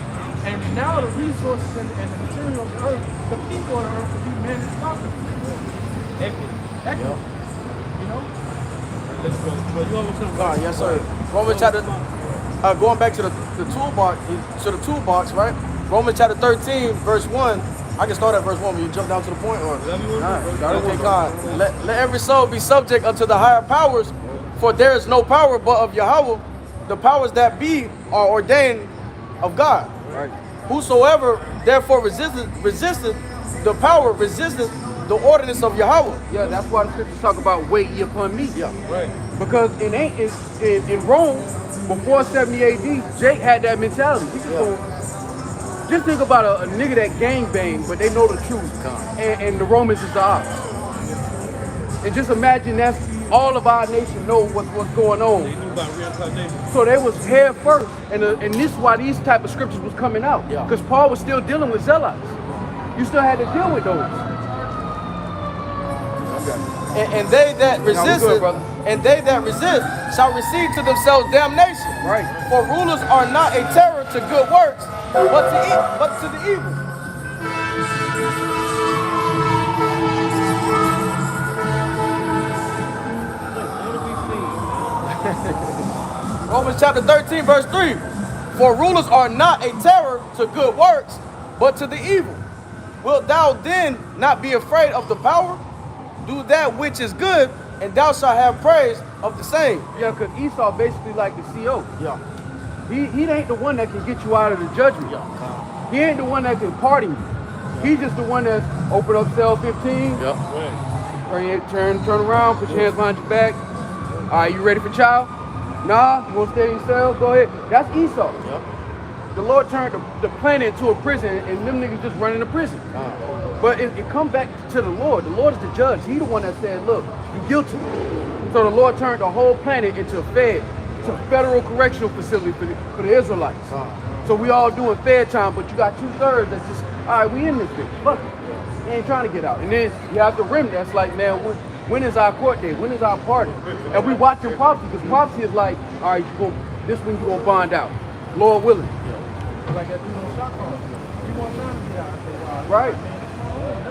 and now the resources and the material of the earth, the people of the earth will be managed properly. Equity. You know? Yes, sir. Romans chapter, going back to the toolbox, right? Romans chapter 13, verse 1. I can start at verse 1 when you jump down to the point. Or okay, God. Let every soul be subject unto the higher powers, for there is no power but of Yahweh. The powers that be are ordained of God. Right. Whosoever therefore resisteth the power, resisteth the ordinance of Yahweh. Yeah, that's why the scriptures talk about wait ye upon me. Yeah. Right. Because in Rome, before 70 AD, Jake had that mentality. He just think about a nigga that gangbang, but they know the truth. And the Romans is the opposite. And just imagine that's all of our nation know what's going on. They knew about reincarnation. So they was head first, and this is why these type of scriptures was coming out. Yeah. Because Paul was still dealing with zealots. You still had to deal with those. And they that resist good, it, brother. and they that resist shall receive to themselves damnation. Right. For rulers are not a terror to good works, but to the evil. Romans chapter 13, verse 3. For rulers are not a terror to good works, but to the evil. Wilt thou then not be afraid of the power? Do that which is good, and thou shalt have praise of the same. Yeah, because Esau basically like the CO. Yeah. He ain't the one that can get you out of the judgment. Yeah. He ain't the one that can pardon you. He's just the one that's open up cell 15. Yep. Turn around, put your hands behind your back. All right, you ready for trial? Nah, you want to stay in your cell? Go ahead. That's Esau. Yep. The Lord turned the planet into a prison, and them niggas just running the prison. But it come back to the Lord. The Lord is the judge. He the one that said, look, you're guilty. So the Lord turned the whole planet into a federal correctional facility for the Israelites. So we all doing fair time, but you got 2/3 that's just, all right, we in this bitch. Fuck it. They ain't trying to get out. And then you have the rim that's like, man, when is our court day? When is our party? And we watching prophecy, because prophecy is like, all right, this one you gonna bond out. Lord willing. Like that dude on shot call. You want time to get out? I say, well, Right.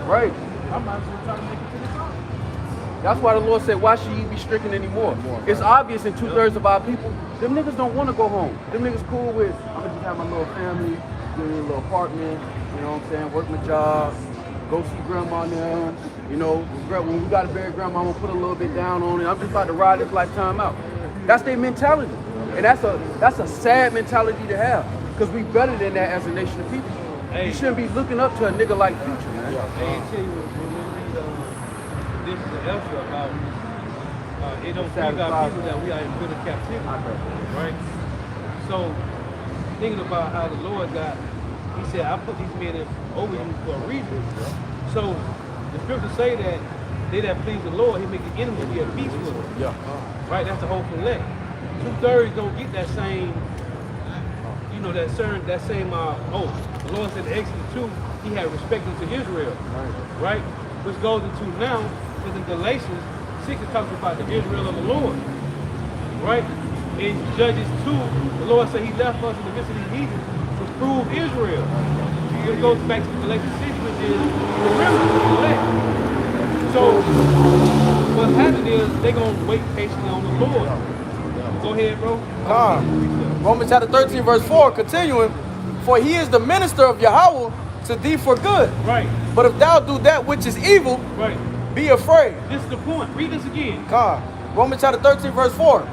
Right. I might as well try to make it to the top. That's why the Lord said, why should ye be stricken anymore? It's obvious in 2/3 of our people, them niggas don't want to go home. Them niggas cool with, I'm going to just have my little family, get me a little apartment, you know what I'm saying, work my job, go see grandma now. You know, when we got to bury grandma, I'm going to put a little bit down on it. I'm just about to ride this lifetime out. That's their mentality. And that's a sad mentality to have, because we better than that as a nation of people. Hey. You shouldn't be looking up to a nigga like Future, man. Hey, tell you what, when we read this is the answer about it don't please our people that we are in bitter captivity, right? So thinking about how the Lord got, he said, I put these men over you for a reason. So the scriptures say that they that please the Lord, he make the enemy be at peace with them. Yeah. Right? That's the whole elect. 2/3 don't get that same, you know, that same oath. The Lord said in Exodus 2, he had respect unto Israel. Right? Which goes into now, because in Galatians 6 it talks about the Israel of the Lord. Right? In Judges 2, the Lord said he left us in the midst of these heathens to prove Israel. It goes back to Galatians 6, which is the remnant, the elect. So what's happening is they're going to wait patiently on the Lord. Go ahead, bro. Romans chapter 13, verse 4, continuing, for he is the minister of Yahweh to thee for good. Right. But if thou do that which is evil, Right. be afraid. This is the point. Read this again. Romans chapter 13, verse 4.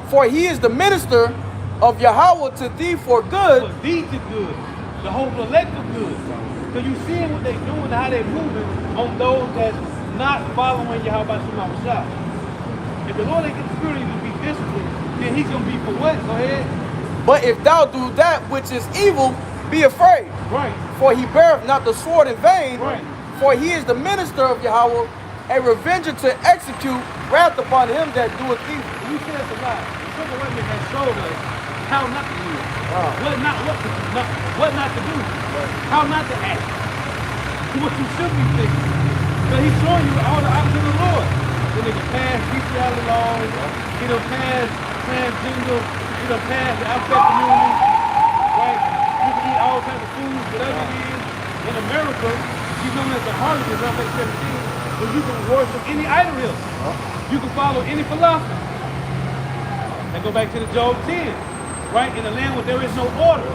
For he is the minister of Yahweh to thee for good. For thee to good. The whole elect for good. Because you seeing what they doing, how they moving on those that's not following Yahweh Shema. If the Lord ain't get the spirit of you to be disciplined, then he's going to be for what? Go ahead. But if thou do that which is evil, be afraid. Right. For he beareth not the sword in vain. Right. For he is the minister of Yahweh, a revenger to execute wrath upon him that doeth evil. You said it's a lie. The Book of Women has showed us how not to live. What not to do. How not to act. What you should be thinking. So he's showing you all the options of the Lord. The nigga passed bestiality laws. He done passed transgender. He done passed the outside community. Right? You can eat all kinds of foods, whatever it is. In America, he's known as the harlot in Isaiah 17. But you can worship any idol here. You can follow any philosophy. And go back to the Job 10. Right? In a land where there is no order.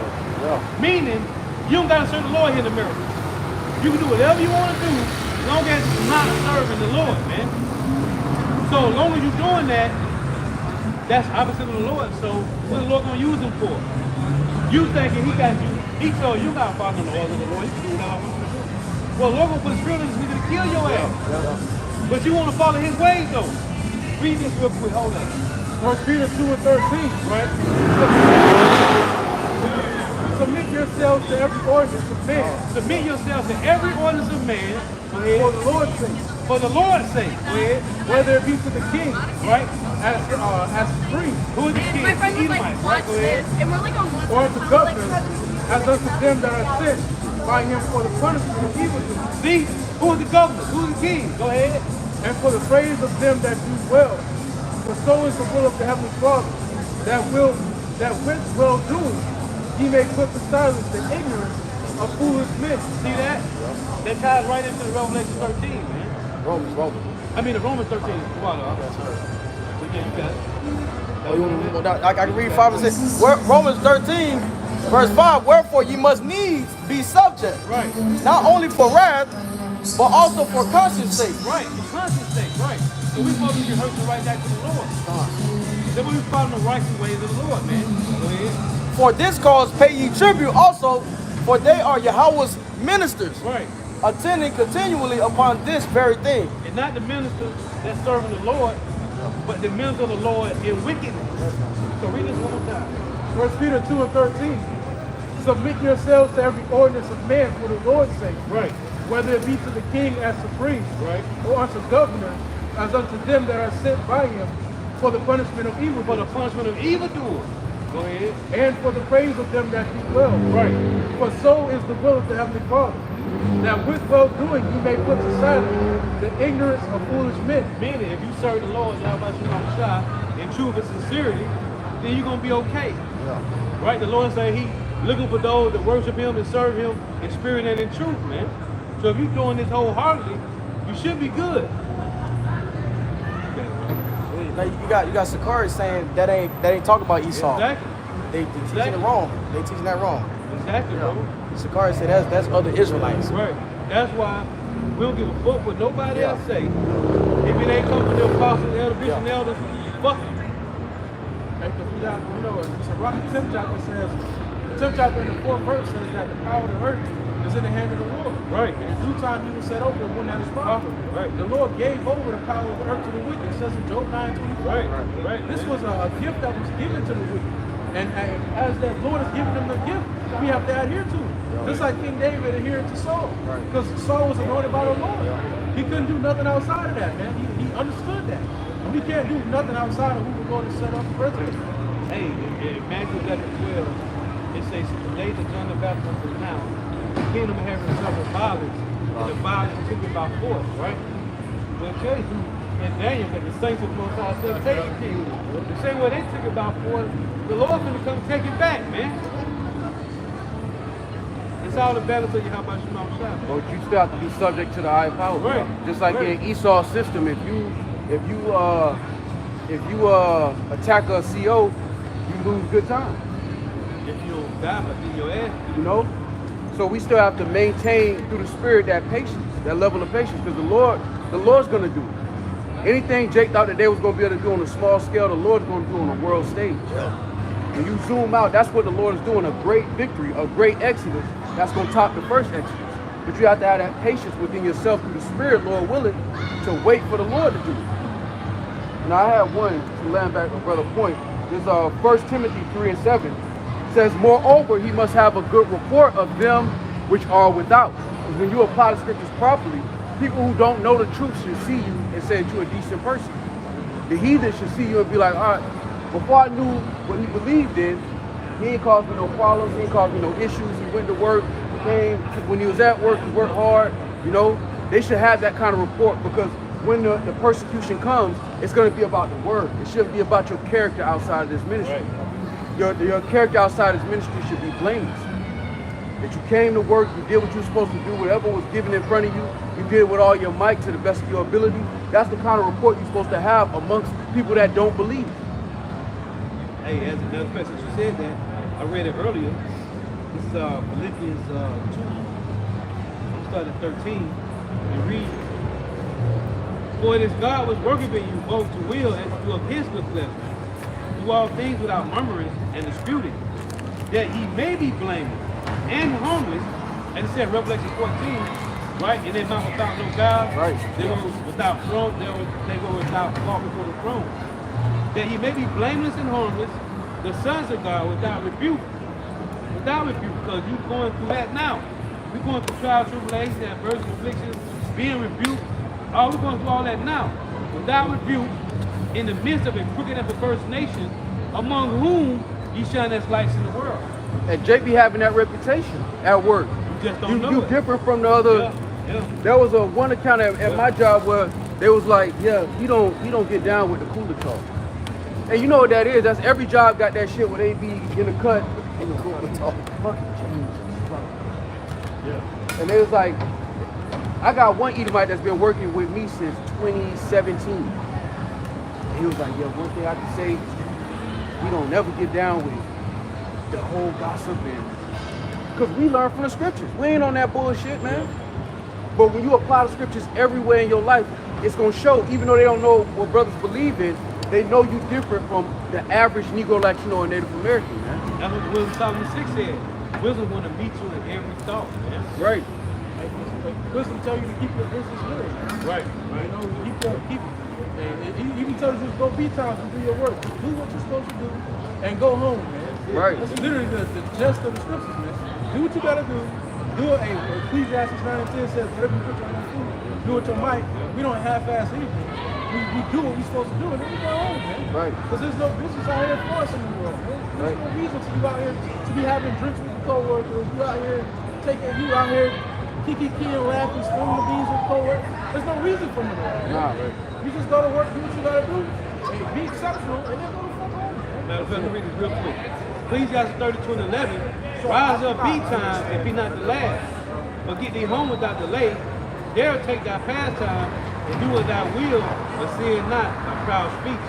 Meaning, you don't got to serve the Lord here in America. You can do whatever you want to do, as long as it's not serving the Lord, man. So as long as you're doing that, that's opposite of the Lord. So what's the Lord gonna use him for? You thinking he got you, he told you not following the orders of the Lord, you can do whatever I want you to do. Well, the Lord gonna put his spirit in this nigga to kill your ass. But you wanna follow his ways though. Read this real quick, hold up. 1 Peter 2 and 13. Right? Submit Submit yourselves to every ordinance of man. Submit yourselves to every ordinance of man. Go ahead. For the Lord's sake. For the Lord's sake. Go ahead. Whether it be to the king, Right? as supreme, Who is the king? My friend The was like, Edomites, watch right? Go ahead. this. And we're like on one or side. to Like, governors, cousins. as unto them that are sent by him for the punishment of evildoers, See? Who is the governor? Who is the king? Go ahead. and for the praise of them that do well. For so is the will of the Heavenly Father, that with well doing he may put to silence the ignorance of foolish men. See that? That ties right into the Revelation 13, man. Romans. I mean, the Romans 13. Come on, but yeah, you got it. I can read 5 and 6. Romans 13, verse 5. Wherefore ye must needs be subject, Right. not only for wrath, but also for conscience sake. Right. For conscience sake. Right. So we supposed to be rehearsing right back to the Lord. Then we follow the righteous ways of the Lord, man. Go ahead. For this cause pay ye tribute also, for they are Yahweh's ministers, Right. attending continually upon this very thing. And not the ministers that's serving the Lord, but the ministers of the Lord in wickedness. So read this one more time. 1 Peter 2 and 13. Submit yourselves to every ordinance of man for the Lord's sake, Right. whether it be to the king as supreme, Right. or unto governors, as unto them that are sent by him for the punishment of evil, For the punishment of evildoers. Go ahead. and for the praise of them that do well. Right. For so is the will of the Heavenly Father, that with well doing you may put to silence the ignorance of foolish men. Meaning, if you serve the Lord, Yahweh Shah, in truth and sincerity, then you're going to be okay. Right? The Lord say he looking for those that worship him and serve him in spirit and in truth, man. So if you're doing this wholeheartedly, you should be good. Now you got Sakari saying that ain't talking about Esau. Exactly. They teaching Exactly. it wrong. They teaching that wrong. Exactly, bro. Sakari said that's other Israelites. Right. That's why we don't give a fuck what nobody else say. If it ain't coming from the apostles, elder, bishop, and elders, fuck it. Like the, it's a rock 10th chapter says, the 10th chapter in the 4th verse says that the power of the earth is in the hand of the Lord. Right. And in due time he will set over the one that is powerful. Right. The Lord gave over the power of the earth to the wicked. It says in Job 9:24. Right. Right. This was a gift that was given to the wicked. And as that Lord has given them the gift, we have to adhere to it. Just like King David adhered to Saul. Because Saul was anointed by the Lord. He couldn't do nothing outside of that, man. He understood that. And we can't do nothing outside of who the Lord has set up president. Hey, in Matthew 11:12, it says, the days of John the Baptist was now, the kingdom of heaven suffered violence, and the violence took it by force, right? Well, tell you, in Daniel, that the saints of the Most High said, take the kingdom. The same way they took it by force, the Lord's gonna come take it back, man. It's all the balance of you, how about you, Mount Shah? But you still have to be subject to the higher power. Right. Just like in Esau's system, if you attack a CO, you lose good time. If you don't die, but in your ass, You know? So we still have to maintain through the spirit that patience, that level of patience, because the Lord's gonna do it. Anything Jake thought that they was gonna be able to do on a small scale, the Lord's gonna do on a world stage. When you zoom out, that's what the Lord is doing, a great victory, a great exodus, that's gonna top the first exodus. But you have to have that patience within yourself through the spirit, Lord willing, to wait for the Lord to do it. Now I have one to land back on Brother Point. This 1 Timothy 3 and 7 says, moreover, he must have a good report of them which are without. Because when you apply the scriptures properly, people who don't know the truth should see you and say that you're a decent person. The heathen should see you and be like, all right, before I knew what he believed in, he ain't caused me no problems, he ain't caused me no issues, he went to work, came, when he was at work, he worked hard, you know? They should have that kind of report, because when the persecution comes, it's going to be about the word. It shouldn't be about your character outside of this ministry. Right. Your character outside of this ministry should be blameless. That you came to work, you did what you were supposed to do, whatever was given in front of you, you did it with all your might to the best of your ability. That's the kind of report you're supposed to have amongst people that don't believe. hey, as another person you said that, I read it earlier. This is Philippians 2, I'm starting at 13, and read. For it is God was working in you both to will and to do of his good pleasure. Do all things without murmuring and disputing, that ye may be blameless and harmless. And it said Revelation 14, right? And they mount without no guile. Right. They were without throne, they were without fault before the throne. That ye may be blameless and harmless, the sons of God without rebuke, without rebuke, because you're going through that now. We're going through trials, tribulations, adversity, afflictions, being rebuked. We're going through all that now. Without rebuke, in the midst of a crooked and perverse nation, among whom ye shine as lights in the world. And Jake be having that reputation at work. You just don't know You it. different from the other. Yeah. There was one account at my job where they was like, yeah, you don't get down with the cooler talk. And you know what that is? That's every job got that shit where they be in the cut and the cooler talk. Yeah. And they was like, I got one Edomite that's been working with me since 2017. And he was like, yeah, one thing I can say, we don't never get down with the whole gossip because we learn from the scriptures. We ain't on that bullshit, man. But when you apply the scriptures everywhere in your life, it's gonna show, even though they don't know what brothers believe in, they know you different from the average Negro, Latino, and Native American, man. That's what Wisdom Solomon 6 said. Wisdom want to meet you in every thought, man. Right. Wisdom tell you to keep your business good. Right. You know, keep it. And he tells you to go be times and do your work. Do what you're supposed to do and go home, man. Right. That's literally the gist of the scriptures, man. Do what you gotta do. Do it. Ecclesiastes 9 and 10 says, whatever you put your hand to, do it your might. We don't half-ass anything. We do what we're supposed to do, and then we go home, man. Right. Because there's no business out here for us in the world, man. There's no reason for you out here to be having drinks with your coworkers. You out here kiki-keying, laughing, spilling the beans with coworkers. There's no reason for me to do that. Nah, right. You just go to work, do what you gotta do, and be exceptional, and then go to fuck home. Matter of fact, let me read this real quick. Ecclesiastes 32 and 11. Rise up, be time, and be not the last. But get thee home without delay. There take thy pastime, and do as thou will, but sin not a proud speech.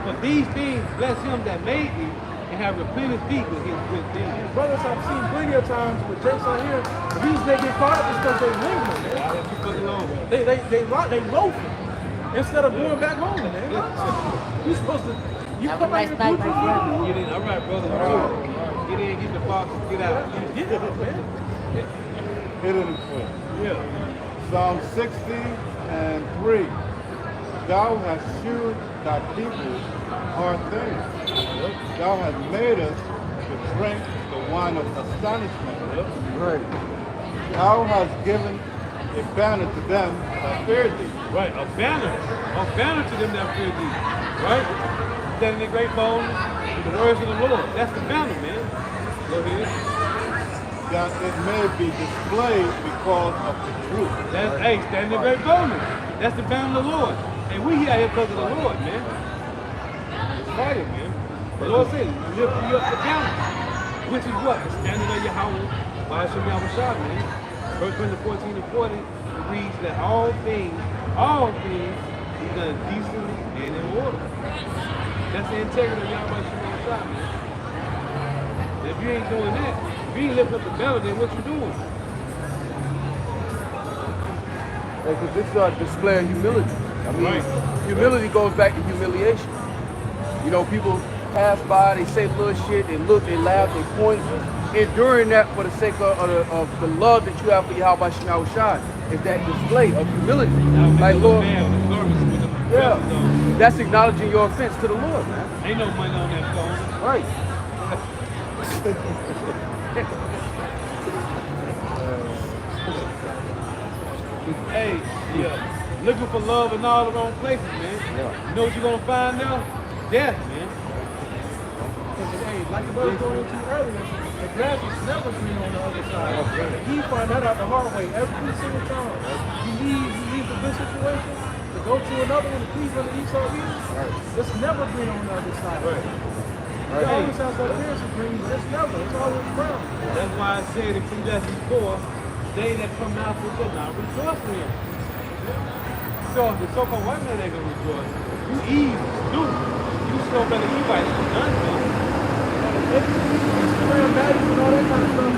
For these things bless him that made thee, and have replenished thee with his good things. Brothers, I've seen plenty of times with Jakes on here, the reason they get caught up is because they linger, man. They loaf instead of going back home, man. You supposed to, you Have come a out nice here night, and do my what you friend. do. Get in, all right, brother. Get in, get the box, get out. Get it, man. Hit it and quit. Yeah. Psalm 60 and 3. Thou hast shewed thy people hard things. Thou hast made us to drink the wine of astonishment. Right. Thou hast given a banner to them that fear thee. Right, a banner to them that fear thee. Right? Standing in great boldness with the words of the Lord. That's the banner, man. Go ahead. That it may be displayed because of the truth. That's, hey, standing in great boldness. That's the banner of the Lord. And we here because of the Lord, man. It's fire, man. The Lord said, lift you up the banner. Which is what? The standard of Yahweh, by Hashem Yahushua, man. 1 Corinthians 14 and 40 reads that all things be done decently and in order. That's the integrity of Yahweh Hashem Yahushua, man. If you ain't doing that, if you ain't lifting up the banner, then what you doing? Because this is a display of humility. I mean, Right. humility goes back to humiliation. You know, people pass by, they say little shit, they look, they laugh, they point. Enduring that for the sake of the love that you have for Yahweh Shai is that display of humility. Like, Lord, yeah, that's acknowledging your offense to the Lord, man. Ain't no money on that phone. Right. Hey, yeah. Looking for love in all the wrong places, man. Yeah. You know what you're gonna find now? Death, man. Hey, like the brother going into earlier, the grass is never green on the other side. He find that out the hard way every single time. He leaves a good situation to go to another one to please on the east or east. It's never green on the other side. It always has that appearance of green, but it's never. It's always brown. That's why I said in Ecclesiastes 4, they that come out for good now rejoice in him. So the so-called white man ain't gonna rejoice. You evil, dude. You still better you white than none, man. Instagram baddies and all that kind of stuff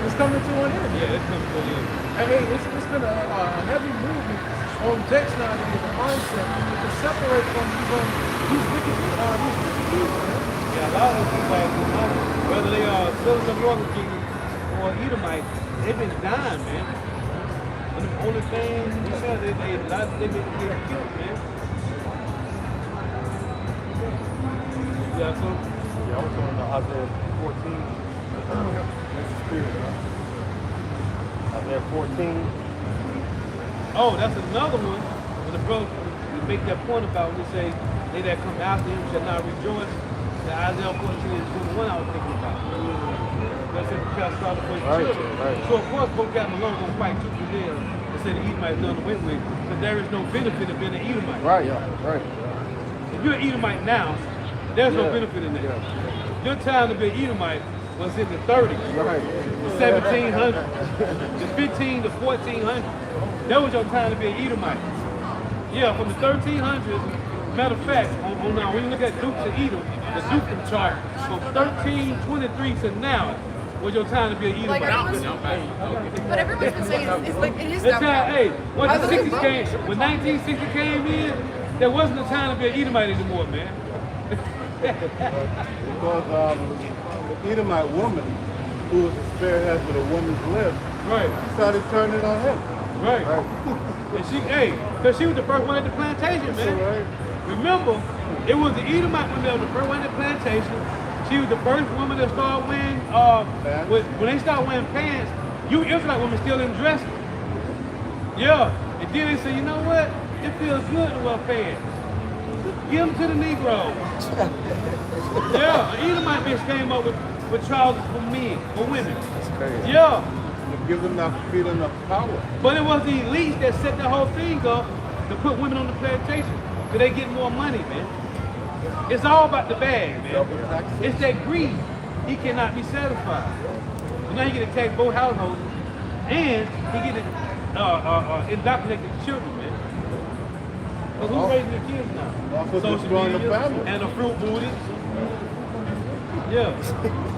is coming to an end. Yeah, it's coming to an end. And hey, it's been a heavy movement on Dex nowadays, the mindset to separate from these wicked people, man. Yeah, a lot of those people have been money. Whether they are Southern of Northern Kingdom or Edomite, they've been dying, man. And the only thing, you know, they've been getting killed, man. Yeah, so Yeah, I was on Isaiah 14, Isaiah 14. Oh, that's another one. When the brother we make that point about when they say they that come after him shall not rejoice. The Isaiah 14 is 21 I was thinking about. That's in the past start for his children. Right. So of course Bo Captain Malone gonna fight tooth and nail and say the Edomites none to win with. But there is no benefit of being an Edomite. Right, yeah, right. If you're an Edomite now, there's no benefit in that. Your time to be an Edomite was in the 30s, the 1700s, the 15 to 1400s. That was your time to be an Edomite. Yeah, from the 1300s. Matter of fact, on now when you look at Dukes of Edom, the Dukedom chart, from 1323 to now was your time to be an Edomite. But everyone's been saying it's like it is That now. time, hey, when the 60s came, when 1960 came in, there wasn't a time to be an Edomite anymore, man. Because the Edomite woman, who was the spearhead for the women's lib, started turning on him. Right. And she, because she was the first one at the plantation, man. Remember, it was the Edomite women that was the first one at the plantation. She was the first woman that started wearing, when they started wearing pants, you Israelite women still didn't dress them. Yeah. And then they said, you know what? It feels good to wear pants. Give them to the Negroes. Yeah, an Edomite bitch came up with trousers for men, for women. That's crazy. Yeah. To give them that feeling of power. But it was the elites that set the whole thing up to put women on the plantation. So they get more money, man. It's all about the bag, man. It's that greed. He cannot be satisfied. So now he get to tax both households, and he get to indoctrinate the children, man. But who's raising the kids now? Also Social destroying the media family. and a fruit booty. Yeah,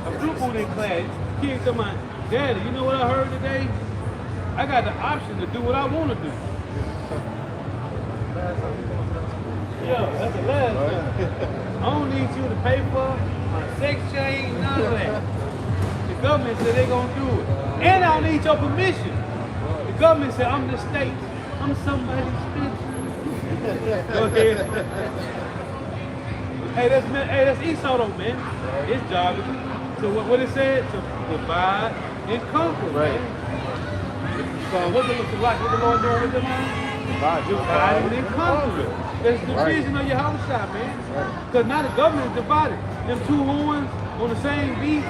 a fruit booty class. Kids come on, Daddy, you know what I heard today? I got the option to do what I want to do. Yeah, that's the last one. I don't need you to pay for my sex change, none of that. The government said they're going to do it. And I don't need your permission. The government said, I'm the state. I'm somebody's bitch. Go ahead. Hey, that's Esau though, man. His job is to what it said, to divide and conquer, man. So what it looks like, what the Lord doing with them, man? Dividing and conquering. There's division of your house shop, man. Because now the government is divided. Them two horns on the same beat,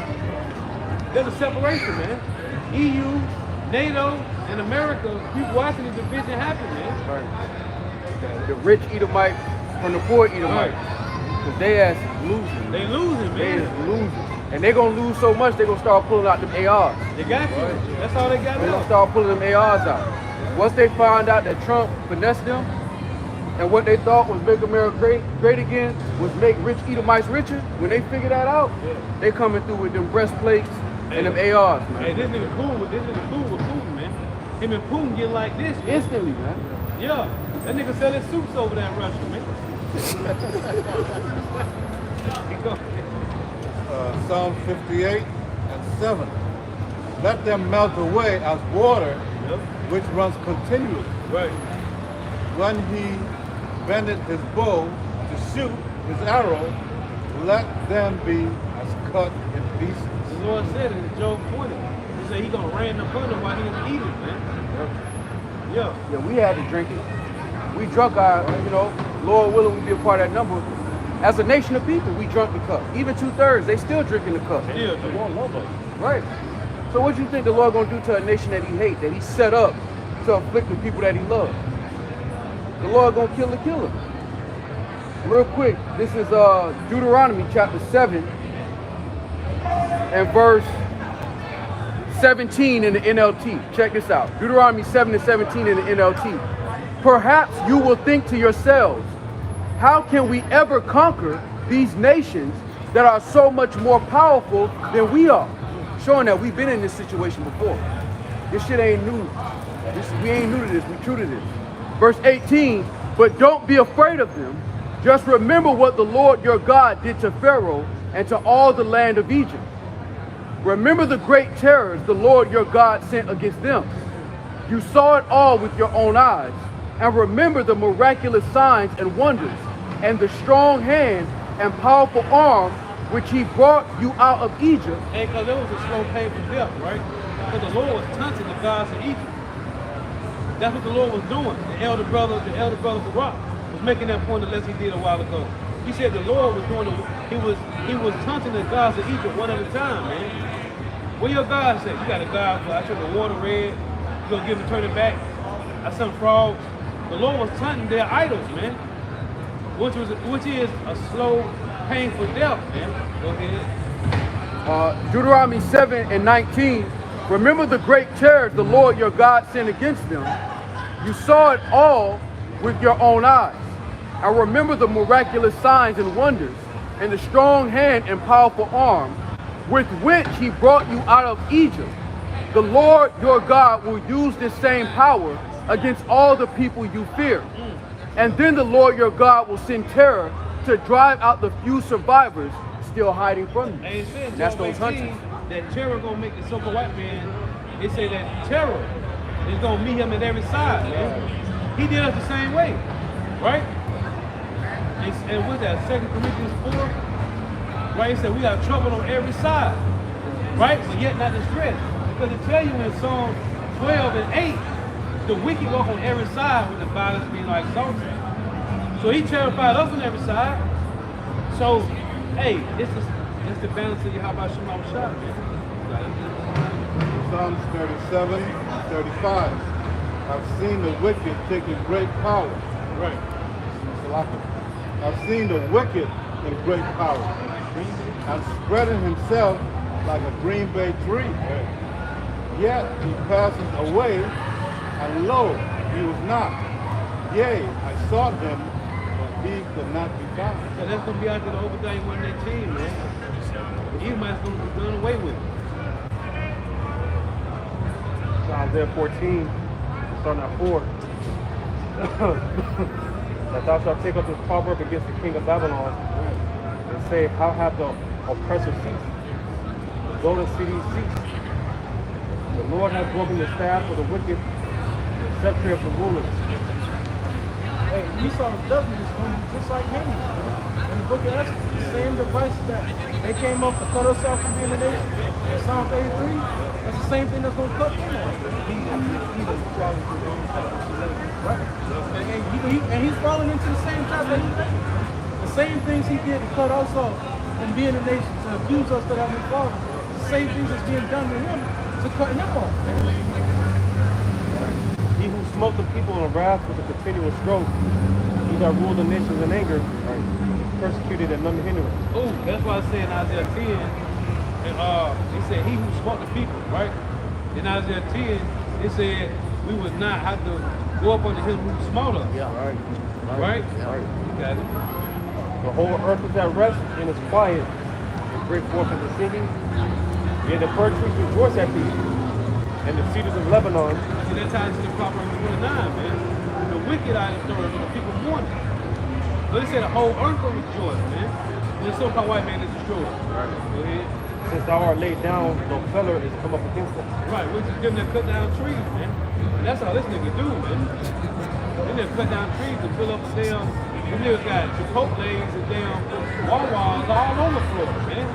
there's a separation, man. EU, NATO, and America, people watching the division happen, man. The rich Edomite from the poor Edomite. Because they ass losing. They losing, They man. is losing. And they're going to lose so much, they're going to start pulling out them ARs. They got you. That's all they got They're going to left. start pulling them ARs out. Once they find out that Trump finessed them, and what they thought was make America great again was make rich Edomites richer, when they figure that out, they coming through with them breastplates and them ARs, man. Hey, this nigga cool with Putin, man. Him and Putin get like this, man. Instantly, man. Yeah. That nigga sell his suits over there in Russia, man. Psalm 58 and 7. Let them melt away as water, which runs continually. Right. When he bended his bow to shoot his arrow, let them be as cut in pieces. The Lord said in Job 20, he said he gonna rain upon them while he was eating, man. Yeah. Yeah, we had to drink it. We drunk our, Lord willing, we be a part of that number. As a nation of people, we drunk the cup. Even 2/3, they still drinking the cup. Yeah, they won't love us. Right. So what you think the Lord gonna do to a nation that he hates, that he set up to afflict the people that he loves? The Lord gonna kill the killer. Real quick, this is Deuteronomy chapter 7 and verse 17 in the NLT. Check this out. Deuteronomy 7 and 17 in the NLT. Perhaps you will think to yourselves, how can we ever conquer these nations that are so much more powerful than we are? Showing that we've been in this situation before. This shit ain't new. We ain't new to this, we true to this. Verse 18, but don't be afraid of them. Just remember what the Lord your God did to Pharaoh and to all the land of Egypt. Remember the great terrors the Lord your God sent against them. You saw it all with your own eyes. And remember the miraculous signs and wonders and the strong hand and powerful arm which he brought you out of Egypt. And because it was a slow, painful death, right? Because the Lord was taunting the gods of Egypt. That's what the Lord was doing. The elder brother Barak was making that point, the lesson he did a while ago. He said the Lord was doing he was taunting the gods of Egypt one at a time, man. What your God said? You got a God for I turn the water red, you gonna give him turn it back. I sent frogs. The Lord was taunting their idols, man. Which is a slow, painful death, man. Go ahead. Deuteronomy 7 and 19. Remember the great terrors the Lord your God sent against them. You saw it all with your own eyes. And remember the miraculous signs and wonders, and the strong hand and powerful arm with which he brought you out of Egypt. The Lord your God will use this same power against all the people you fear. And then the Lord your God will send terror to drive out the few survivors still hiding from you. And it says, That's those hunters. That terror gonna make the so-called white man. It say that terror is gonna meet him at every side, man. He did us the same way, right? And with that, 2 Corinthians 4, right? It said we got trouble on every side, right? But yet not distressed. Because it tell you in Psalm 12 and 8, the wicked walk on every side with the violence being like exalted. So he terrified us on every side. So, hey, it's the balance of Yahweh Shema Shah, man. Psalms 37, 35. I've seen the wicked taking great power. Right. I've seen the wicked in great power and spreading himself like a green bay tree. Yet he passes away, and lo, he was not. Yea, I sought him, but he could not be found. So that's going to be out to the Obadiah 118, man. Edomite's going to be done away with. Isaiah 14, starting at 4. That thou shalt take up this proverb against the king of Babylon and say, how have the oppressor ceased? The golden city ceased. The Lord has broken the staff of the wicked, the scepter of the rulers. Hey, Esau's judgment is going to be just like Haman. In the book of Esther, the same device that they came up to cut us off from being a nation. In Psalm 83, that's the same thing that's going to cut them off. Right? And he's falling into the same trap that he made. The same things he did to cut us off from being a nation, to accuse us that Heavenly Father. The same things that's being done to him to cut him off. He who smote the people in wrath with a continuous stroke, he that ruled the nations in anger, persecuted and none hindered. Oh, that's why I say in Isaiah 10, and he said, he who smote the people, right? In Isaiah 10, it said, we would not have to go up under him who smote us. Yeah. Right? Right. You got it. The whole earth is at rest and is quiet, and break forth into singing. Yet the fir trees rejoice at thee, and the cedars of Lebanon. See, that ties to the Proverbs 29, man. The wicked are destroyed, the people mourning. But they said the whole earth will rejoice, man. When the so-called white man is destroyed. Right. Go ahead. Since thou art laid down, no feller is come up against us. Right, we're just giving them cut down trees, man. And that's all this nigga do, man. They just cut down trees to fill up the damn. Them niggas got Chipotle's and damn Wawas all on the floor, man.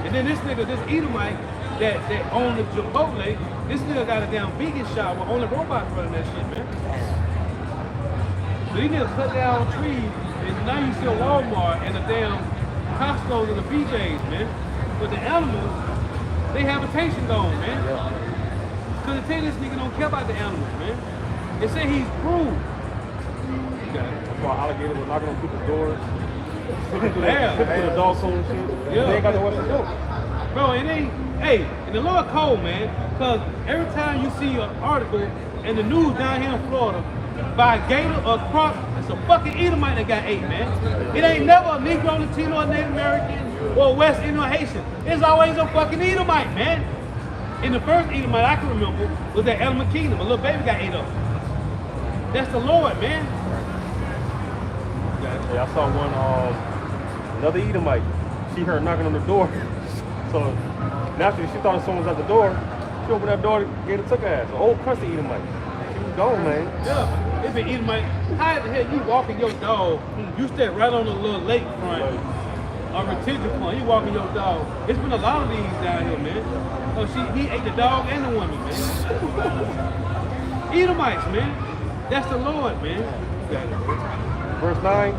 And then this nigga, this Edomite that owned the Chipotle, this nigga got a damn vegan shop with only robots running that shit, man. So these niggas cut down trees, and now you see a Walmart and a damn Costco's and the BJ's, man. But the animals, they habitation gone, man. Cause they tell you this nigga don't care about the animals, man. They say he's cruel. That's why alligators were knocking on people's doors. Yeah. Put the dogs on and shit. Yeah. They ain't got nowhere to go. Bro, and and the Lord cold, man, because every time you see an article in the news down here in Florida by a gator or a croc, it's a fucking Edomite that got ate, man. It ain't never a Negro, Latino, or Native American, or West Indian or Haitian. It's always a fucking Edomite, man. And the first Edomite I can remember was that Element Kingdom. A little baby got ate up. That's the Lord, man. Yeah, I saw one, another Edomite. She heard knocking on the door. So naturally, she thought someone was at the door. She opened that door, Gator took her ass. An old crusty Edomite. She was gone, man. Yeah, it's been Edomite. How the hell you walking your dog? You step right on the little lake front. a retention point. You walking your dog. It's been a lot of these down here, man. Oh, he ate the dog and the woman, man. Edomites, man. That's the Lord, man. Verse 9,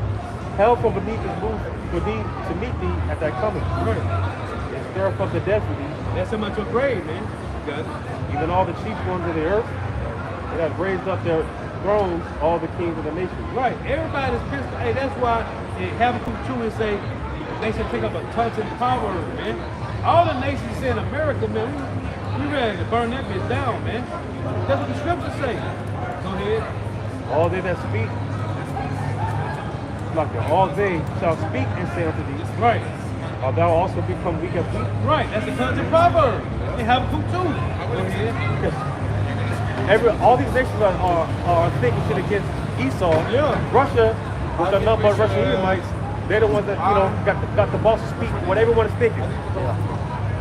hell from beneath is moved for thee to meet thee at thy coming. Right. And stir up the dead for thee. That's him at your grave, man. You got it. Even all the chief ones of the earth, they have raised up their thrones, all the kings of the nations. Right. Everybody's pissed. Hey, that's why in Habakkuk 2 and say they should pick up a touching proverb, man. All the nations say in America, man, we ready to burn that bitch down, man. That's what the scriptures say. Go ahead. All they that speak, like all they shall speak and say unto thee, Right. art thou also become weak as weak? Right. That's a touching proverb. In Habakkuk 2. Go ahead. All these nations are thinking shit against Esau. Yeah. Russia, which are not but Russian Edomites, they're the ones that got the boss to speak what everyone is thinking.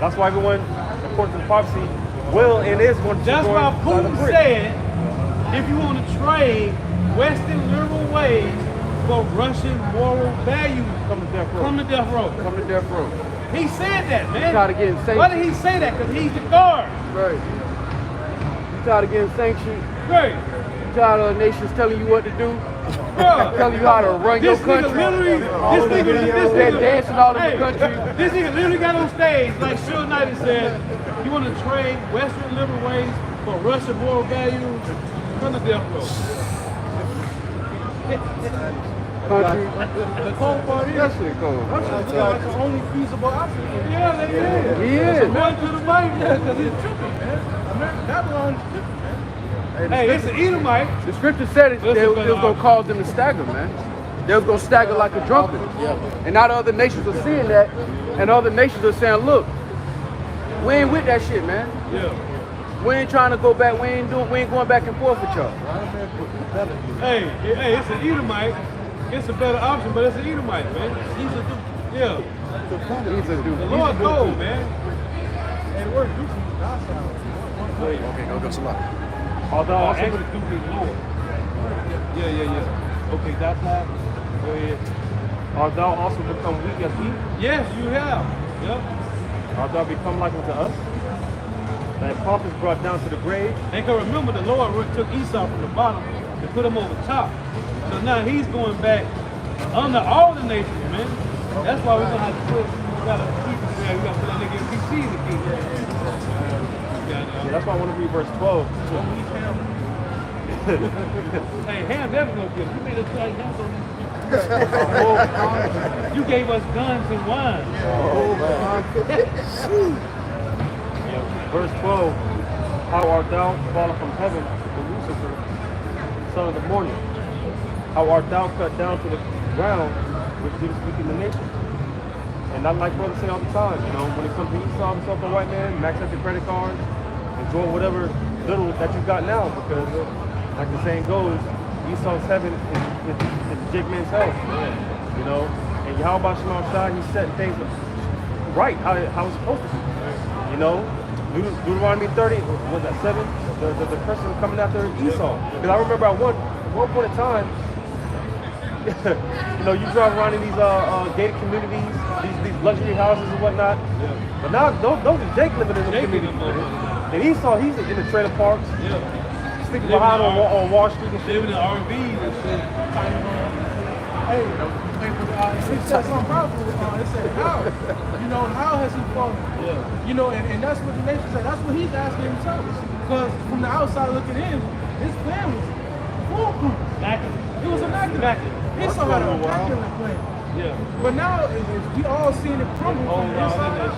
That's why everyone, according to the prophecy, will and is going to. That's why Putin said, if you want to trade Western liberal ways for Russian moral values, come to death row. Come to death row. Come to death row. He said that, man. Tired of getting sanctioned. Why did he say that? Because he's the guard. Right. You tired of getting sanctioned? Right. You tired of nations telling you what to do? Bruh. Telling you how to run your country? This They're dancing all over the country. This nigga literally got on stage like Suge Knight and said, you want to trade Western liberal ways for Russian moral values? Come to death row. Country. The cold part is, That shit cold. Russia's looking like the only feasible option. Yeah, they is. He is. Going to the bank. Because he's tripping, man. Babylon's tripping, man. Hey, it's an Edomite. The scripture said it was going to cause them to stagger, man. They was going to stagger like a drunkard. And now the other nations are seeing that, and other nations are saying, look, we ain't with that shit, man. Yeah. We ain't trying to go back. We ain't going back and forth with y'all. Hey, it's an Edomite. It's a better option, but it's an Edomite, man. He's a dude. Yeah. He's a dude. The Lord told, man. And the word dookie is docile. Okay, go some luck. Although Also with the Duke is Lord. Yeah. okay, that's not. Go ahead. Art thou also become weak as weak? Yes, you have. Yep. Art thou become like unto us? Thy pomp is brought down to the grave. And can remember the Lord took Esau from the bottom and put him over top. So now he's going back under all the nations, man. That's why we're gonna have to put, we gotta keep it there. We gotta put that nigga in PC in the key. Yeah, that's why I want to read verse 12. Hey, Ham never gonna get it. You made us like Ham You gave us guns and wine. Verse 12. How art thou fallen from heaven, the Lucifer, son of the morning? How art thou cut down to the ground, which didst weaken the nation? And not like brothers say all the time, when it comes to Esau, himself a white man, max out your credit card, enjoy whatever little that you got now, because like the saying goes, Esau's heaven is the jig man's hell. And Yahweh Shema Shai, he set things right, how it's supposed to be. Deuteronomy 30, was that 7? The person coming after Esau. Because I remember at one point in time, you drive around in these gated communities, these luxury houses and whatnot. Yeah. But now those are Jake living in the communities. And Esau, he's in the trailer parks, sticking behind on Wall Street and shit. Living in RVs and shit. Hey, it said something powerful. It said, how? How has he fallen? Yeah. And that's what the nation said. That's what he's asking himself. Because from the outside looking in, his plan was foolproof. It was immaculate. Esau had an immaculate plan. Yeah. But now, we all seeing it crumble from the inside out.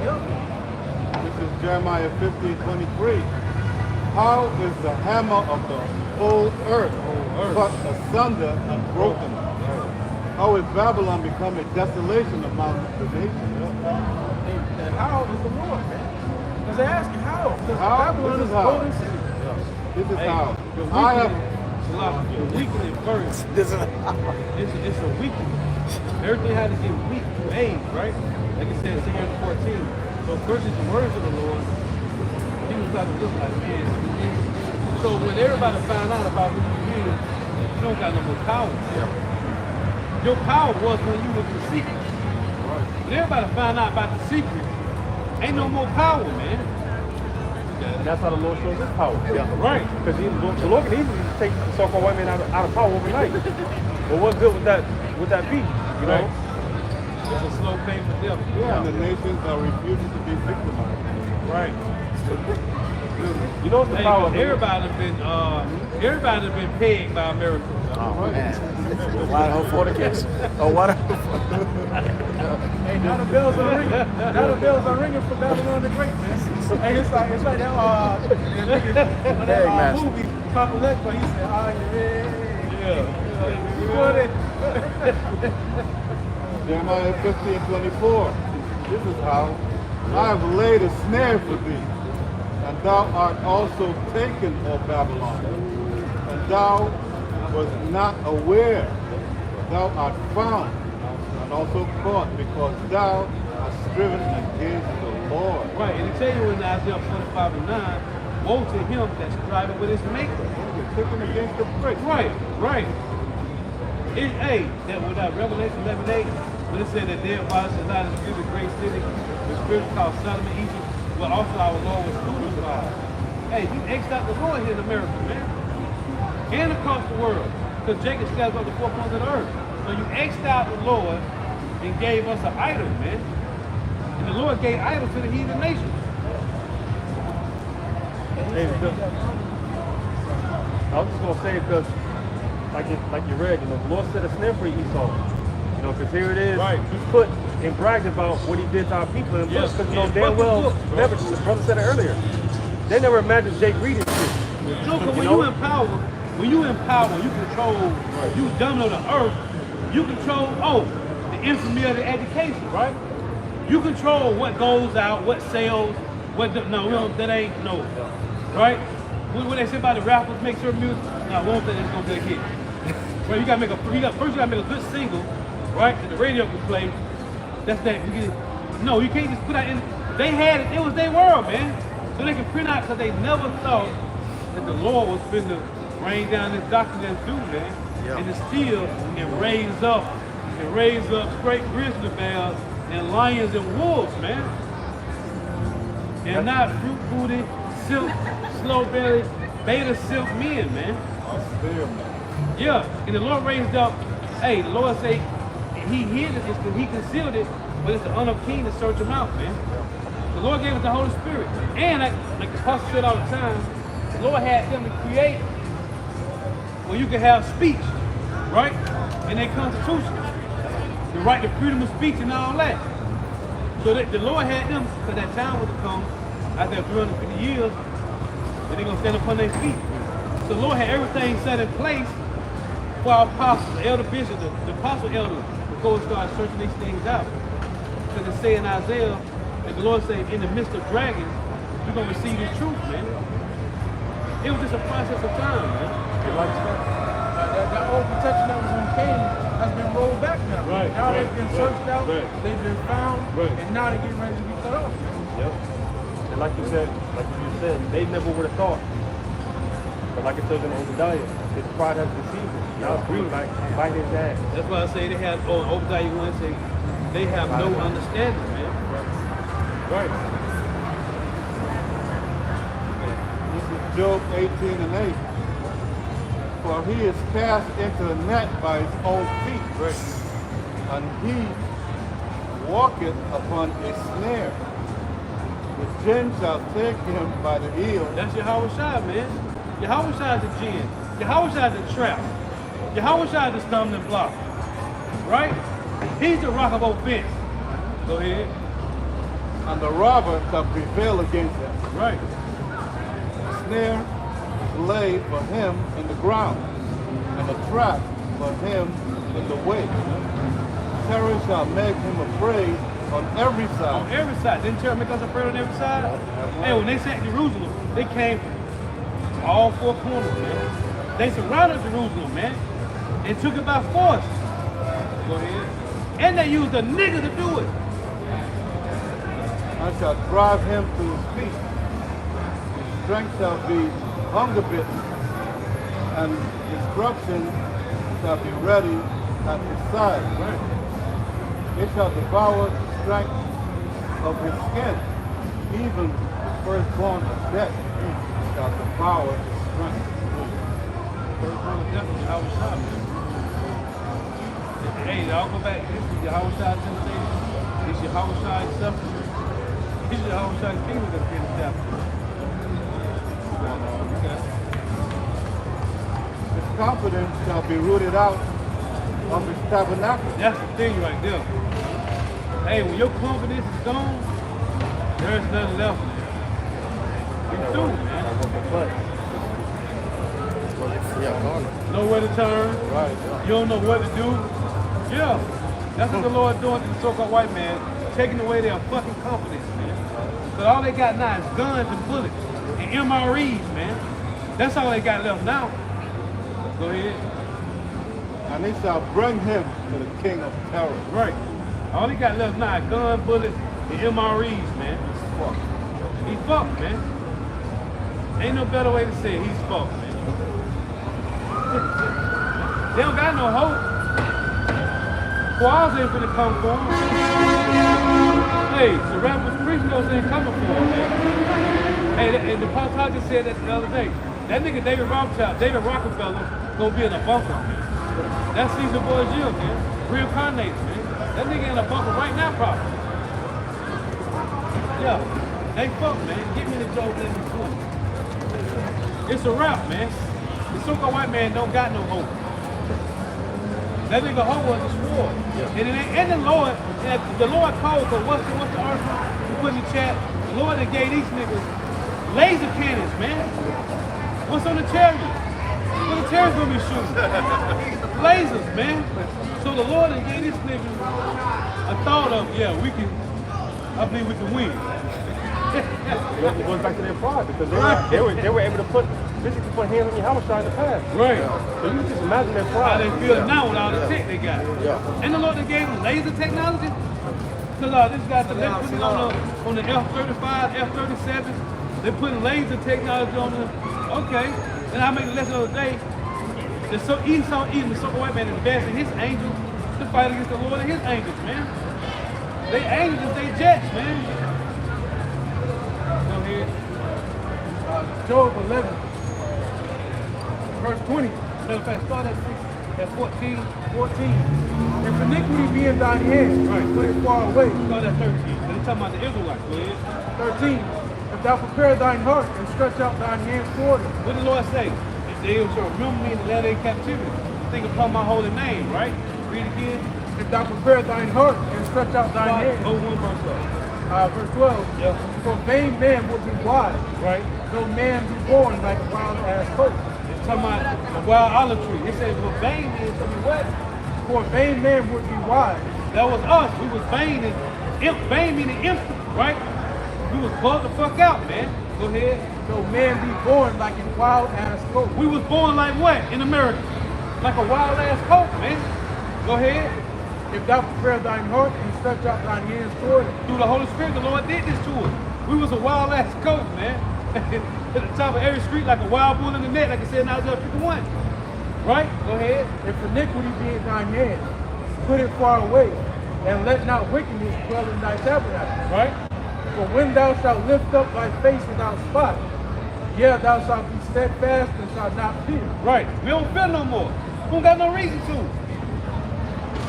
Yep. This is Jeremiah 15:23. How is the hammer of the whole earth cut asunder and broken? How is Babylon become a desolation among the nations? And how is the Lord, man? Because they ask you how. Because How? Babylon This is is a how. golden city. This is how. You're I have. You're weakening first. It's a weakness. Everything had to get weak through age, right? Like it says here in 14. So first is the words of the Lord. He was about to look like man. So when everybody found out about who you is, you don't got no more power. Your power was when you was the secret. But everybody find out about the secret. Ain't no more power, man. And that's how the Lord shows his power. Yeah. Right. Because the Lord can easily take the so-called white man out of power overnight. But what's good with that beat, you know? It's a slow pay for them. And the nations are refusing to be victimized. Right. You know what's the Hey, power? everybody been pegged by America. Oh man. Wide hope for the kids. Oh, wide hope. Hey, now the bells are ringing. Now the bells are ringing for Babylon the Great, man. Hey, it's like that movie, Papa Lex, where he said, "Are you ready?" You want it? Jeremiah 15:24. This is how I have laid a snare for thee, and thou art also taken, O Babylon, and thou was not aware. Thou art found and also caught, because thou hast striven against the Lord. Right, and it tell you in Isaiah 45:9, woe to him that's striving with his maker. You're kicking against the prick. Right. That with that Revelation 11:8, when it said that dead bodies is not as good a great city, the spirit called Sodom and Egypt, but also our Lord was crucified. Hey, you X'd out the Lord here in America, man. And across the world. Because Jacob scattered up the 4 corners of the earth. So you X'd out the Lord and gave us an idol, man. And the Lord gave idols to the heathen nations. Hey, I was just gonna say because, like you read, you know, the Lord set a snare for Esau. You know, because here it is. Right. He put and bragged about what he did to our people in books. Because you know damn well, never. The brother said it earlier. They never imagined Jake reading shit. No, but when you empower, you control, you dominate the earth, you control, the infamy of the education, right? You control what goes out, what sells, that ain't, right? When they say about the rappers make certain music, no, I won't think it's gonna be a hit. Right, you gotta make a good single, right? And the radio can play. That's that. You can't just put out they had it was their world, man. So they can print out because they never thought that the Lord was going to rain down this doctrine and do, man. Yeah. And distill and raise up great grizzly bears and lions and wolves, man. And not fruit booty, silk, slow belly, beta silk men, man. Yeah. And the Lord raised up, the Lord say he hid it, he concealed it, but it's the honor of king to search him out, man. The Lord gave us the Holy Spirit. And like the apostle said all the time, the Lord had them to create where you can have speech, right? In their constitution. The right to freedom of speech and all that. So that the Lord had them, because that time was to come, after 350 years, that they're going to stand upon their feet. So the Lord had everything set in place for our apostles, the elder bishop, the apostle elders, before we start searching these things out. Because it say in Isaiah, and the Lord said, in the midst of dragons, you're going to receive the truth, man. It was just a process of time, man. That old protection that was on Cain has been rolled back now. Right, now they've been searched out, they've been found, and now they're getting ready to be cut off. Yep. And like you said, they never would have thought. But like it says in Obadiah, his pride has deceived him. Now it's green back, bite his ass. That's why I say they have, Obadiah 1 say, they have no understanding, man. Right. This is Job 18:8. For he is cast into a net by his own feet, and he walketh upon a snare. The jinn shall take him by the heel. That's Yahweh Shai, man. Yahweh Shai is the jinn. Yahweh Shai is the trap. Yahweh Shai is the stumbling block. Right? He's the rock of offense. Go ahead. And the robber shall prevail against him. Right. The snare is laid for him in the ground, and the trap for him in the way. Terror shall make him afraid on every side. On every side. Didn't terror make us afraid on every side? Hey, when they sacked Jerusalem, they came from all 4 corners, man. They surrounded Jerusalem, man, and took it by force. Go ahead. And they used a nigga to do it. I shall drive him to his feet. His strength shall be hunger bitten, and destruction shall be ready at his side. It shall devour the strength of his skin, even the firstborn of death shall devour his strength. Firstborn of death is Yahweh Shai, man. Hey, y'all go back. This is Yahweh Shai's temptation. This is Yahweh Shai's suffering. This is Yahweh Shai's kingdom that's being established. His confidence shall be rooted out of his tabernacle. That's the thing right there. Hey, when your confidence is gone, there's nothing left, man. You through, man. Nowhere to turn. Right. You don't know what to do. Yeah. That's what the Lord doing to the so-called white man, taking away their fucking confidence, man. But all they got now is guns and bullets and MREs, man. That's all they got left now. Go ahead. And he shall bring him to the king of terror. Right. All he got left now is gun, bullets, and MREs, man. He's fucked. He's fucked, man. Ain't no better way to say it. He's fucked, man. They don't got no hope. Squads ain't finna come for him. Hey, the rappers preaching those ain't coming for him, man. Hey, and the Paul just said that the other day. That nigga David Rockefeller gonna be in a bunker, man. That's Caesar Borgia, man. Reincarnated, man. That nigga in a bunker right now, probably. Yeah. They fuck, man. Get me the Job in the foot. It's a wrap, man. The so-called white man don't got no hope. That nigga hope was a sword. Yeah. And the Lord called for what's the article you put in the chat? The Lord that gave these niggas laser cannons, man. What's on the chariot? What the chariots gonna be shooting? Lasers, man. So the Lord that gave these niggas a thought of, yeah, I believe we can win. It goes back to their pride because they were able to physically put hands on Yahweh Shai in the past. Right. So you can just imagine their How pride. they feel now with all the tech they got. Yeah. And the Lord that gave them laser technology. Because this guy's putting on the F-35, F-37. They're putting laser technology on the, okay. And I made the lesson the other day. The Esau eating the so-called white man and advancing his angels to fight against the Lord and his angels, man. They angels, they jets, man. Go ahead. Job 11, verse 20. Matter of fact, start at 14. If iniquity be in thine hand, right, put it far away. Start at 13. They're talking about the Israelites. Go ahead. 13. If thou prepare thine heart and stretch out thine hands toward it. What did the Lord say? They shall remember me in the land of captivity. Think upon my holy name, right? Read it again. If thou prepare thine heart and stretch out thine hands. Go one verse up. Verse 12. Yeah. For vain man would be wise. Right. No man be born like a wild ass coat. It's talking about a wild olive tree. It says, well, vain means to be what? For vain man would be wise. That was us. We was vain and vain meaning empty, right? We was bugged the fuck out, man. Go ahead. No man be born like a wild ass coat. We was born like what in America? Like a wild ass coat, man. Go ahead. If thou prepare thine heart and stretch out thine hands toward it. Through the Holy Spirit, the Lord did this to us. We was a wild ass coat, man. At the top of every street like a wild bull in the net, like I said in Isaiah 51. Right? Go ahead. If iniquity be in thine hand, put it far away, and let not wickedness dwell in thy tabernacle. Right? For when thou shalt lift up thy face without spot, yeah, thou shalt be steadfast and shalt not fear. Right. We don't fear no more. We don't got no reason to.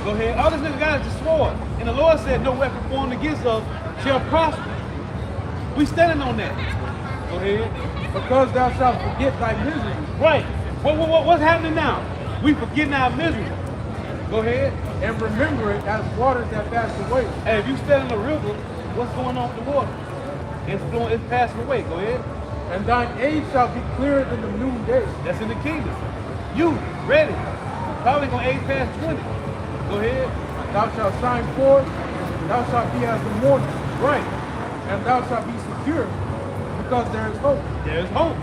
Go ahead. All this nigga got is the sword. And the Lord said, no weapon formed against us shall prosper. We standing on that. Go ahead. Because thou shalt forget thy misery. Right. What's happening now? We forgetting our misery. Go ahead. And remember it as waters that pass away. Hey, if you stand in the river, what's going on with the water? It's flowing, it's passing away. Go ahead. And thine age shall be clearer than the noonday. That's in the kingdom. You, ready. Probably gonna age past 20. Go ahead. Thou shalt shine forth, thou shalt be as the morning. Right. And thou shalt be secure, because there is hope. There's hope.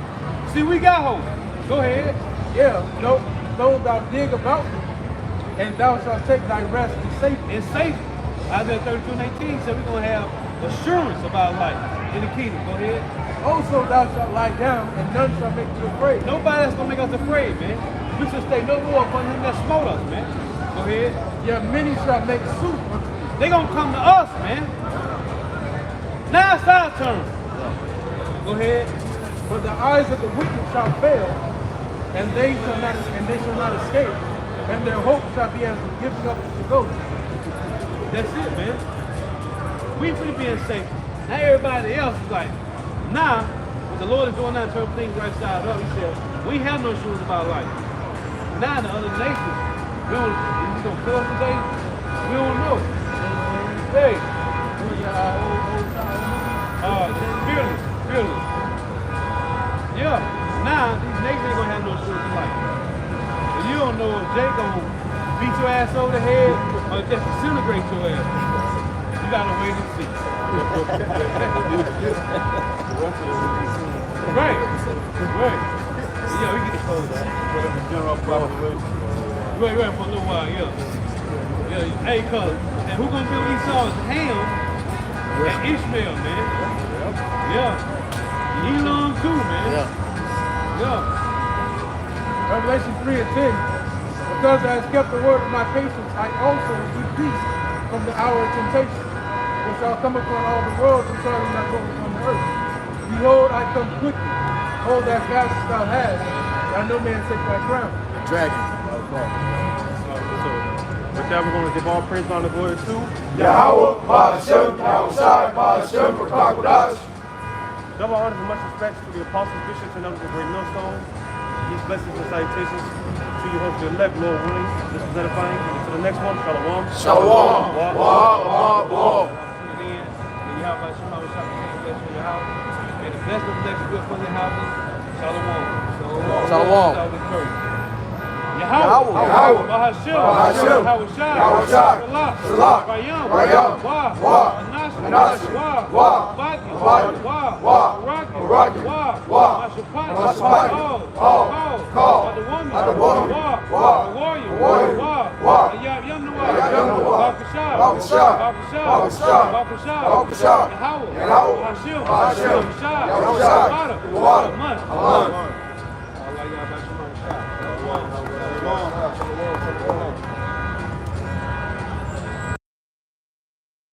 See, we got hope. Go ahead. Yeah, though thou dig about it, and thou shalt take thy rest in safety. It's safe. Isaiah 32:18 said we're gonna have assurance about life in the kingdom. Go ahead. Also thou shalt lie down, and none shall make you afraid. Nobody else gonna make us afraid, man. We should stay no more upon him that smote us, man. Go ahead. Yeah, many shall make suit unto thee. They gonna come to us, man. Now it's our turn. Go ahead. But the eyes of the wicked shall fail, and they shall not escape, and their hope shall be as the giving up of the ghost. That's it, man. We finna be safe. Now everybody else is like, nah, what the Lord is doing now, turn things right side up. He said, we have no shoes about life. Now the other nations, we don't, is he gonna kill us today? We don't know. Hey, fearless. Yeah, now these nations ain't gonna have no shoes of life. And you don't know if Jay gonna beat your ass over the head or just disintegrate your ass. You gotta wait and see. Right. Yeah, we get exposed. General population. Right, for a little while, yeah. Hey, cuz, and who gonna build Esau's Ham and Ishmael, man? Yeah. Elam too, man. Yeah. Revelation 3 and 10. Because I have kept the word of my patience, I also will give peace from the hour of temptation, which shall come upon all the world and shall not go upon the earth. Behold, I come quickly. Hold that fast as thou hast, that no man take thy crown. Dragon. With that, we're going to give all praise, honor, and glory to Yahweh, Ba'ashem, Yahushai, Ba'ashem, Rakakwadash. double honors and much respect to the apostles, bishops, and elders of Great Millstone. These blessings and salutations to you, hopefully elect, Lord willing. This was edifying. And to the next one, Shalom. Shalom. Wa. May the best of blessings be upon your houses. Shalom. Shalom. Yahweh. Bahashim. Yahushai. Salah. Rayam. Anash. Baki. Mashapati. All. The woman. Warrior. Yahweh. Bahashim. Yahushai. Water.